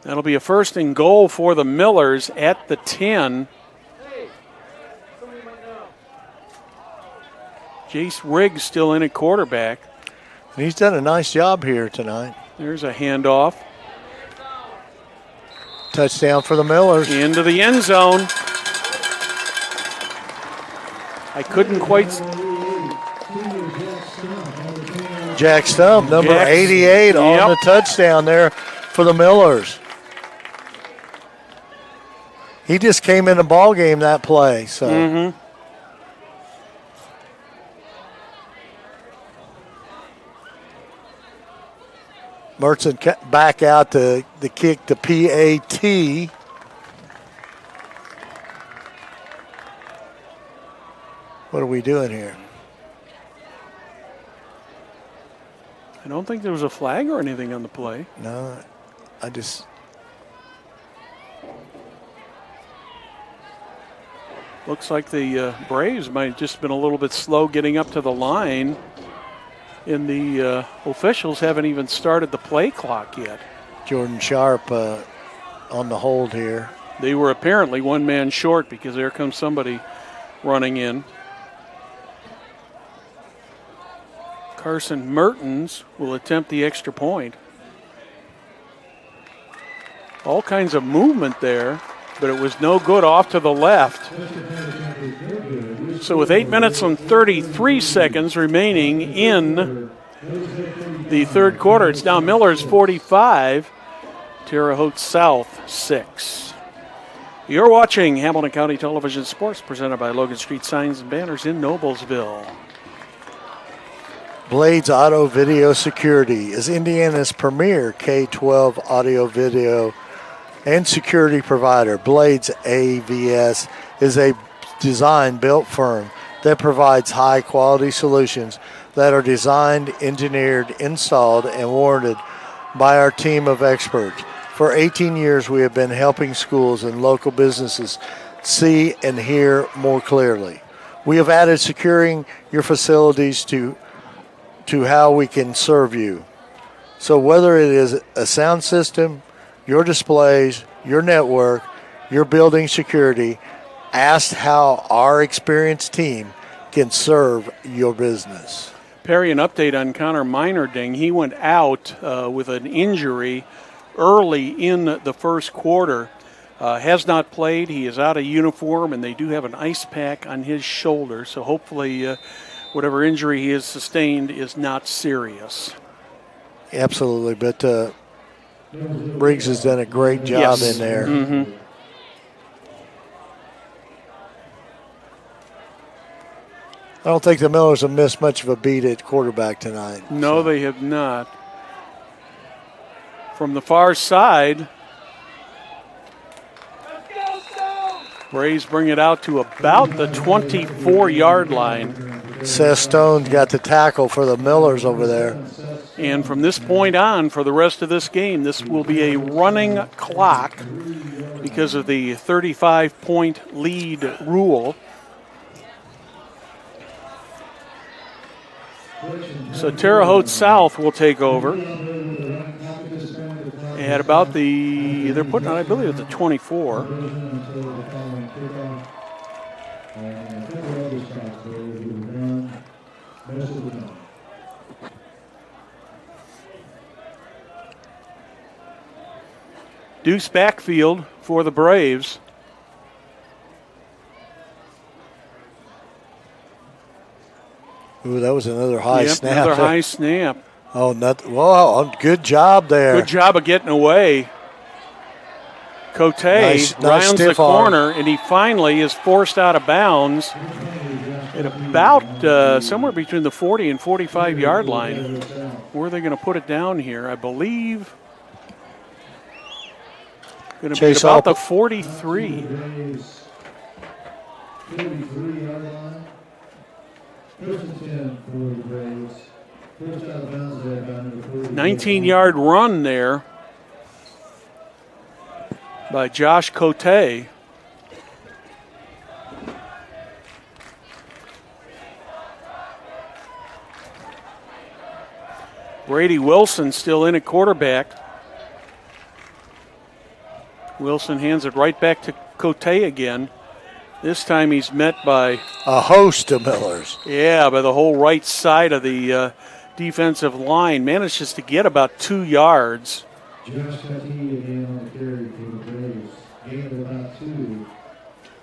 That'll be a 1st and goal for the Millers at the 10. Jace Riggs still in at quarterback. And he's done a nice job here tonight. There's a handoff. Touchdown for the Millers. Into the end zone. I couldn't quite. Jack Stump, number 88 on the touchdown there for the Millers. He just came in the ball game that play. So. Mertson back out to the kick to PAT. What are we doing here? I don't think there was a flag or anything on the play. No, I just. Looks like the Braves might have just been a little bit slow getting up to the line, and the officials haven't even started the play clock yet. Jordan Sharp on the hold here. They were apparently one man short because there comes somebody running in. Carson Mertens will attempt the extra point. All kinds of movement there, but it was no good off to the left. So with 8 minutes and 33 seconds remaining in the third quarter, it's now Miller's 45, Terre Haute South 6. You're watching Hamilton County Television Sports presented by Logan Street Signs and Banners in Noblesville. Blades Auto Video Security is Indiana's premier K-12 audio video and security provider. Blades AVS is a design-built firm that provides high-quality solutions that are designed, engineered, installed, and warranted by our team of experts. For 18 years, we have been helping schools and local businesses see and hear more clearly. We have added securing your facilities to how we can serve you. So whether it is a sound system, your displays, your network, your building security, ask how our experienced team can serve your business. Perry, an update on Connor Minerding. He went out with an injury early in the first quarter. Has not played. He is out of uniform, and they do have an ice pack on his shoulder. So hopefully whatever injury he has sustained is not serious. Absolutely, but Briggs has done a great job in there. Mm-hmm. I don't think the Millers have missed much of a beat at quarterback tonight. No, they have not. From the far side, Braves bring it out to about the 24-yard line. Seth Stone's got the tackle for the Millers over there. And from this point on, for the rest of this game, this will be a running clock because of the 35-point lead rule. So Terre Haute South will take over. At about they're putting on, I believe, at the 24. Deuce backfield for the Braves. Ooh, that was another high snap. Another high snap. Oh, whoa, good job there. Good job of getting away. Cote rounds the corner, and he finally is forced out of bounds at about somewhere between the 40 and 45-yard line. Where are they going to put it down here? I believe going to be at about the 43. 19-yard run there by Josh Cote. Brady Wilson still in at quarterback. Wilson hands it right back to Cote again. This time he's met by a host of Millers. Yeah, by the whole right side of the defensive line. Manages to get about 2 yards.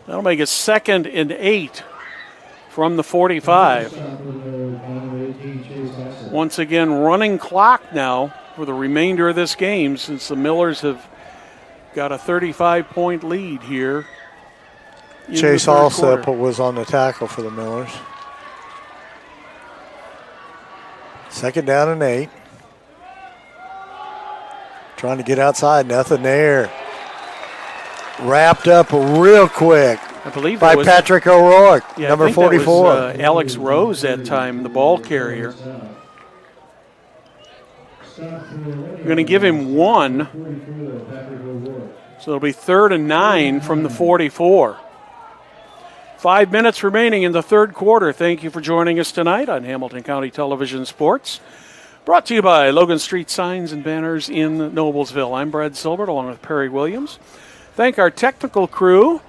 That'll make it 2nd and 8 from the 45. Once again, running clock now for the remainder of this game since the Millers have got a 35-point lead here. Chase Alsep was on the tackle for the Millers. 2nd down and 8. Trying to get outside, nothing there. Wrapped up real quick. I believe by Patrick O'Rourke, number 44. That was, Alex Rose that time, the ball carrier. We're going to give him 1. So it'll be 3rd and 9 from the 44. 5 minutes remaining in the third quarter. Thank you for joining us tonight on Hamilton County Television Sports. Brought to you by Logan Street Signs and Banners in Noblesville. I'm Brad Silbert along with Perry Williams. Thank our technical crew,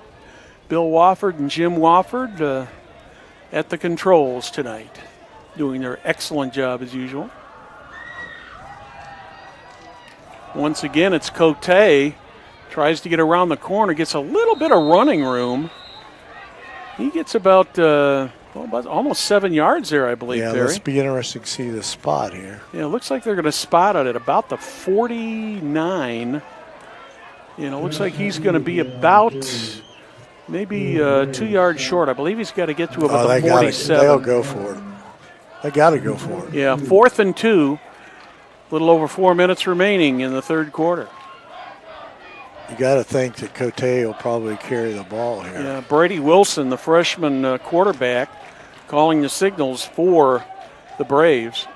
Bill Wofford and Jim Wofford, at the controls tonight, doing their excellent job as usual. Once again, it's Cote. Tries to get around the corner, gets a little bit of running room. He gets about almost 7 yards there, I believe, Terry. Yeah, this be interesting to see the spot here. Yeah, it looks like they're going to spot it at about the 49. You know, looks like he's going to be about maybe 2 yards short. I believe he's got to get to about the 47. They'll go for it. They got to go for it. Yeah, 4th and 2. A little over 4 minutes remaining in the third quarter. You got to think that Cote will probably carry the ball here. Yeah, Brady Wilson, the freshman quarterback, calling the signals for the Braves.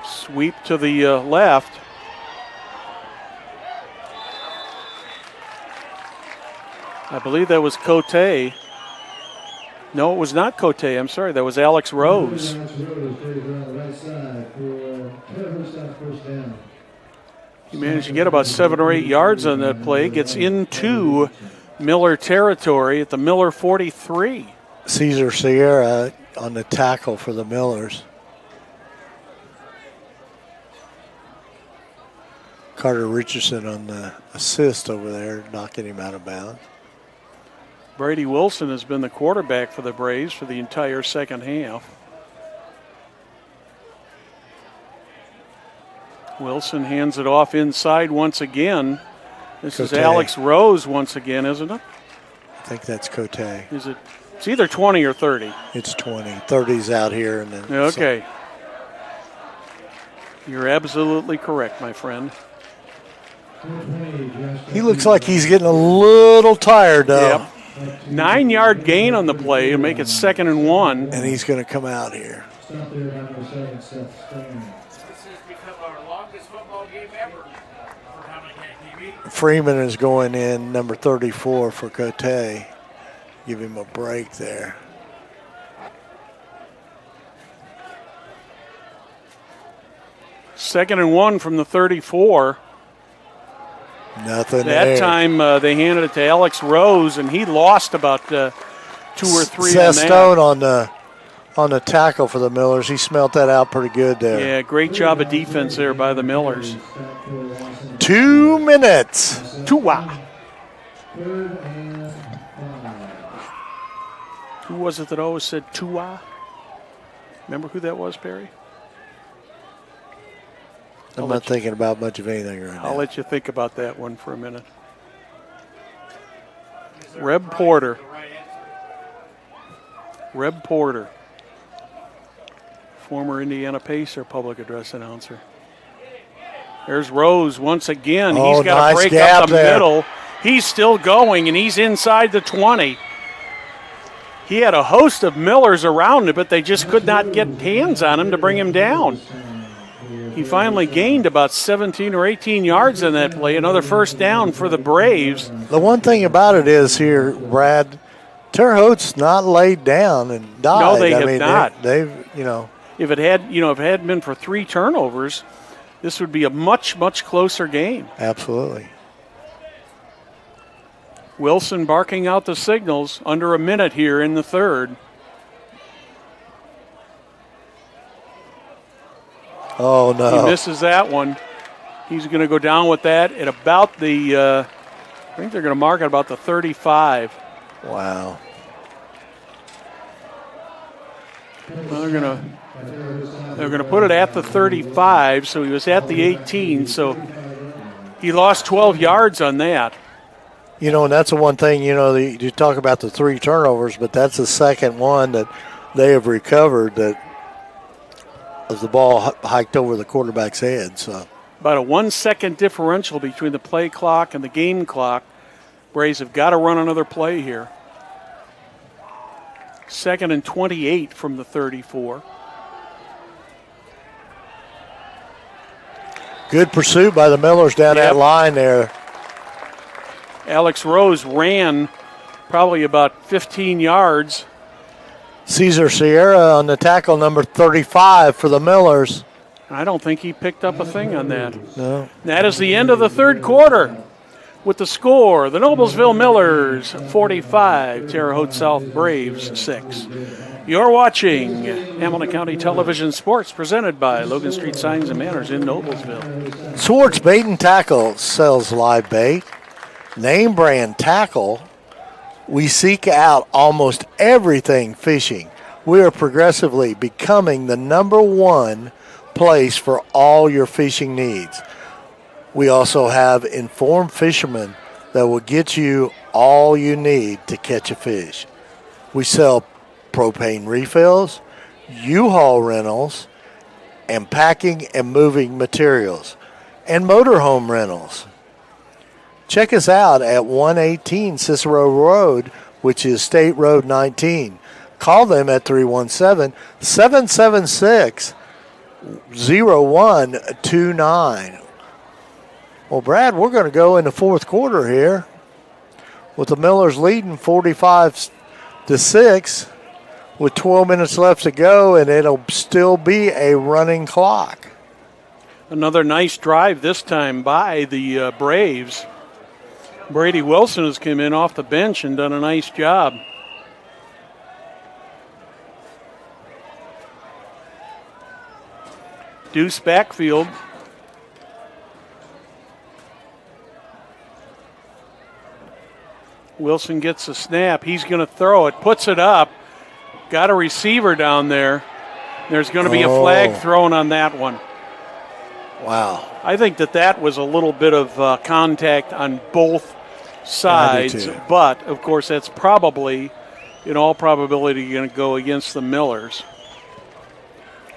Sweep to the left. I believe that was Cote. No, it was not Cote. I'm sorry. That was Alex Rose. He managed to get about 7 or 8 yards on that play. Gets into Miller territory at the Miller 43. Cesar Sierra on the tackle for the Millers. Carter Richardson on the assist over there, knocking him out of bounds. Brady Wilson has been the quarterback for the Braves for the entire second half. Wilson hands it off inside once again. This is Alex Rose once again, isn't it? I think that's Cote. Is it? It's either 20 or 30. It's 20. 30's out here. And then okay. You're absolutely correct, my friend. He looks like he's getting a little tired, though. Yep. 9-yard gain on the play and make it 2nd and 1. And he's going to come out here. This has become our longest football game ever for Hamilton TV. Freeman is going in, number 34 for Cote. Give him a break there. Second and 1 from the 34. Nothing that there. time they handed it to Alex Rose, and he lost about 2 or 3 Seth Stone on the tackle for the Millers. He smelt that out pretty good there. Yeah, great job of defense there by the Millers. 2 minutes. Tua. Who was it that always said Tua? Remember who that was, Perry? I'm not thinking about much of anything right now. I'll let you think about that one for a minute. Reb Porter. Reb Porter. Former Indiana Pacer public address announcer. There's Rose once again. He's got to break up the middle. He's still going, and he's inside the 20. He had a host of Millers around him, but they just could not get hands on him to bring him down. He finally gained about 17 or 18 yards on that play. Another first down for the Braves. The one thing about it is here, Brad, Terre Haute's not laid down and died. No, they have not. They've, you know. If it hadn't been for 3 turnovers, this would be a much, much closer game. Absolutely. Wilson barking out the signals. Under a minute here in the third. Oh, no. He misses that one. He's going to go down with that at about the, I think they're going to mark it about the 35. Wow. Well, they're going to put it at the 35, so he was at the 18, so he lost 12 yards on that. You know, and that's the one thing, you know, you talk about the 3 turnovers, but that's the second one that they have recovered that as the ball hiked over the quarterback's head. So about a 1 second differential between the play clock and the game clock. Braves have got to run another play here. 2nd and 28 from the 34. Good pursuit by the Millers down that line there. Alex Rose ran probably about 15 yards. Cesar Sierra on the tackle, number 35 for the Millers. I don't think he picked up a thing on that. No. That is the end of the third quarter. With the score, the Noblesville Millers 45, Terre Haute South Braves 6. You're watching Hamilton County Television Sports presented by Logan Street Signs and Banners in Noblesville. Swartz Bait and Tackle sells live bait. Name brand tackle. We seek out almost everything fishing. We are progressively becoming the #1 place for all your fishing needs. We also have informed fishermen that will get you all you need to catch a fish. We sell propane refills, U-Haul rentals, and packing and moving materials, and motorhome rentals. Check us out at 118 Cicero Road, which is State Road 19. Call them at 317-776-0129. Well, Brad, we're going to go in the fourth quarter here with the Millers leading 45-6 with 12 minutes left to go, and it'll still be a running clock. Another nice drive this time by the Braves. Brady Wilson has come in off the bench and done a nice job. Deuce backfield. Wilson gets a snap. He's going to throw it, puts it up. Got a receiver down there. There's going to be a flag thrown on that one. Wow. I think that was a little bit of contact on both sides, but of course that's probably, in all probability, going to go against the Millers.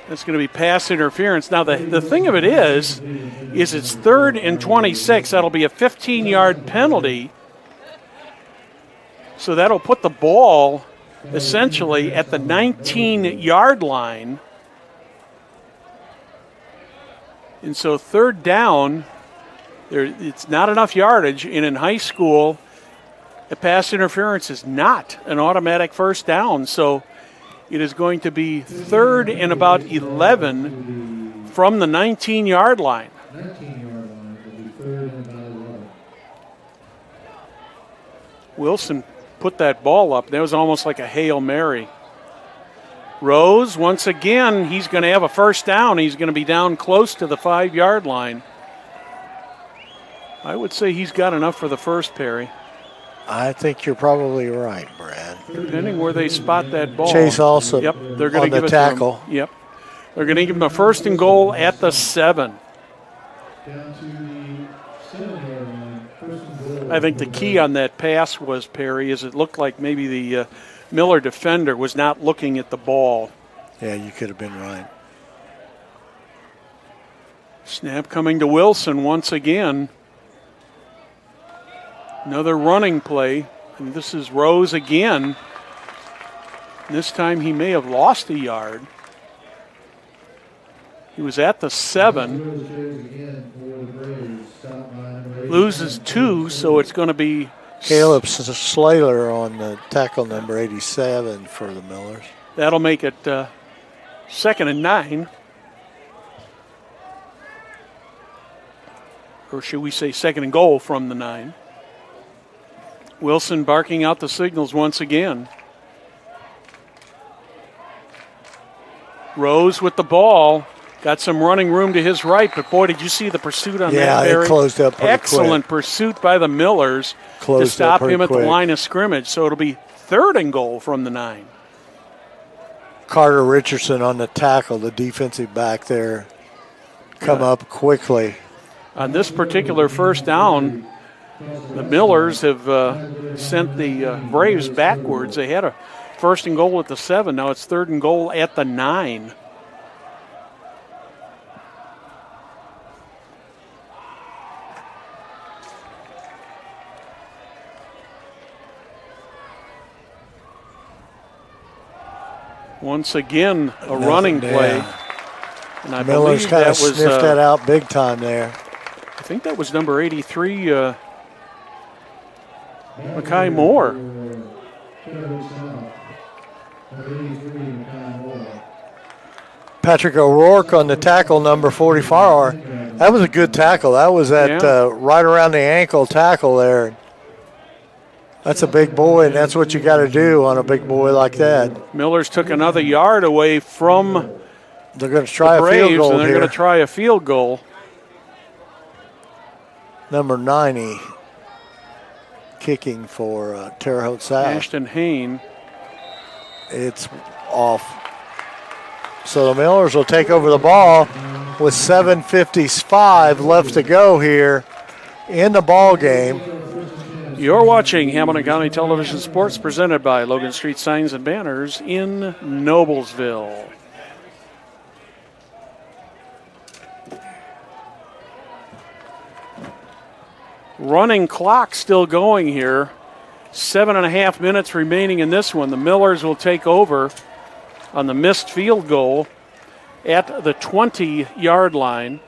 That's going to be pass interference. Now the thing of it is it's 3rd and 26. That'll be a 15-yard penalty. So that'll put the ball essentially at the 19-yard line. And so 3rd down, it's not enough yardage. And in high school, a pass interference is not an automatic first down. So it is going to be 3rd and about 11 from the 19-yard line. 19-yard line will be 3rd and about 11. Wilson put that ball up. That was almost like a Hail Mary. Rose, once again, he's going to have a first down. He's going to be down close to the 5-yard line. I would say he's got enough for the first, Perry. I think you're probably right, Brad. Depending where they spot that ball. Chase also they're going to give the it tackle. To him. Yep. They're going to give him a 1st and goal at the 7. Down to the 7-yard line, 1st and goal. I think the key on that pass was, Perry, is it looked like maybe the Miller defender was not looking at the ball. Yeah, you could have been right. Snap coming to Wilson once again. Another running play, and this is Rose again. This time he may have lost a yard. He was at the 7. Loses 2, so it's going to be Caleb Slater on the tackle, number 87 for the Millers. That'll make it 2nd and 9. Or should we say 2nd and goal from the 9. Wilson barking out the signals once again. Rose with the ball. Got some running room to his right, but boy, did you see the pursuit on that, Barry? Yeah, it closed up pretty Excellent quick. Pursuit by the Millers to stop him at the line of scrimmage. So it'll be 3rd and goal from the 9. Carter Richardson on the tackle, the defensive back there, come up quickly. On this particular first down, the Millers have sent the Braves backwards. They had a 1st and goal at the 7. Now it's 3rd and goal at the 9. Once again, a running play. And I Miller's believe kind that of was sniffed that out big time there. I think that was number 83. Mackay Moore. Terre Haute South. Number 83, Mackay Moore. Patrick O'Rourke on the tackle, number 44. That was a good tackle. That was at right around the ankle tackle there. That's a big boy, and that's what you got to do on a big boy like that. Millers took another yard away from They're going to try the a Braves, field goal and they're here. going to try a field goal. Number 90 kicking for Terre Haute South. Ashton Hain. It's off. So the Millers will take over the ball with 7:55 left to go here in the ball game. You're watching Hamilton County Television Sports presented by Logan Street Signs and Banners in Noblesville. Running clock still going here. 7.5 minutes remaining in this one. The Millers will take over on the missed field goal at the 20-yard line.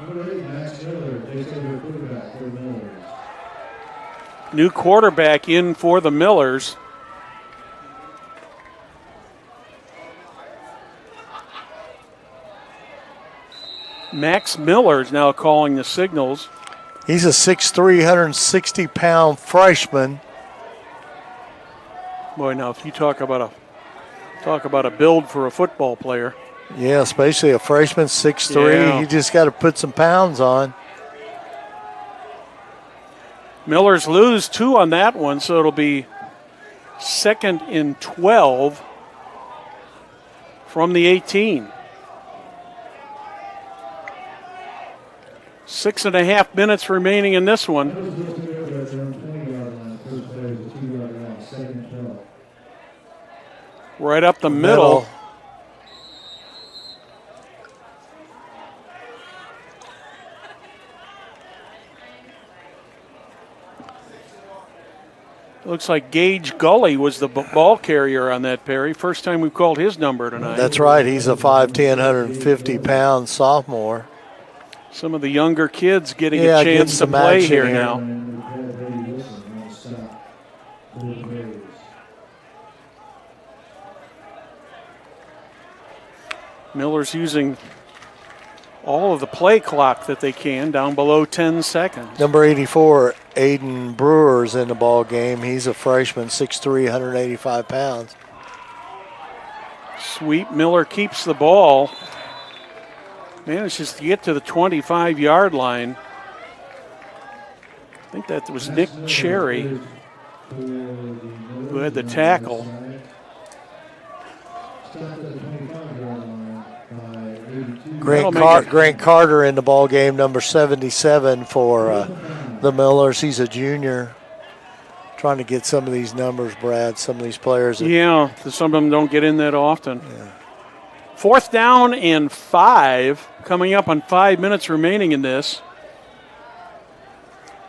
Number 8, Max Miller, takes over the quarterback for the Millers. New quarterback in for the Millers. Max Miller is now calling the signals. He's a 6'3", 160-pound freshman. Boy, now if you talk about a build for a football player. Yeah, especially a freshman, 6'3". Yeah. You just got to put some pounds on. Millers lose 2 on that one, so it'll be 2nd and 12 from the 18. 6.5 minutes remaining in this one. That was supposed to be over at their own 20-yard line. First play was a 2-yard line, 2nd and 12. Right up the middle. Looks like Gage Gully was the ball carrier on that, Perry. First time we've called his number tonight. That's right. He's a 5'10", 150-pound sophomore. Some of the younger kids getting a chance to play here now. Miller's using all of the play clock that they can, down below 10 seconds. Number 84, Aiden Brewer's in the ball game. He's a freshman, 6'3", 185 pounds. Sweep. Miller keeps the ball. Manages to get to the 25-yard line. I think that was Nick Cherry who had the tackle. Grant Carter in the ball game, number 77 for the Millers. He's a junior. Trying to get some of these numbers, Brad, some of these players. Yeah, some of them don't get in that often. Yeah. 4th down and 5, coming up on 5 minutes remaining in this.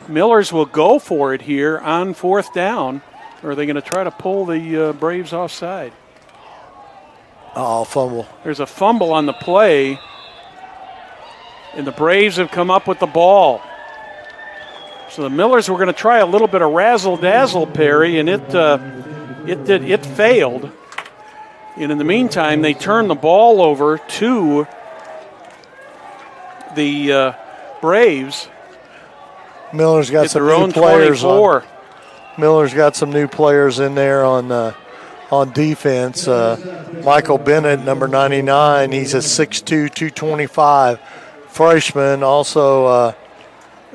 Millers will go for it here on 4th down. Or are they going to try to pull the Braves offside? Oh, fumble. There's a fumble on the play, and the Braves have come up with the ball. So the Millers were going to try a little bit of razzle-dazzle, Perry, and it failed. And in the meantime, they turned the ball over to the Braves. Miller's got some new players on. Miller's got some new players in there on defense. Michael Bennett, number 99, he's a 6'2", 225 freshman. Also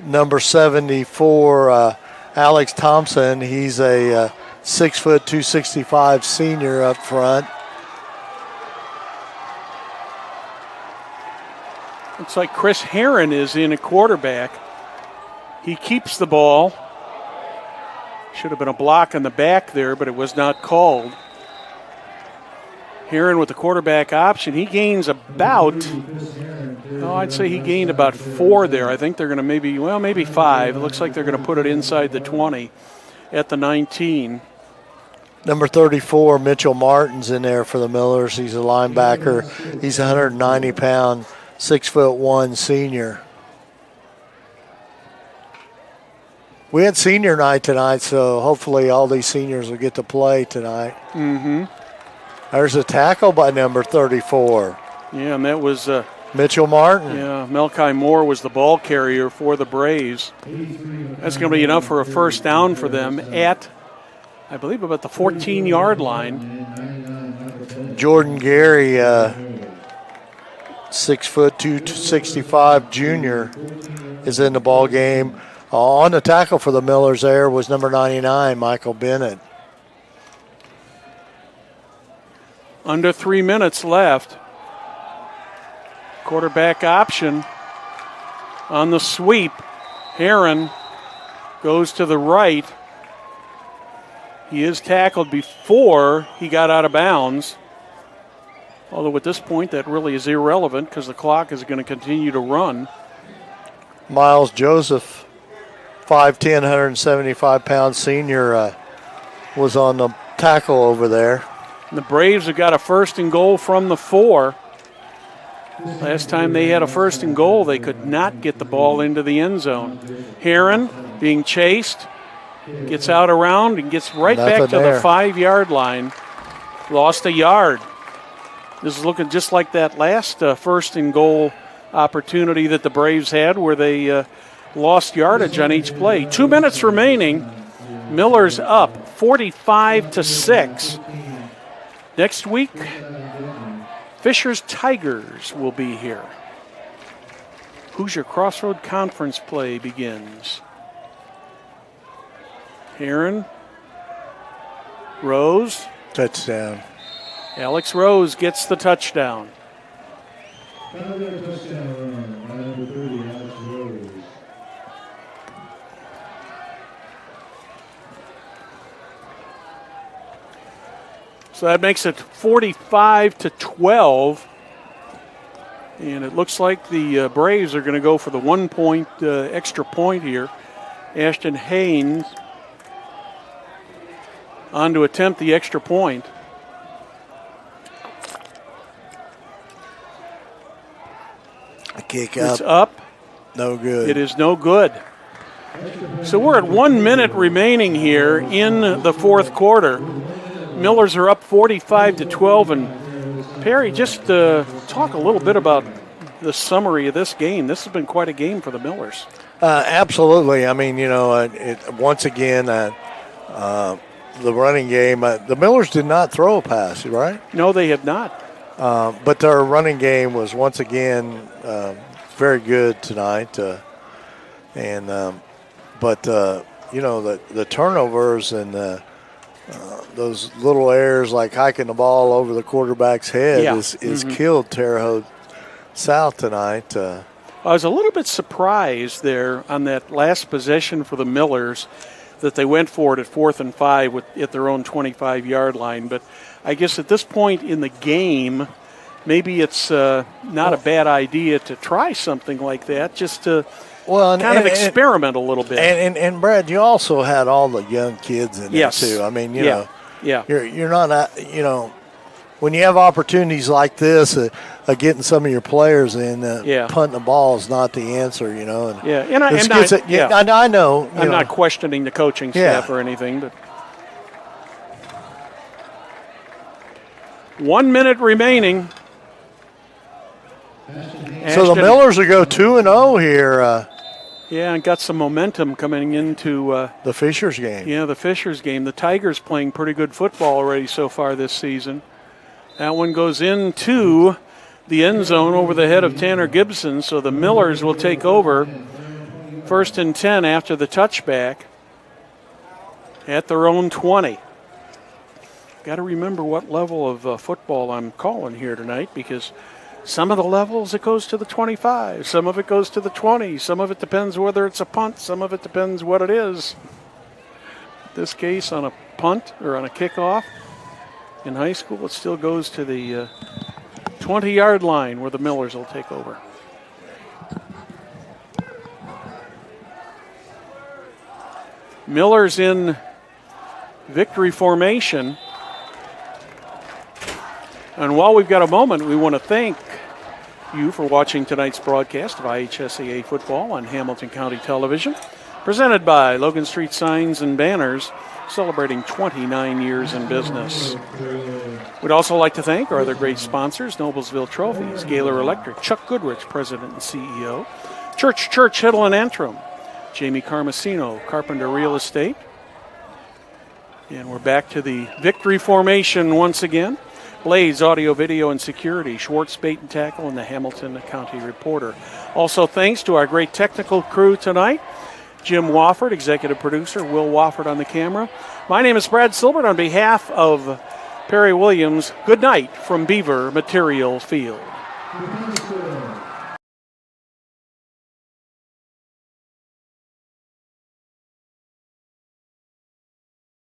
number 74, Alex Thompson, he's a 6', 265 senior up front. Looks like Chris Herron is in a quarterback. He keeps the ball. Should have been a block on the back there, but it was not called. Herron with the quarterback option. He gains about, I'd say he gained about 4 there. I think they're going to maybe 5. It looks like they're going to put it inside the 20 at the 19. Number 34, Mitchell Martin's in there for the Millers. He's a linebacker. He's a 190-pound, 6'1" senior. We had senior night tonight, so hopefully all these seniors will get to play tonight. Mm-hmm. There's a tackle by number 34. Yeah, and that was Mitchell Martin. Yeah, Melchi Moore was the ball carrier for the Braves. That's going to be enough for a first down for them at, I believe, about the 14-yard line. Jordan Gary, 6'2", 265 junior, is in the ball game. On the tackle for the Millers there was number 99, Michael Bennett. Under 3 minutes left. Quarterback option on the sweep. Heron goes to the right. He is tackled before he got out of bounds. Although at this point that really is irrelevant because the clock is going to continue to run. Miles Joseph, 5'10", 175-pound senior, was on the tackle over there. And the Braves have got a 1st and goal from the 4. Last time they had a 1st and goal, they could not get the ball into the end zone. Heron being chased, gets out around and gets right back to the 5-yard line. Lost a yard. This is looking just like that last 1st and goal opportunity that the Braves had where they lost yardage on each play. 2 minutes remaining. Miller's up 45-6. Next week, Fisher's Tigers will be here. Hoosier Crossroad Conference play begins. Heron, Rose. Touchdown. Alex Rose gets the touchdown. Another touchdown run by number 30, Alex Rose. So that makes it 45-12. And it looks like the Braves are going to go for the 1 point extra point here. Ashton Haynes on to attempt the extra point. A kick up. It's up. No good. It is no good. So we're at 1 minute remaining here in the fourth quarter. Millers are up 45-12. And Perry, just talk a little bit about the summary of this game. This has been quite a game for the Millers. Absolutely. I mean, once again, the running game, the Millers did not throw a pass, right? No, they have not. But their running game was once again very good tonight. The turnovers and those little errors like hiking the ball over the quarterback's head is killed Terre Haute South tonight. I was a little bit surprised there on that last possession for the Millers that they went for it at 4th and 5 at their own 25-yard line. But I guess at this point in the game, maybe it's not a bad idea to try something like that, just to experiment a little bit. And Brad, you also had all the young kids in there too. I mean, you're not, when you have opportunities like this, getting some of your players in, punting the ball is not the answer, And I know. I'm not questioning the coaching staff or anything, but 1 minute remaining. So the Millers will go 2-0 here. And got some momentum coming into the Fishers game. Yeah, the Fishers game. The Tigers playing pretty good football already so far this season. That one goes into the end zone over the head of Tanner Gibson, so the Millers will take over 1st and 10 after the touchback at their own 20. Got to remember what level of football I'm calling here tonight, because some of the levels it goes to the 25, some of it goes to the 20, some of it depends whether it's a punt, some of it depends what it is. In this case, on a punt or on a kickoff in high school, it still goes to the 20-yard line where the Millers will take over. Millers in victory formation. And while we've got a moment, we want to thank you for watching tonight's broadcast of IHSAA football on Hamilton County Television, presented by Logan Street Signs and Banners, celebrating 29 years in business. We'd also like to thank our other great sponsors, Noblesville Trophies, Gaylor Electric, Chuck Goodrich, President and CEO, Church, Hiddle and Antrim, Jamie Carmesino, Carpenter Real Estate. And we're back to the victory formation once again. Blaze Audio, Video, and Security, Schwartz Bait and Tackle, and the Hamilton County Reporter. Also thanks to our great technical crew tonight, Jim Wofford, executive producer, Will Wofford on the camera. My name is Brad Silbert. On behalf of Perry Williams, good night from Beaver Material Field.